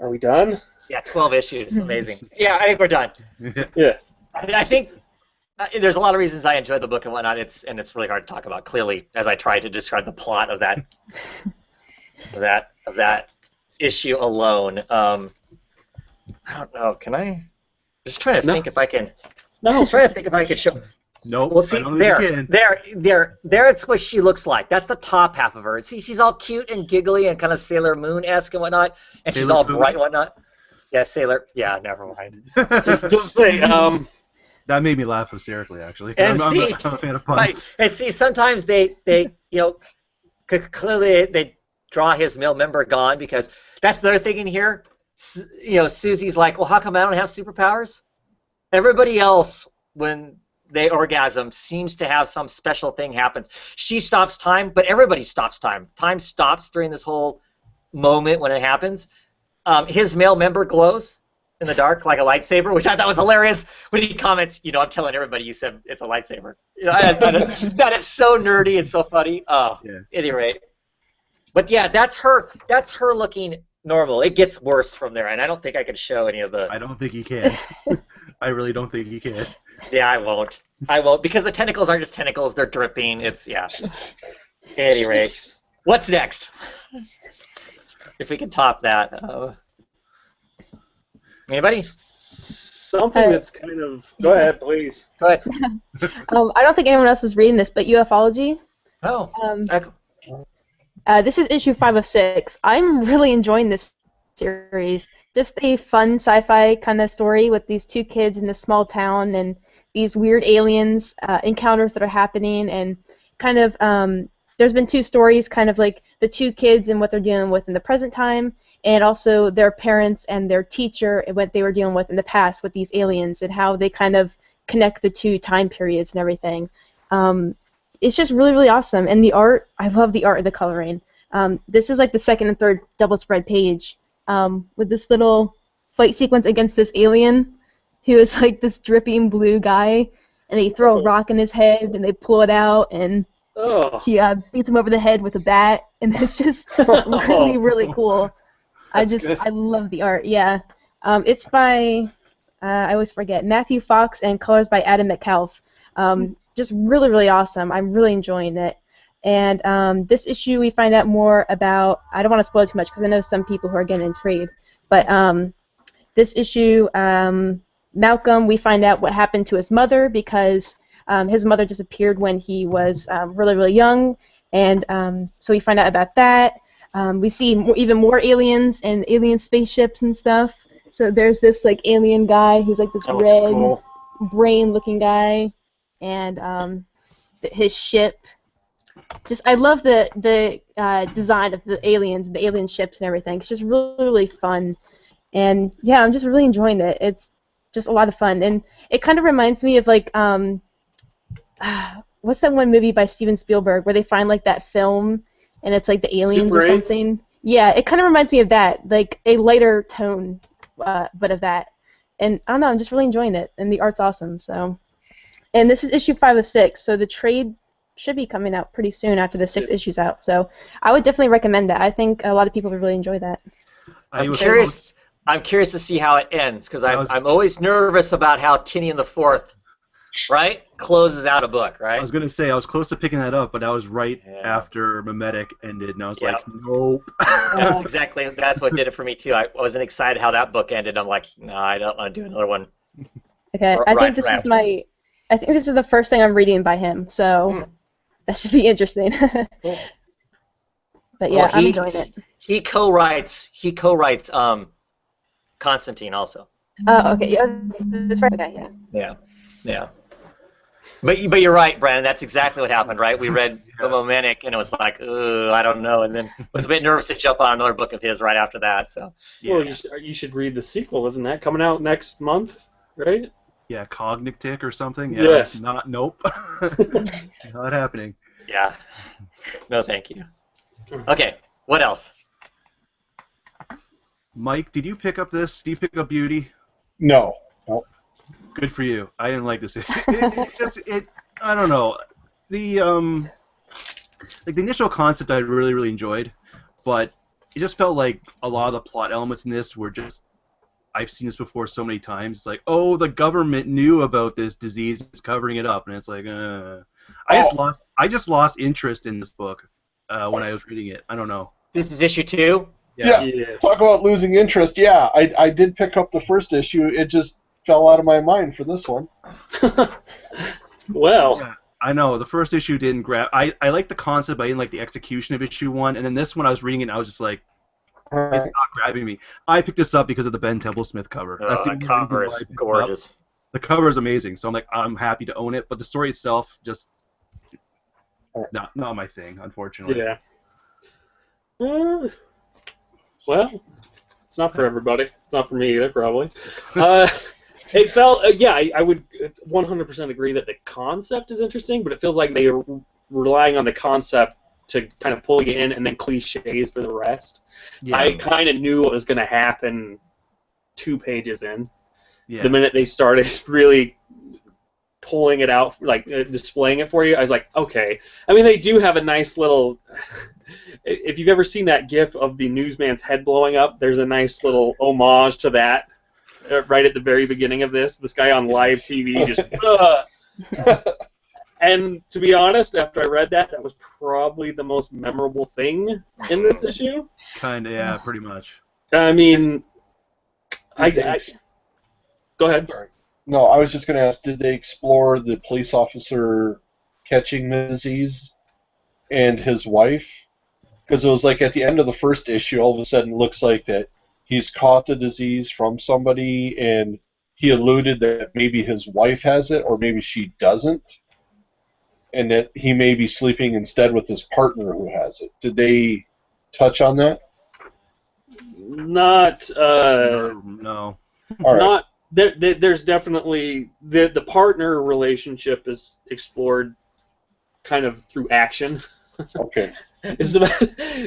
are we done? Yeah, 12 issues. Amazing. Yeah, I think we're done. Yeah. I think there's a lot of reasons I enjoy the book and whatnot. It's really hard to talk about clearly as I try to describe the plot of that that issue alone. I don't know. Can I? Just trying to think if I can. No. Just trying to think if I could show. No. Well, see, there. It's what she looks like. That's the top half of her. See, she's all cute and giggly and kind of Sailor Moon-esque and whatnot, and she's all bright and whatnot. Yeah, Sailor. Yeah, never mind. Just say, That made me laugh hysterically, actually. And I'm a fan of puns. Right. And see, sometimes they clearly they draw his male member gone because that's the other thing in here. Susie's like, well, how come I don't have superpowers? Everybody else, when they orgasm, seems to have some special thing happens. She stops time, but everybody stops time. Time stops during this whole moment when it happens. His male member glows in the dark like a lightsaber, which I thought was hilarious when he comments, I'm telling everybody you said it's a lightsaber. That is so nerdy and so funny. Oh, yeah. At any rate. But yeah, that's her looking normal. It gets worse from there, and I don't think I can show any of the... I don't think you can. I really don't think you can. Yeah, I won't. Because the tentacles aren't just tentacles, they're dripping. At any rate. What's next? if we can top that. Anybody? Something that's kind of. Go ahead, please. Go ahead. I don't think anyone else is reading this, but Ufology. Oh. This is issue 5 of 6. I'm really enjoying this series. Just a fun sci-fi kind of story with these two kids in this small town and these weird aliens encounters that are happening, and kind of there's been two stories, kind of like the two kids and what they're dealing with in the present time, and also their parents and their teacher and what they were dealing with in the past with these aliens and how they kind of connect the two time periods and everything. It's just really, really awesome. And the art, I love the art and the coloring. This is like the second and third double spread page with this little fight sequence against this alien who is like this dripping blue guy, and they throw a rock in his head and they pull it out, and he beats him over the head with a bat, and it's just really, really cool. I love the art. Yeah, it's by I always forget, Matthew Fox, and colors by Adam McCalf. Just really, really awesome. I'm really enjoying it. And this issue we find out more about, I don't want to spoil too much because I know some people who are getting intrigued, but this issue, Malcolm, we find out what happened to his mother because his mother disappeared when he was really, really young, and so we find out about that. We see even more aliens and alien spaceships and stuff. So there's this like alien guy who's like this red brain-looking guy, and his ship. I love the design of the aliens and the alien ships and everything. It's just really, really fun, and yeah, I'm just really enjoying it. It's just a lot of fun, and it kind of reminds me of like what's that one movie by Steven Spielberg where they find like that film and it's like the aliens or something? Yeah, it kind of reminds me of that, like a lighter tone, but of that. And I don't know, I'm just really enjoying it, and the art's awesome. So, and this is issue 5 of 6, so the trade should be coming out pretty soon after the 6 issues out. So I would definitely recommend that. I think a lot of people would really enjoy that. I'm curious to see how it ends because I'm always nervous about how Tinian the Fourth, right, closes out a book, right? I was gonna say I was close to picking that up, but I was right after Memetic ended, and I was like, nope. That's what did it for me too. I wasn't excited how that book ended. I'm like, no, I don't want to do another one. Okay, I think this is the first thing I'm reading by him, so that should be interesting. But yeah, I'm enjoying it. He co-writes Constantine also. Oh, okay, yeah, that's right. Okay, yeah. But you're right, Brandon. That's exactly what happened, right? We read the Momentic, and it was like, I don't know, and then was a bit nervous to jump on another book of his right after that. So. Yeah. Well, you should read the sequel. Isn't that coming out next month, right? Yeah, Cognitic or something. Yeah, yes. Nope. Not happening. Yeah. No, thank you. Okay, what else? Mike, did you pick up this? Did you pick up Beauty? No. Good for you. I didn't like this. It's just I don't know. The the initial concept I really, really enjoyed, but it just felt like a lot of the plot elements in this were just, I've seen this before so many times. It's like, oh, the government knew about this disease, it's covering it up, and it's like, I just lost interest in this book when I was reading it. I don't know. This is issue 2. Yeah. Talk about losing interest. Yeah, I did pick up the first issue. It just fell out of my mind for this one. Well. Yeah, I know. The first issue didn't grab. I like the concept, but I didn't like the execution of issue 1. And then this one, I was reading it, and I was just like, it's not grabbing me. I picked this up because of the Ben Templesmith cover. That's the cover is gorgeous. The cover is amazing, so I'm like, I'm happy to own it. But the story itself, just not my thing, unfortunately. Yeah. Well, it's not for everybody. It's not for me either, probably. It felt, I would 100% agree that the concept is interesting, but it feels like they are relying on the concept to kind of pull you in and then cliches for the rest. Yeah. I kind of knew what was going to happen 2 pages in. Yeah. The minute they started really pulling it out, like displaying it for you, I was like, okay. I mean, they do have a nice little... If you've ever seen that GIF of the newsman's head blowing up, there's a nice little homage to that right at the very beginning of this. This guy on live TV just... And to be honest, after I read that, that was probably the most memorable thing in this issue. Kinda, yeah, pretty much. I mean, go ahead. Sorry. No, I was just going to ask, did they explore the police officer catching the disease and his wife? Because it was like at the end of the first issue, all of a sudden it looks like that he's caught the disease from somebody, and he alluded that maybe his wife has it, or maybe she doesn't, and that he may be sleeping instead with his partner who has it. Did they touch on that? Not, No. All right. not. There's definitely the partner relationship is explored kind of through action. Okay.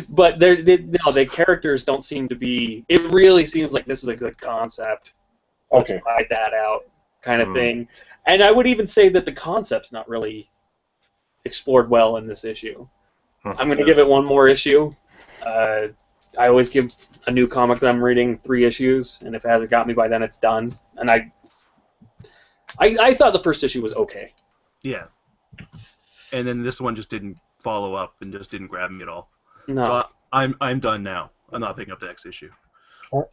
But the characters don't seem to be. It really seems like this is a good concept. Let's Okay. ride that out, kind of thing. And I would even say that the concept's not really explored well in this issue. I'm going to give it one more issue. I always give a new comic that I'm reading 3 issues, and if it hasn't got me by then, it's done. And I thought the first issue was okay. Yeah. And then this one just didn't follow up and just didn't grab me at all. No. So I'm done now. I'm not picking up the next issue. What?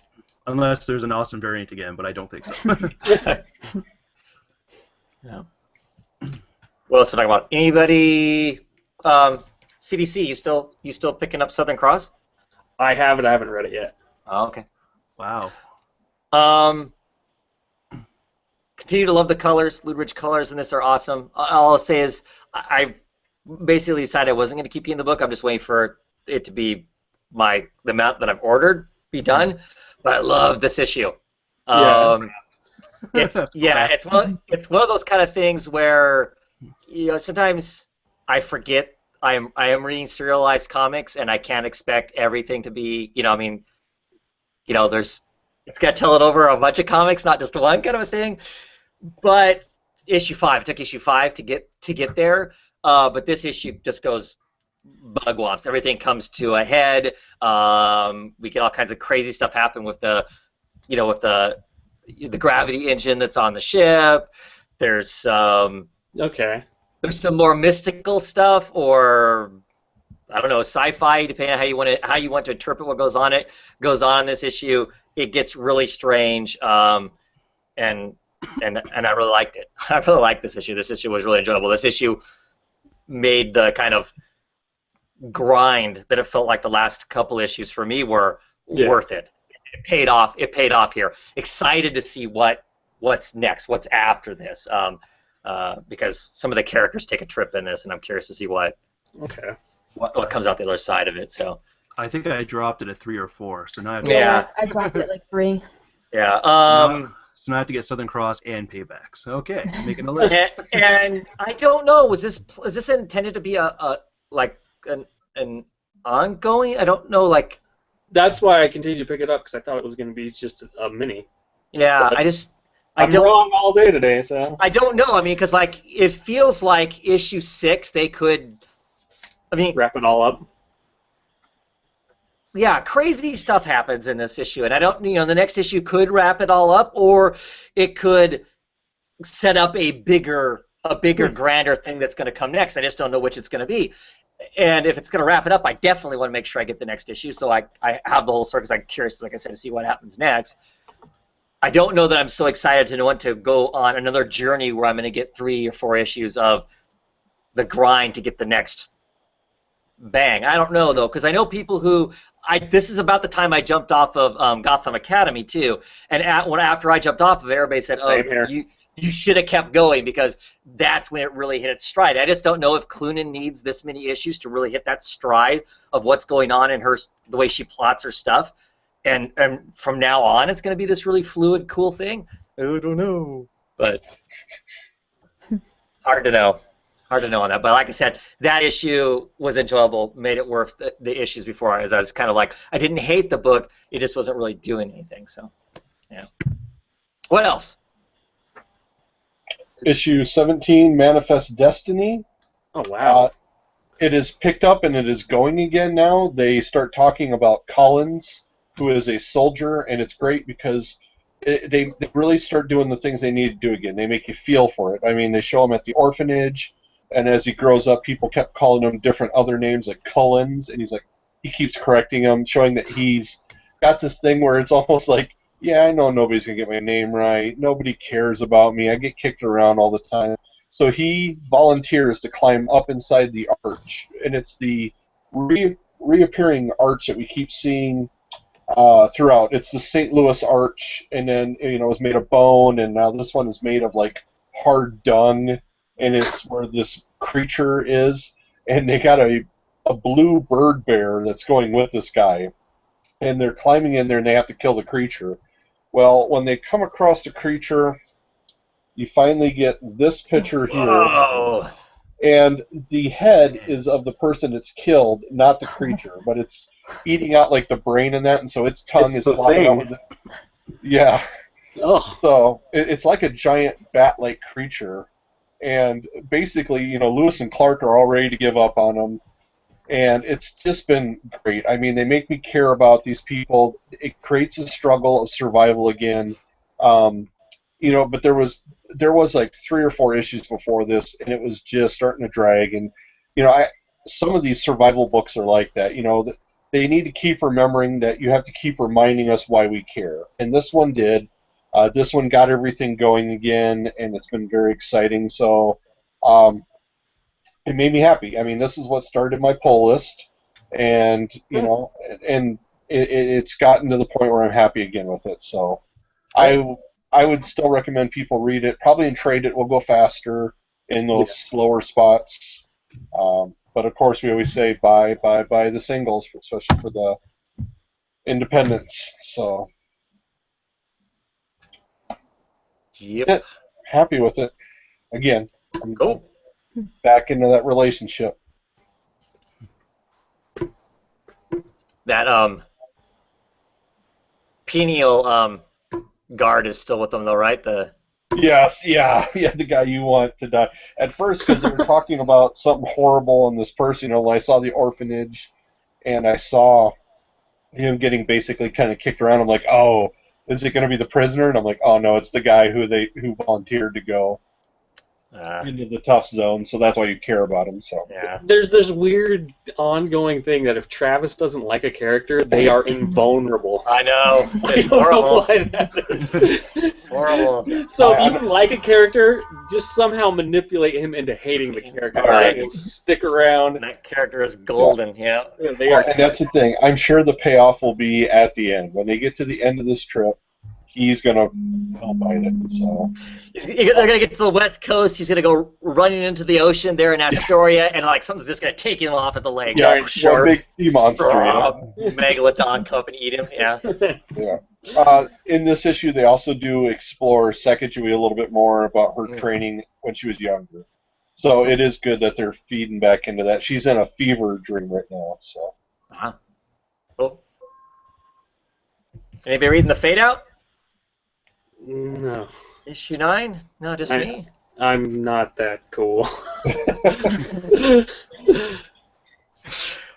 Unless there's an awesome variant again, but I don't think so. Yeah. What else to talk about? Anybody? CDC, you still picking up Southern Cross? I haven't read it yet. Oh, okay. Wow. Continue to love the colors. Ludwig colors in this are awesome. All I'll say is I basically decided I wasn't going to keep you in the book. I'm just waiting for it to be the amount that I've ordered be done. But I love this issue. It's one of those kind of things where sometimes I forget I am reading serialized comics and I can't expect everything to be it's got to tell it over a bunch of comics, not just one kind of a thing. But issue 5, it took issue 5 to get there. But this issue just goes bugwomps. Everything comes to a head. We get all kinds of crazy stuff happen with the gravity engine that's on the ship. There's some more mystical stuff, or I don't know, sci-fi, depending on how you want to interpret what goes on in this issue. It gets really strange, and I really liked it. I really liked this issue. This issue was really enjoyable. This issue made the kind of grind that it felt like the last couple issues for me were worth it. It paid off. It paid off here. Excited to see what's next, what's after this, because some of the characters take a trip in this, and I'm curious to see what comes out the other side of it. So I think I dropped it at 3 or 4, so now I have I dropped it at like 3. so now I have to get Southern Cross and Paybacks. Okay, making a list. and I don't know, was this intended to be an ongoing? I don't know, like. That's why I continued to pick it up, because I thought it was going to be just a mini. Yeah, but I'm wrong all day today, so. I don't know. I mean, because it feels like issue 6 they could. I mean, wrap it all up. Yeah, crazy stuff happens in this issue, and I don't. The next issue could wrap it all up, or it could set up a bigger, grander thing that's going to come next. I just don't know which it's going to be. And if it's going to wrap it up, I definitely want to make sure I get the next issue, so I have the whole story, because I'm curious, like I said, to see what happens next. I don't know that I'm so excited to want to go on another journey where I'm going to get 3 or 4 issues of the grind to get the next bang. I don't know, though, because I know people who this is about the time I jumped off of Gotham Academy too, and after I jumped off of it, everybody said, you should have kept going, because that's when it really hit its stride. I just don't know if Cloonan needs this many issues to really hit that stride of what's going on in the way she plots her stuff. And from now on, it's going to be this really fluid, cool thing. I don't know. But hard to know. Hard to know on that. But like I said, that issue was enjoyable, made it worth the issues before. As I was kind of like, I didn't hate the book, it just wasn't really doing anything. So, yeah. What else? Issue 17, Manifest Destiny. Oh, wow. It is picked up and it is going again now. They start talking about Collins, who is a soldier, and it's great because they really start doing the things they need to do again. They make you feel for it. I mean, they show him at the orphanage. And as he grows up, people kept calling him different other names like Cullens, and he keeps correcting them, showing that he's got this thing where it's almost like, yeah, I know nobody's gonna get my name right. Nobody cares about me. I get kicked around all the time. So he volunteers to climb up inside the arch, and it's the reappearing arch that we keep seeing throughout. It's the St. Louis arch, and then it was made of bone, and now this one is made of like hard dung, and it's where this creature is, and they got a blue bird bear that's going with this guy, and they're climbing in there, and they have to kill the creature. Well, when they come across the creature, you finally get this picture here. Whoa. And the head is of the person that's killed, not the creature, but it's eating out like the brain in that, and so its tongue is flopping out with it. Yeah. Oh. So it's like a giant bat-like creature, and basically, Lewis and Clark are all ready to give up on him, and it's just been great. I mean, they make me care about these people. It creates a struggle of survival again. But there was like 3 or 4 issues before this, and it was just starting to drag. And some of these survival books are like that. They need to keep remembering that you have to keep reminding us why we care. And this one did. This one got everything going again, and it's been very exciting. So it made me happy. I mean, this is what started my pull list, and and it's gotten to the point where I'm happy again with it. So I would still recommend people read it. Probably in trade it will go faster in those slower spots. But of course, we always say buy the singles, especially for the independents. So, yep, happy with it. Again, I'm cool. Back into that relationship. That Peniel guard is still with them, though, right? Yes, yeah, the guy you want to die. At first, because they were talking about something horrible in this person, when I saw the orphanage, and I saw him getting basically kind of kicked around, I'm like, oh, is it going to be the prisoner? And I'm like, oh no, it's the guy who volunteered to go into the tough zone, so that's why you care about him. So yeah, there's this weird ongoing thing that if Travis doesn't like a character, they are invulnerable. I know. It's horrible. Why that is. Horrible. So if you like a character, just somehow manipulate him into hating the character. Right. He'll stick around. And that character is golden. Yeah. They are. And that's the thing. I'm sure the payoff will be at the end when they get to the end of this trip. He's gonna bite it. So they're gonna get to the West Coast. He's gonna go running into the ocean there in Astoria, and like something's just gonna take him off at the lake. Yeah, shark, big sea monster. Megalodon come up and eat him. Yeah. Yeah. In this issue, they also do explore Sacagawea a little bit more about her training when she was younger. So it is good that they're feeding back into that. She's in a fever dream right now. So. Cool. Anybody reading the Fade Out? No. Issue 9? No, just me. I'm not that cool.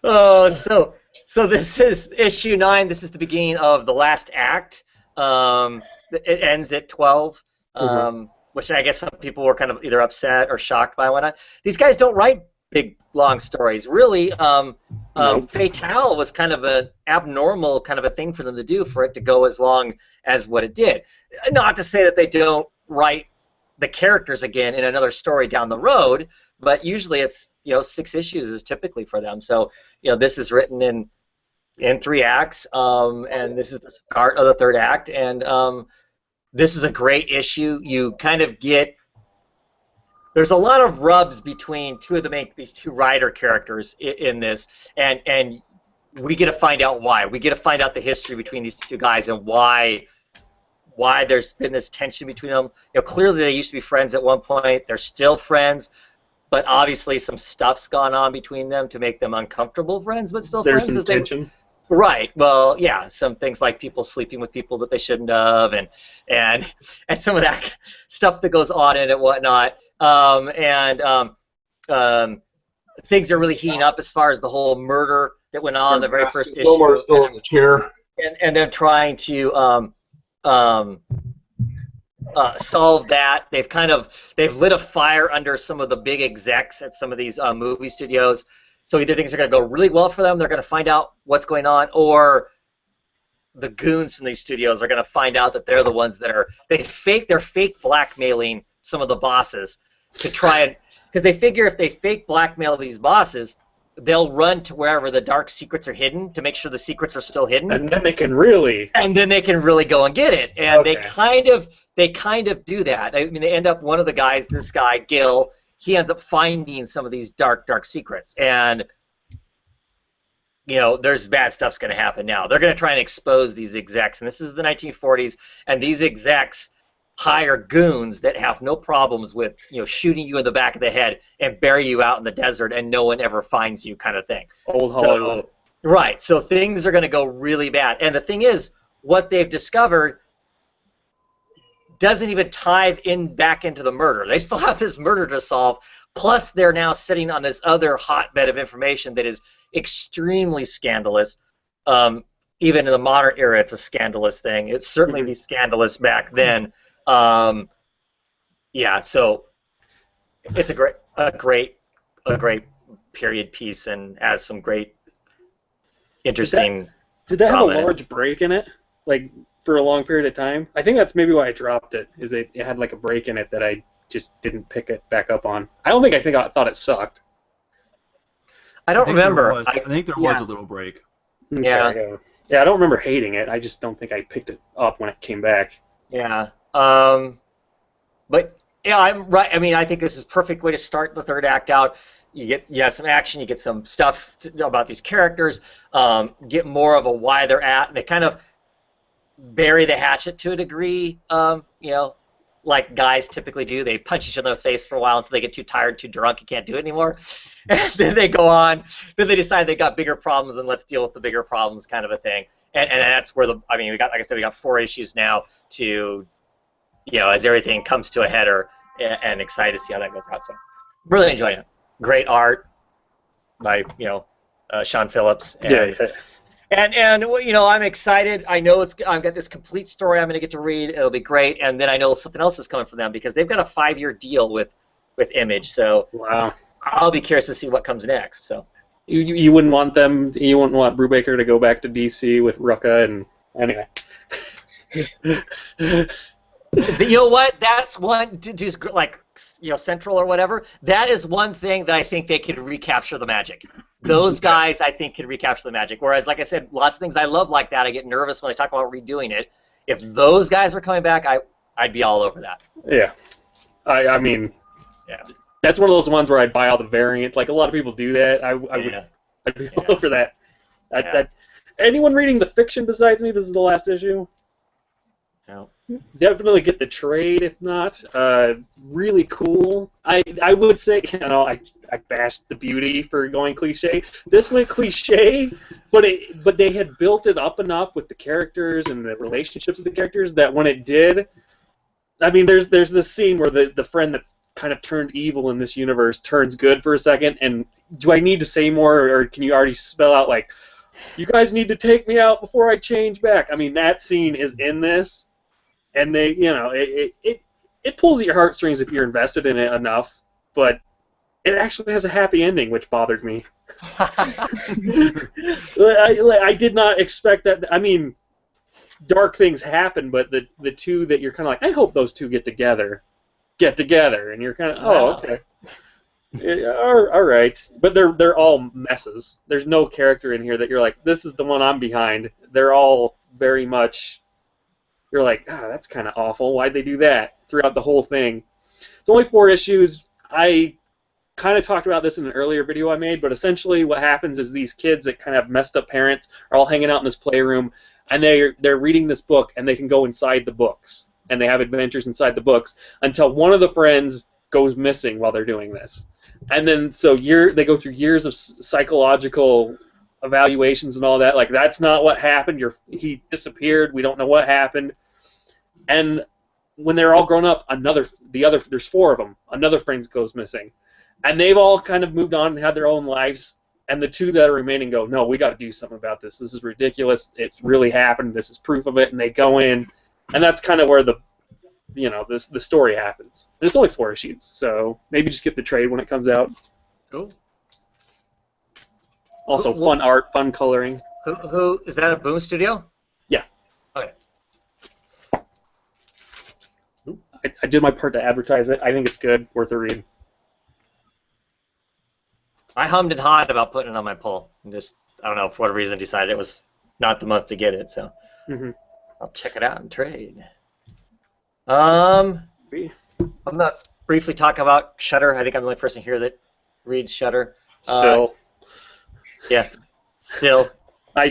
Oh, so this is issue 9. This is the beginning of the last act. It ends at 12, which I guess some people were kind of either upset or shocked by whatnot. These guys don't write big, long stories. Really, Fatale was kind of an abnormal kind of a thing for them to do, for it to go as long as what it did. Not to say that they don't write the characters again in another story down the road, but usually it's 6 issues is typically for them. So this is written in 3 acts, and this is the start of the 3rd act, and this is a great issue. You kind of get there's a lot of rubs between these 2 writer characters in this, and we get to find out why. We get to find out the history between these 2 guys and why there's been this tension between them. Clearly they used to be friends at one point. They're still friends, but obviously some stuff's gone on between them to make them uncomfortable friends, but still there's friends. There's some tension. Right. Well, yeah, some things like people sleeping with people that they shouldn't have, and some of that stuff that goes on in it and whatnot. Things are really heating up as far as the whole murder that went on in the very first issue. Wilmar's still in the chair. And they're trying to solved that. They've lit a fire under some of the big execs at some of these movie studios. So either things are going to go really well for them, they're going to find out what's going on, or the goons from these studios are going to find out that they're the ones that they're fake blackmailing some of the bosses to try and, because they figure if they fake blackmail these bosses, they'll run to wherever the dark secrets are hidden to make sure the secrets are still hidden. And then they can really go and get it. And okay. they kind of do that. I mean, they end up, one of the guys, this guy, Gil, he ends up finding some of these dark secrets. And, you know, there's bad stuff's going to happen now. They're going to try and expose these execs. And this is the 1940s, and these execs hire goons that have no problems with, you know, shooting you in the back of the head and bury you out in the desert and no one ever finds you, kind of thing. Old Hollywood. Right. So things are going to go really bad. And the thing is, what they've discovered doesn't even tie back into the murder. They still have this murder to solve. Plus, they're now sitting on this other hotbed of information that is extremely scandalous. Even in the modern era, it's a scandalous thing. It's certainly be scandalous back then. Yeah, so it's a great period piece, and has some great, interesting. Did that have a large break in it, like for a long period of time? I think that's maybe why I dropped it. Is it had like a break in it that I just didn't pick it back up on. I thought it sucked. I don't remember. I think there was a little break. Okay, yeah. I don't remember hating it. I just don't think I picked it up when it came back. Yeah. But yeah, I'm right. I mean, I think this is a perfect way to start the third act out. You have some action, you get some stuff about these characters, get more of a why they're at. They kind of bury the hatchet to a degree, you know, like guys typically do. They punch each other in the face for a while until they get too tired, too drunk, and can't do it anymore. And then they go on. Then they decide they got bigger problems, and let's deal with the bigger problems, kind of a thing. And that's where we got, like I said, we got 4 issues now to, you know, as everything comes to a header, and excited to see how that goes out. So really enjoying it. Great art by, you know, Sean Phillips. And you know, I'm excited. I know I've got this complete story I'm going to get to read. It'll be great. And then I know something else is coming for them because they've got a 5-year deal with Image. So wow, I'll be curious to see what comes next. So you wouldn't want Brubaker to go back to DC with Rucka and anyway. You know what? That's one to do, like, you know, Central or whatever. That is one thing that I think they could recapture the magic. Those guys, I think, could recapture the magic. Whereas, like I said, lots of things I love like that. I get nervous when I talk about redoing it. If those guys were coming back, I'd be all over that. Yeah, I mean, yeah, that's one of those ones where I'd buy all the variant. Like a lot of people do that. I'd be all over that. Anyone reading the fiction besides me? This is the last issue. No. Definitely get the trade, if not. Really cool. I would say, you know, I bashed the Beauty for going cliche. This went cliche, but they had built it up enough with the characters and the relationships of the characters that when it did, I mean, there's this scene where the friend that's kind of turned evil in this universe turns good for a second, and do I need to say more, or can you already spell out, like, you guys need to take me out before I change back? I mean, that scene is in this. And they, you know, it pulls at your heartstrings if you're invested in it enough, but it actually has a happy ending, which bothered me. I did not expect that. I mean, dark things happen, but the two that you're kind of like, I hope those two get together, and you're kind of, oh, okay, all right. But they're all messes. There's no character in here that you're like, this is the one I'm behind. They're all very much. You're like, that's kind of awful. Why'd they do that throughout the whole thing? It's only 4 issues. I kind of talked about this in an earlier video I made, but essentially what happens is these kids that kind of have messed up parents are all hanging out in this playroom, and they're reading this book, and they can go inside the books, and they have adventures inside the books until one of the friends goes missing while they're doing this. And then so they go through years of psychological evaluations and all that, like, that's not what happened, he disappeared, we don't know what happened. And when they're all grown up, there's 4 of them, another friend goes missing, and they've all kind of moved on and had their own lives, and the 2 that are remaining go, no, we got to do something about this is ridiculous, it's really happened, this is proof of it, and they go in, and that's kind of where the the story happens. And it's only 4 issues, so maybe just get the trade when it comes out. Cool. Also, fun art, fun coloring. Who is that? A Boom Studio? Yeah. Okay. I did my part to advertise it. I think it's good, worth a read. I hummed and hawed about putting it on my poll. And just, I don't know, for what reason, decided it was not the month to get it. So I'll check it out and trade. I'm gonna briefly talk about Shudder. I think I'm the only person here that reads Shudder. Still. Yeah. Still. I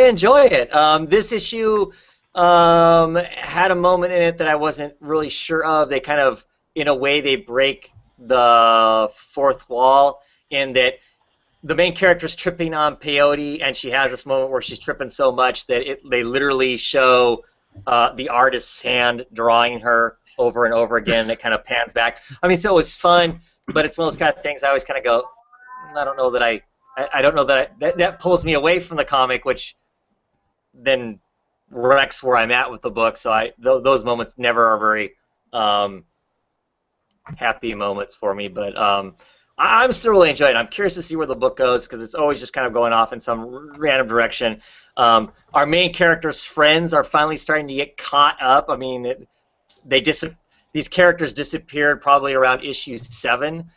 enjoy it. This issue had a moment in it that I wasn't really sure of. They kind of, in a way, they break the fourth wall in that the main character's tripping on peyote, and she has this moment where she's tripping so much that they literally show the artist's hand drawing her over and over again. And it kind of pans back. I mean, so it was fun, but it's one of those kind of things I always kind of go, I don't know that I don't know that pulls me away from the comic, which then wrecks where I'm at with the book. So those moments never are very happy moments for me. But I'm still really enjoying it. I'm curious to see where the book goes because it's always just kind of going off in some random direction. Our main characters' friends are finally starting to get caught up. I mean, these characters disappeared probably around issue 7.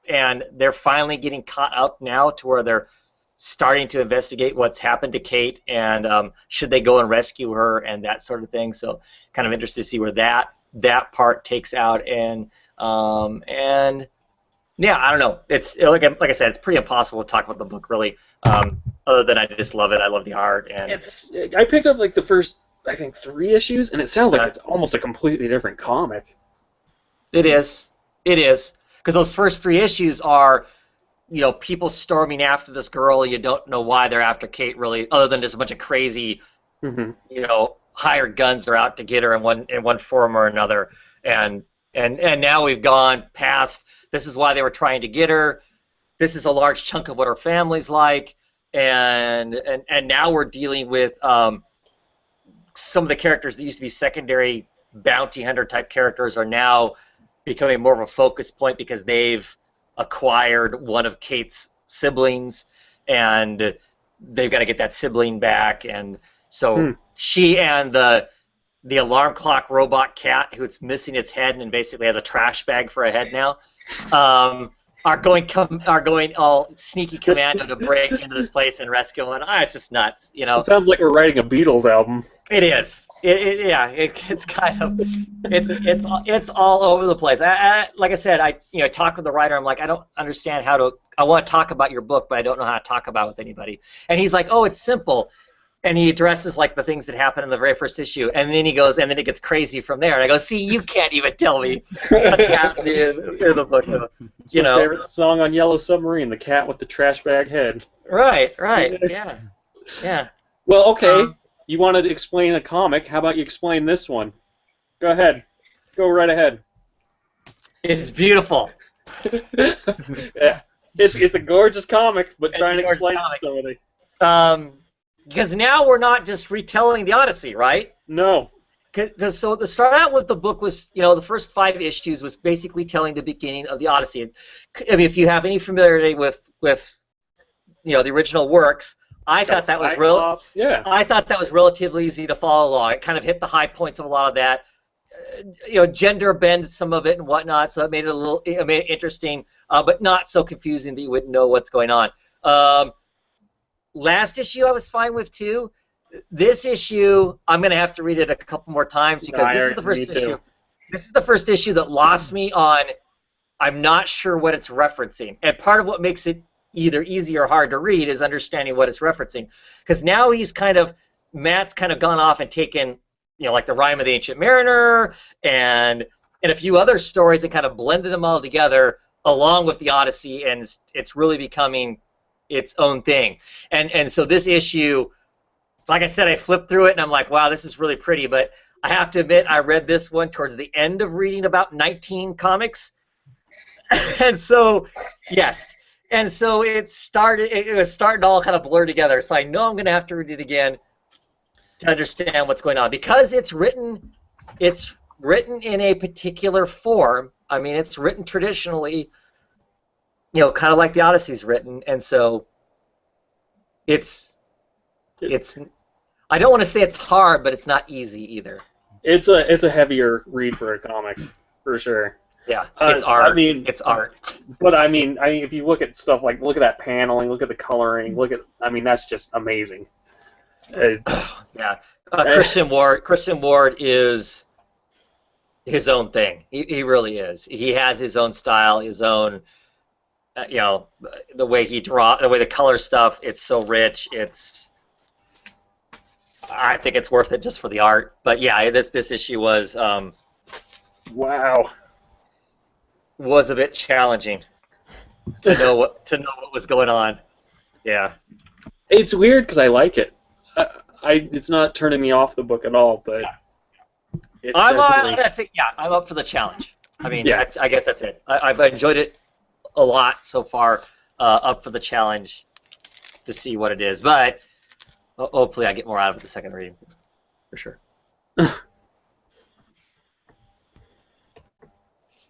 And they're finally getting caught up now to where they're starting to investigate what's happened to Kate and should they go and rescue her and that sort of thing. So kind of interested to see where that part takes out and yeah, I don't know. It's like I said, it's pretty impossible to talk about the book really. Other than I just love it. I love the art and I picked up like the first I think 3 issues and it sounds like it's almost a completely different comic. It is. Because those first 3 issues are, people storming after this girl. You don't know why they're after Kate, really, other than just a bunch of crazy, hired guns are out to get her in one form or another. And now we've gone past. This is why they were trying to get her. This is a large chunk of what her family's like, and now we're dealing with some of the characters that used to be secondary bounty hunter type characters are now becoming more of a focus point because they've acquired one of Kate's siblings, and they've got to get that sibling back. And so she and the alarm clock robot cat, who's missing its head and basically has a trash bag for a head now, are going all sneaky commando to break into this place and rescue one. It's just nuts, It sounds like we're writing a Beatles album. It is. It's kind of it's all over the place. Like I said, I talk with the writer. I'm like, I don't understand how to. I want to talk about your book, but I don't know how to talk about it with anybody. And he's like, oh, it's simple. And he addresses like the things that happen in the very first issue, and then he goes, and then it gets crazy from there. And I go, see, you can't even tell me what's happening in the book. It's my favorite song on Yellow Submarine, the cat with the trash bag head. Right, yeah. Well, okay. You wanted to explain a comic. How about you explain this one? Go ahead. Go right ahead. It's beautiful. Yeah, it's a gorgeous comic, but try and explain it to somebody. Because now we're not just retelling the Odyssey, right? No. Because so to start out with the book was, the first 5 issues was basically telling the beginning of the Odyssey. I mean, if you have any familiarity with the original works, I thought that was I thought that was relatively easy to follow along. It kind of hit the high points of a lot of that. Gender bend some of it and whatnot, so it made it interesting, but not so confusing that you wouldn't know what's going on. Last issue I was fine with too. This issue I'm gonna have to read it a couple more times because this is the first issue. This is the first issue that lost me on. I'm not sure what it's referencing, and part of what makes it either easy or hard to read is understanding what it's referencing. Because now Matt's kind of gone off and taken, like the Rime of the Ancient Mariner and a few other stories and kind of blended them all together along with the Odyssey, and it's really becoming its own thing. And so this issue, like I said, I flipped through it and I'm like, wow, this is really pretty. But I have to admit, I read this one towards the end of reading about 19 comics. And so, yes. And so it was starting to all kind of blur together. So I know I'm going to have to read it again to understand what's going on. Because it's written it's written in a particular form. I mean, it's written traditionally, kind of like the Odyssey's written, and so it's. I don't want to say it's hard, but it's not easy either. It's a heavier read for a comic, for sure. Yeah, it's art. I mean, it's art. But I mean, if you look at stuff like, look at that paneling, look at the coloring, that's just amazing. Yeah, Christian Ward is his own thing. He really is. He has his own style, his own, the way he the way the color stuff. It's so rich. I think it's worth it just for the art. But yeah, this issue was wow. Was a bit challenging to know what was going on. Yeah, it's weird because I like it. It's not turning me off the book at all, but I'm up for the challenge. I mean, I guess that's it. I've enjoyed it a lot so far. Up for the challenge to see what it is, but hopefully I get more out of it the second reading, for sure.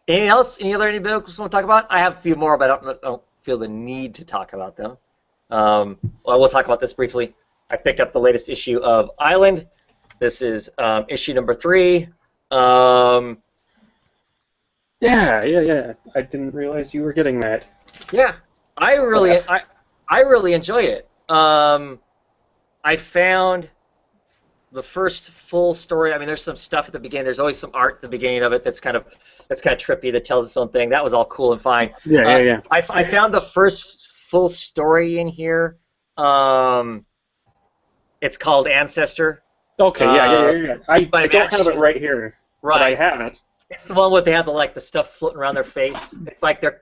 Anything else? Any books you want to talk about? I have a few more, but I don't feel the need to talk about them. Well, we'll talk about this briefly. I picked up the latest issue of Island. This is issue number 3. Yeah. I didn't realize you were getting that. Yeah, I really enjoy it. I found the first full story. I mean, there's some stuff at the beginning. There's always some art at the beginning of it that's kind of trippy, that tells its own thing. That was all cool and fine. Yeah. I found the first full story in here. It's called Ancestor. Okay, yeah. I don't have it right here, right? But I have it. It's the one where they have the stuff floating around their face. It's like they're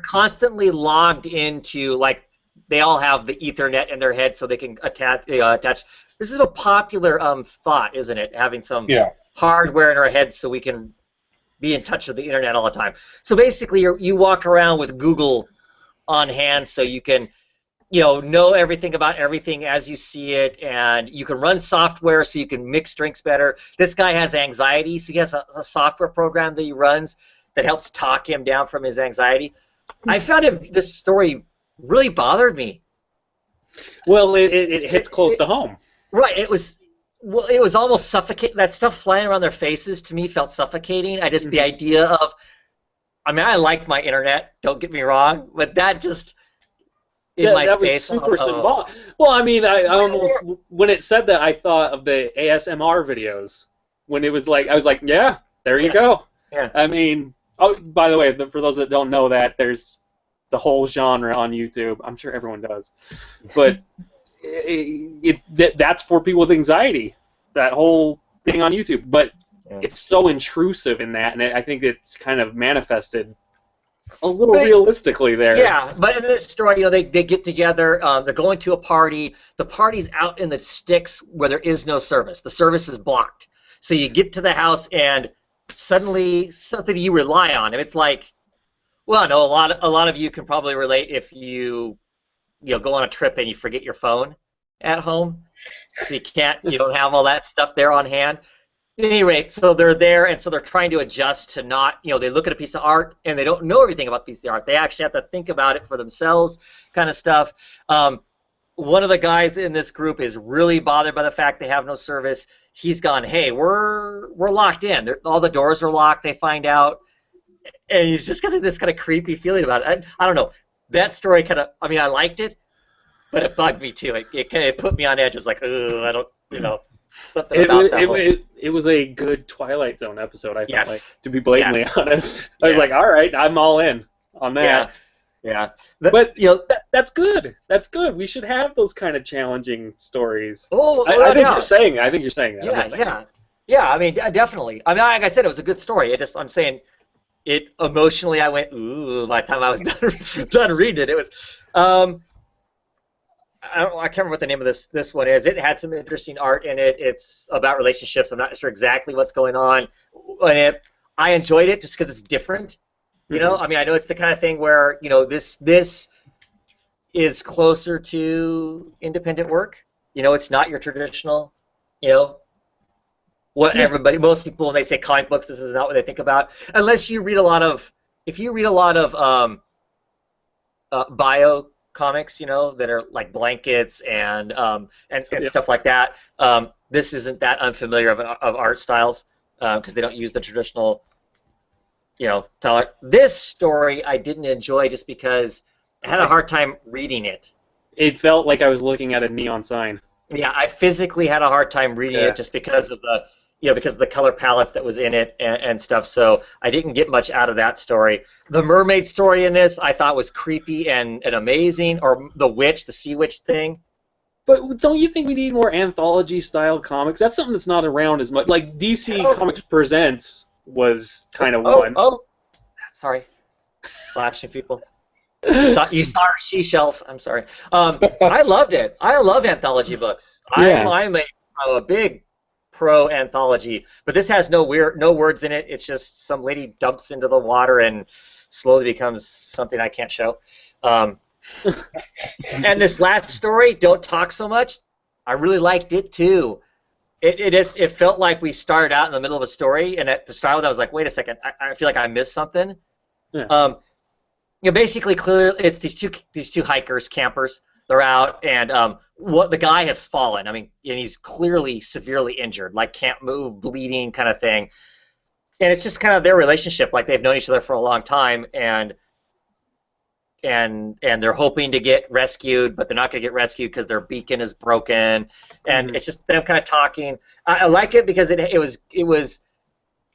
constantly logged into, they all have the Ethernet in their head so they can attach. This is a popular thought, isn't it? Having some hardware in our heads so we can be in touch with the internet all the time. So basically, you walk around with Google on hand, so you can, know everything about everything as you see it, and you can run software so you can mix drinks better. This guy has anxiety, so he has a software program that he runs that helps talk him down from his anxiety. I found this story really bothered me. Well, it hits close to home. Right. It was almost suffocating. That stuff flying around their faces to me felt suffocating. The idea of, I like my internet, don't get me wrong, but that just that was super symbolic. Well, I almost, when it said that, I thought of the ASMR videos. When it was I was like, yeah, there you go. Yeah. By the way, for those that don't know that, there's the whole genre on YouTube. I'm sure everyone does, but that's for people with anxiety. That whole thing on YouTube, but it's so intrusive in that, and I think it's kind of manifested a little realistically there. Yeah, but in this story, they get together. They're going to a party. The party's out in the sticks where there is no service. The service is blocked. So you get to the house, and suddenly something you rely on. And it's like, well, no, a lot of you can probably relate if you go on a trip and you forget your phone at home. So you don't have all that stuff there on hand. At any rate, so they're there, and so they're trying to adjust to not, they look at a piece of art and they don't know everything about the piece of art. They actually have to think about it for themselves, kind of stuff. One of the guys in this group is really bothered by the fact they have no service. He's gone, hey, we're locked in. All the doors are locked, they find out. And he's just got this kind of creepy feeling about it. I don't know. That story kind of, I liked it, but it bugged me too. It kind of put me on edge. It's like, oh, I don't, something about that. It was a good Twilight Zone episode, I felt like, to be blatantly honest. I was like, all right, I'm all in on that. Yeah. But that's good. That's good. We should have those kind of challenging stories. I think you're saying that. Yeah, definitely. Like I said, it was a good story. I'm saying it emotionally. I went, ooh. By the time I was done reading it, it was. I can't remember what the name of this one is. It had some interesting art in it. It's about relationships. I'm not sure exactly what's going on. I enjoyed it just because it's different. I know it's the kind of thing where this is closer to independent work. It's not your traditional what most people, when they say comic books, this is not what they think about. Unless you read a lot of, if you read a lot of bio comics, that are like blankets and stuff like that. This isn't that unfamiliar of art styles because they don't use the traditional, teller. This story I didn't enjoy just because I had a hard time reading it. It felt like I was looking at a neon sign. Yeah, I physically had a hard time reading it just because of the color palettes that was in it and stuff. So I didn't get much out of that story. The mermaid story in this I thought was creepy and amazing, or the sea witch thing. But don't you think we need more anthology-style comics? That's something that's not around as much. Like DC Comics Presents was kind of one. Oh, sorry, flashing people. You saw our seashells. I'm sorry. I loved it. I love anthology books. Yeah. I'm a big pro anthology, but this has no words in it. It's just some lady dumps into the water and slowly becomes something I can't show. And this last story, Don't Talk So Much, I really liked it too. It felt like we started out in the middle of a story, and at the start I was like, wait a second, I feel like I missed something. Yeah. Basically, clearly, it's these two hikers, campers. They're out, and the guy has fallen. I mean, and he's clearly severely injured, like can't move, bleeding, kind of thing. And it's just kind of their relationship, like they've known each other for a long time, and they're hoping to get rescued, but they're not going to get rescued because their beacon is broken, and it's just them kind of talking. I like it because it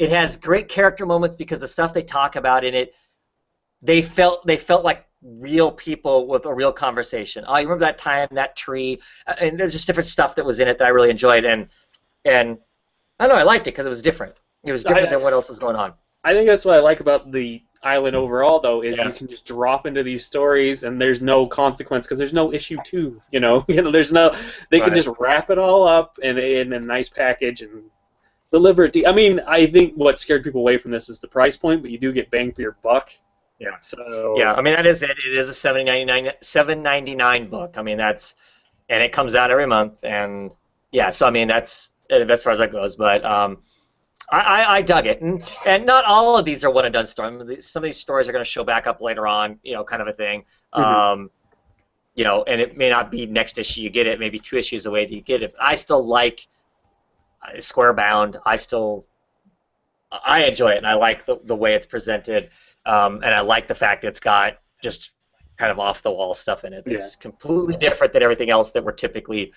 has great character moments because the stuff they talk about in it. They felt like real people with a real conversation. Oh, you remember that time, that tree? And there's just different stuff that was in it that I really enjoyed. And I don't know, I liked it because it was different. It was different than what else was going on. I think that's what I like about the island overall, though, is you can just drop into these stories and there's no consequence because there's no issue 2. There's no. They can just wrap it all up in a nice package and deliver it to you. I mean, I think what scared people away from this is the price point, but you do get bang for your buck. Yeah. So. Yeah, I mean that is it. It is a $7.99 book. I mean and it comes out every month, and yeah. So I mean that's as far as that goes. But I dug it, and not all of these are one and done stories. I mean, some of these stories are going to show back up later on, kind of a thing. And it may not be next issue you get it, maybe 2 issues away that you get it. But I still like Square Bound. I enjoy it, and I like the way it's presented. And I like the fact that it's got just kind of off-the-wall stuff in it. It's completely different than everything else that we're typically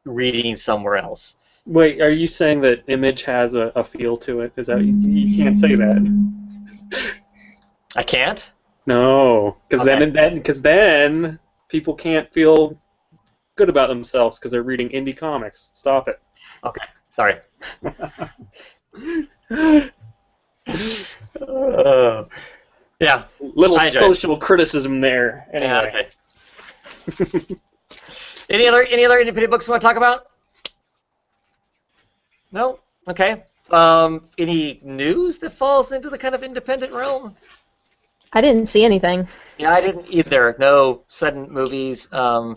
reading somewhere else. Wait, are you saying that Image has a feel to it? Is that you can't say that? I can't? No, because then people can't feel good about themselves because they're reading indie comics. Stop it. Okay, sorry. Yeah. Little social criticism there. Anyway. Yeah, okay. Any other independent books you want to talk about? No? Okay. Any news that falls into the kind of independent realm? I didn't see anything. Yeah, I didn't either. No sudden movies or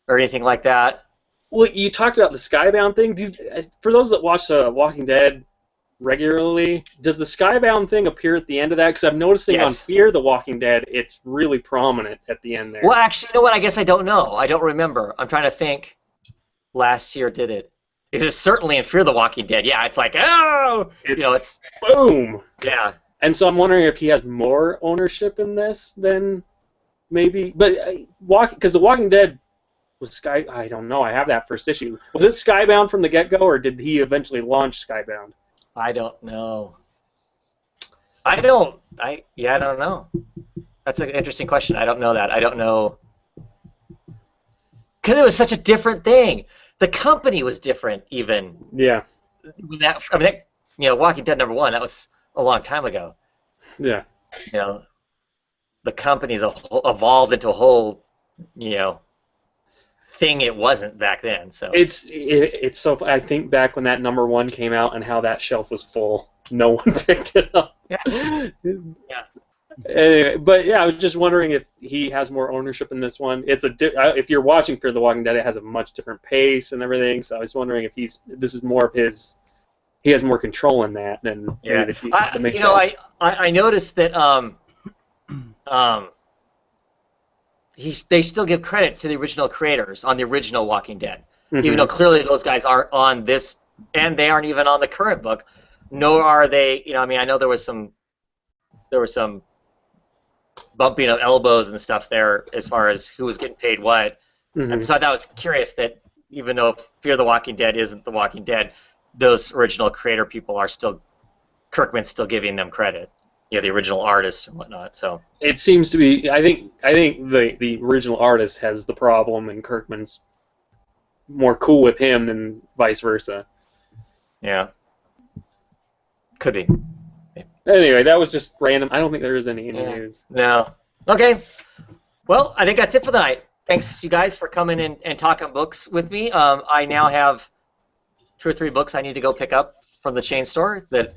anything like that. Well, you talked about the Skybound thing. For those that watch Walking Dead regularly, does the Skybound thing appear at the end of that? Because I'm noticing on Fear the Walking Dead, it's really prominent at the end there. Well, actually, you know what? I guess I don't know. I don't remember. I'm trying to think. Last year did it. It is certainly in Fear the Walking Dead. Yeah, it's like, oh! It's boom! Yeah. And so I'm wondering if he has more ownership in this than maybe... But, because the Walking Dead was I don't know. I have that first issue. Was it Skybound from the get-go, or did he eventually launch Skybound? I don't know. I don't know. That's an interesting question. I don't know that. I don't know. Because it was such a different thing. The company was different, even. Yeah. Walking Dead #1, that was a long time ago. Yeah. The company's evolved into a whole, thing it wasn't back then. So it's so. I think back when that #1 came out and how that shelf was full, no one picked it up. Yeah. Anyway, but yeah, I was just wondering if he has more ownership in this one. If you're watching Fear the Walking Dead, it has a much different pace and everything. So I was wondering if this is more of his he has more control in that than maybe the main show. I noticed that they still give credit to the original creators on the original Walking Dead, even though clearly those guys aren't on this, and they aren't even on the current book. Nor are they. I mean, I know there was some bumping of elbows and stuff there as far as who was getting paid what. And so I thought it was curious that even though Fear the Walking Dead isn't The Walking Dead, those original creator people are still, Kirkman's still giving them credit. The original artist and whatnot. So it seems to be. I think the original artist has the problem, and Kirkman's more cool with him than vice versa. Yeah. Could be. Anyway, that was just random. I don't think there is any news. No. Okay. Well, I think that's it for the night. Thanks, you guys, for coming in and talking books with me. I now have 2 or 3 books I need to go pick up from the chain store that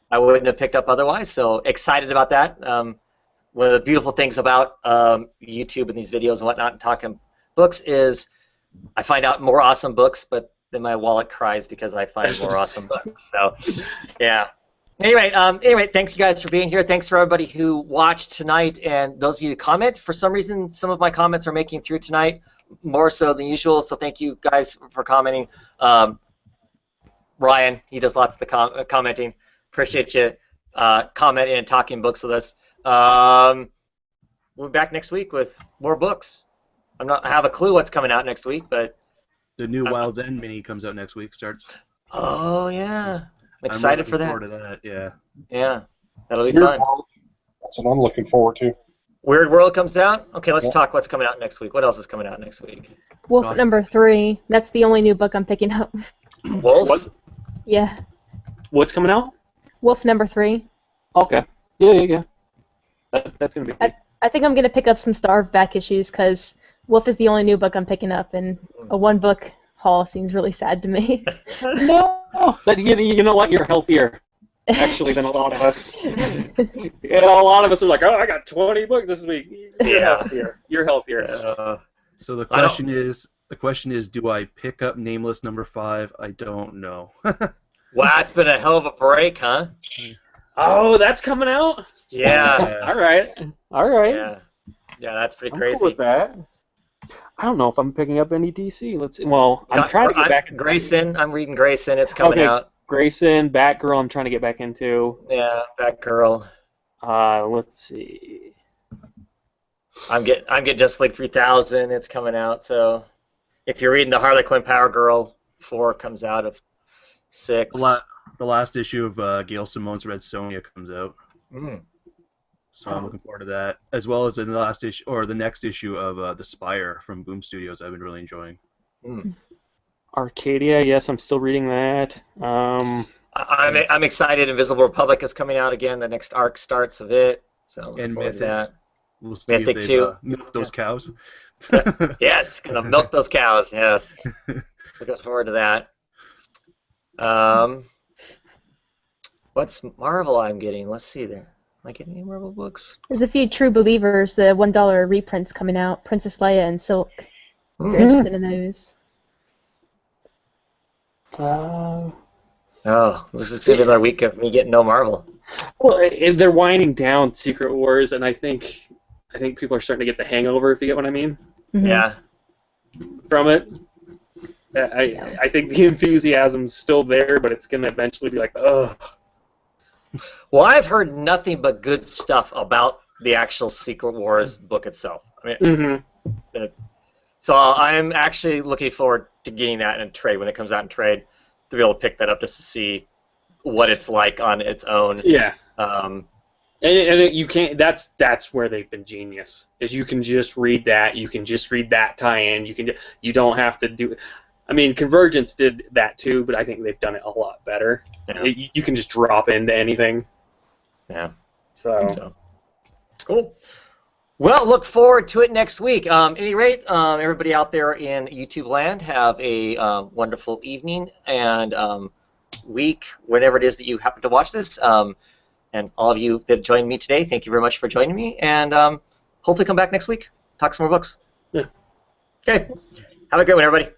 I wouldn't have picked up otherwise, so excited about that. One of the beautiful things about YouTube and these videos and whatnot and talking books is I find out more awesome books, but then my wallet cries because I find more awesome books. So, yeah. Anyway, thanks you guys for being here. Thanks for everybody who watched tonight, and those of you who comment. For some reason, some of my comments are making through tonight, more so than usual, so thank you guys for commenting. Ryan, he does lots of the commenting. Appreciate you commenting and talking books with us. We'll be back next week with more books. I have a clue what's coming out next week, but the new Wild's End mini comes out next week. Starts. Oh yeah. I'm excited for that. I'm looking forward to that, yeah. Yeah, that'll be fun. That's what I'm looking forward to. Weird World comes out? Okay, let's talk what's coming out next week. What else is coming out next week? Wolf #3. That's the only new book I'm picking up. Wolf? What? Yeah. What's coming out? Wolf #3. Okay. Yeah. That's going to be... I think I'm going to pick up some Starve back issues because Wolf is the only new book I'm picking up, and a one-book haul seems really sad to me. No! But you know what? You're healthier, actually, than a lot of us. A lot of us are like, oh, I got 20 books this week. You're healthier. So the question is, do I pick up Nameless #5? I don't know. Wow, it's been a hell of a break, huh? Oh, that's coming out? Yeah. All right. Yeah, that's pretty I'm crazy. Cool with that. I don't know if I'm picking up any DC. Let's see. Well, I'm trying to get back. Grayson. I'm reading Grayson. It's coming out. Grayson, Batgirl. I'm trying to get back into. Yeah, Batgirl. Let's see. I'm getting Just League 3000. It's coming out. So, if you're reading the Harley Quinn Power Girl, 4 comes out of 6. The last issue of Gail Simone's Red Sonja comes out. So I'm looking forward to that, as well as the last issue or the next issue of The Spire from Boom Studios. I've been really enjoying. Arcadia, yes, I'm still reading that. I'm excited. Invisible Republic is coming out again. The next arc starts of it. So and Mythic. That. We'll see Mythic if they've milked those cows. Yes, gonna milk those cows. Yes, looking forward to that. What's Marvel I'm getting? Let's see there. Am I getting any Marvel books? There's a few True Believers, the $1 reprints coming out. Princess Leia and Silk. If you're interested in those. This is gonna be another week of me getting no Marvel. Well, they're winding down Secret Wars, and I think people are starting to get the hangover, if you get what I mean. Yeah. From it. I think the enthusiasm's still there, but it's gonna eventually be like, ugh. Well, I've heard nothing but good stuff about the actual Secret Wars book itself. I mean, so I'm actually looking forward to getting that in trade when it comes out in trade, to be able to pick that up just to see what it's like on its own. Yeah. And you can't. That's where they've been genius. Is you can just read that. You can just read that tie-in. You don't have to do. I mean, Convergence did that too, but I think they've done it a lot better. Yeah. You can just drop into anything. Yeah. So. Cool. Well, look forward to it next week. At any rate, everybody out there in YouTube land, have a wonderful evening and week, whenever it is that you happen to watch this. And all of you that joined me today, thank you very much for joining me. And hopefully come back next week. Talk some more books. Yeah. Okay. Have a great one, everybody.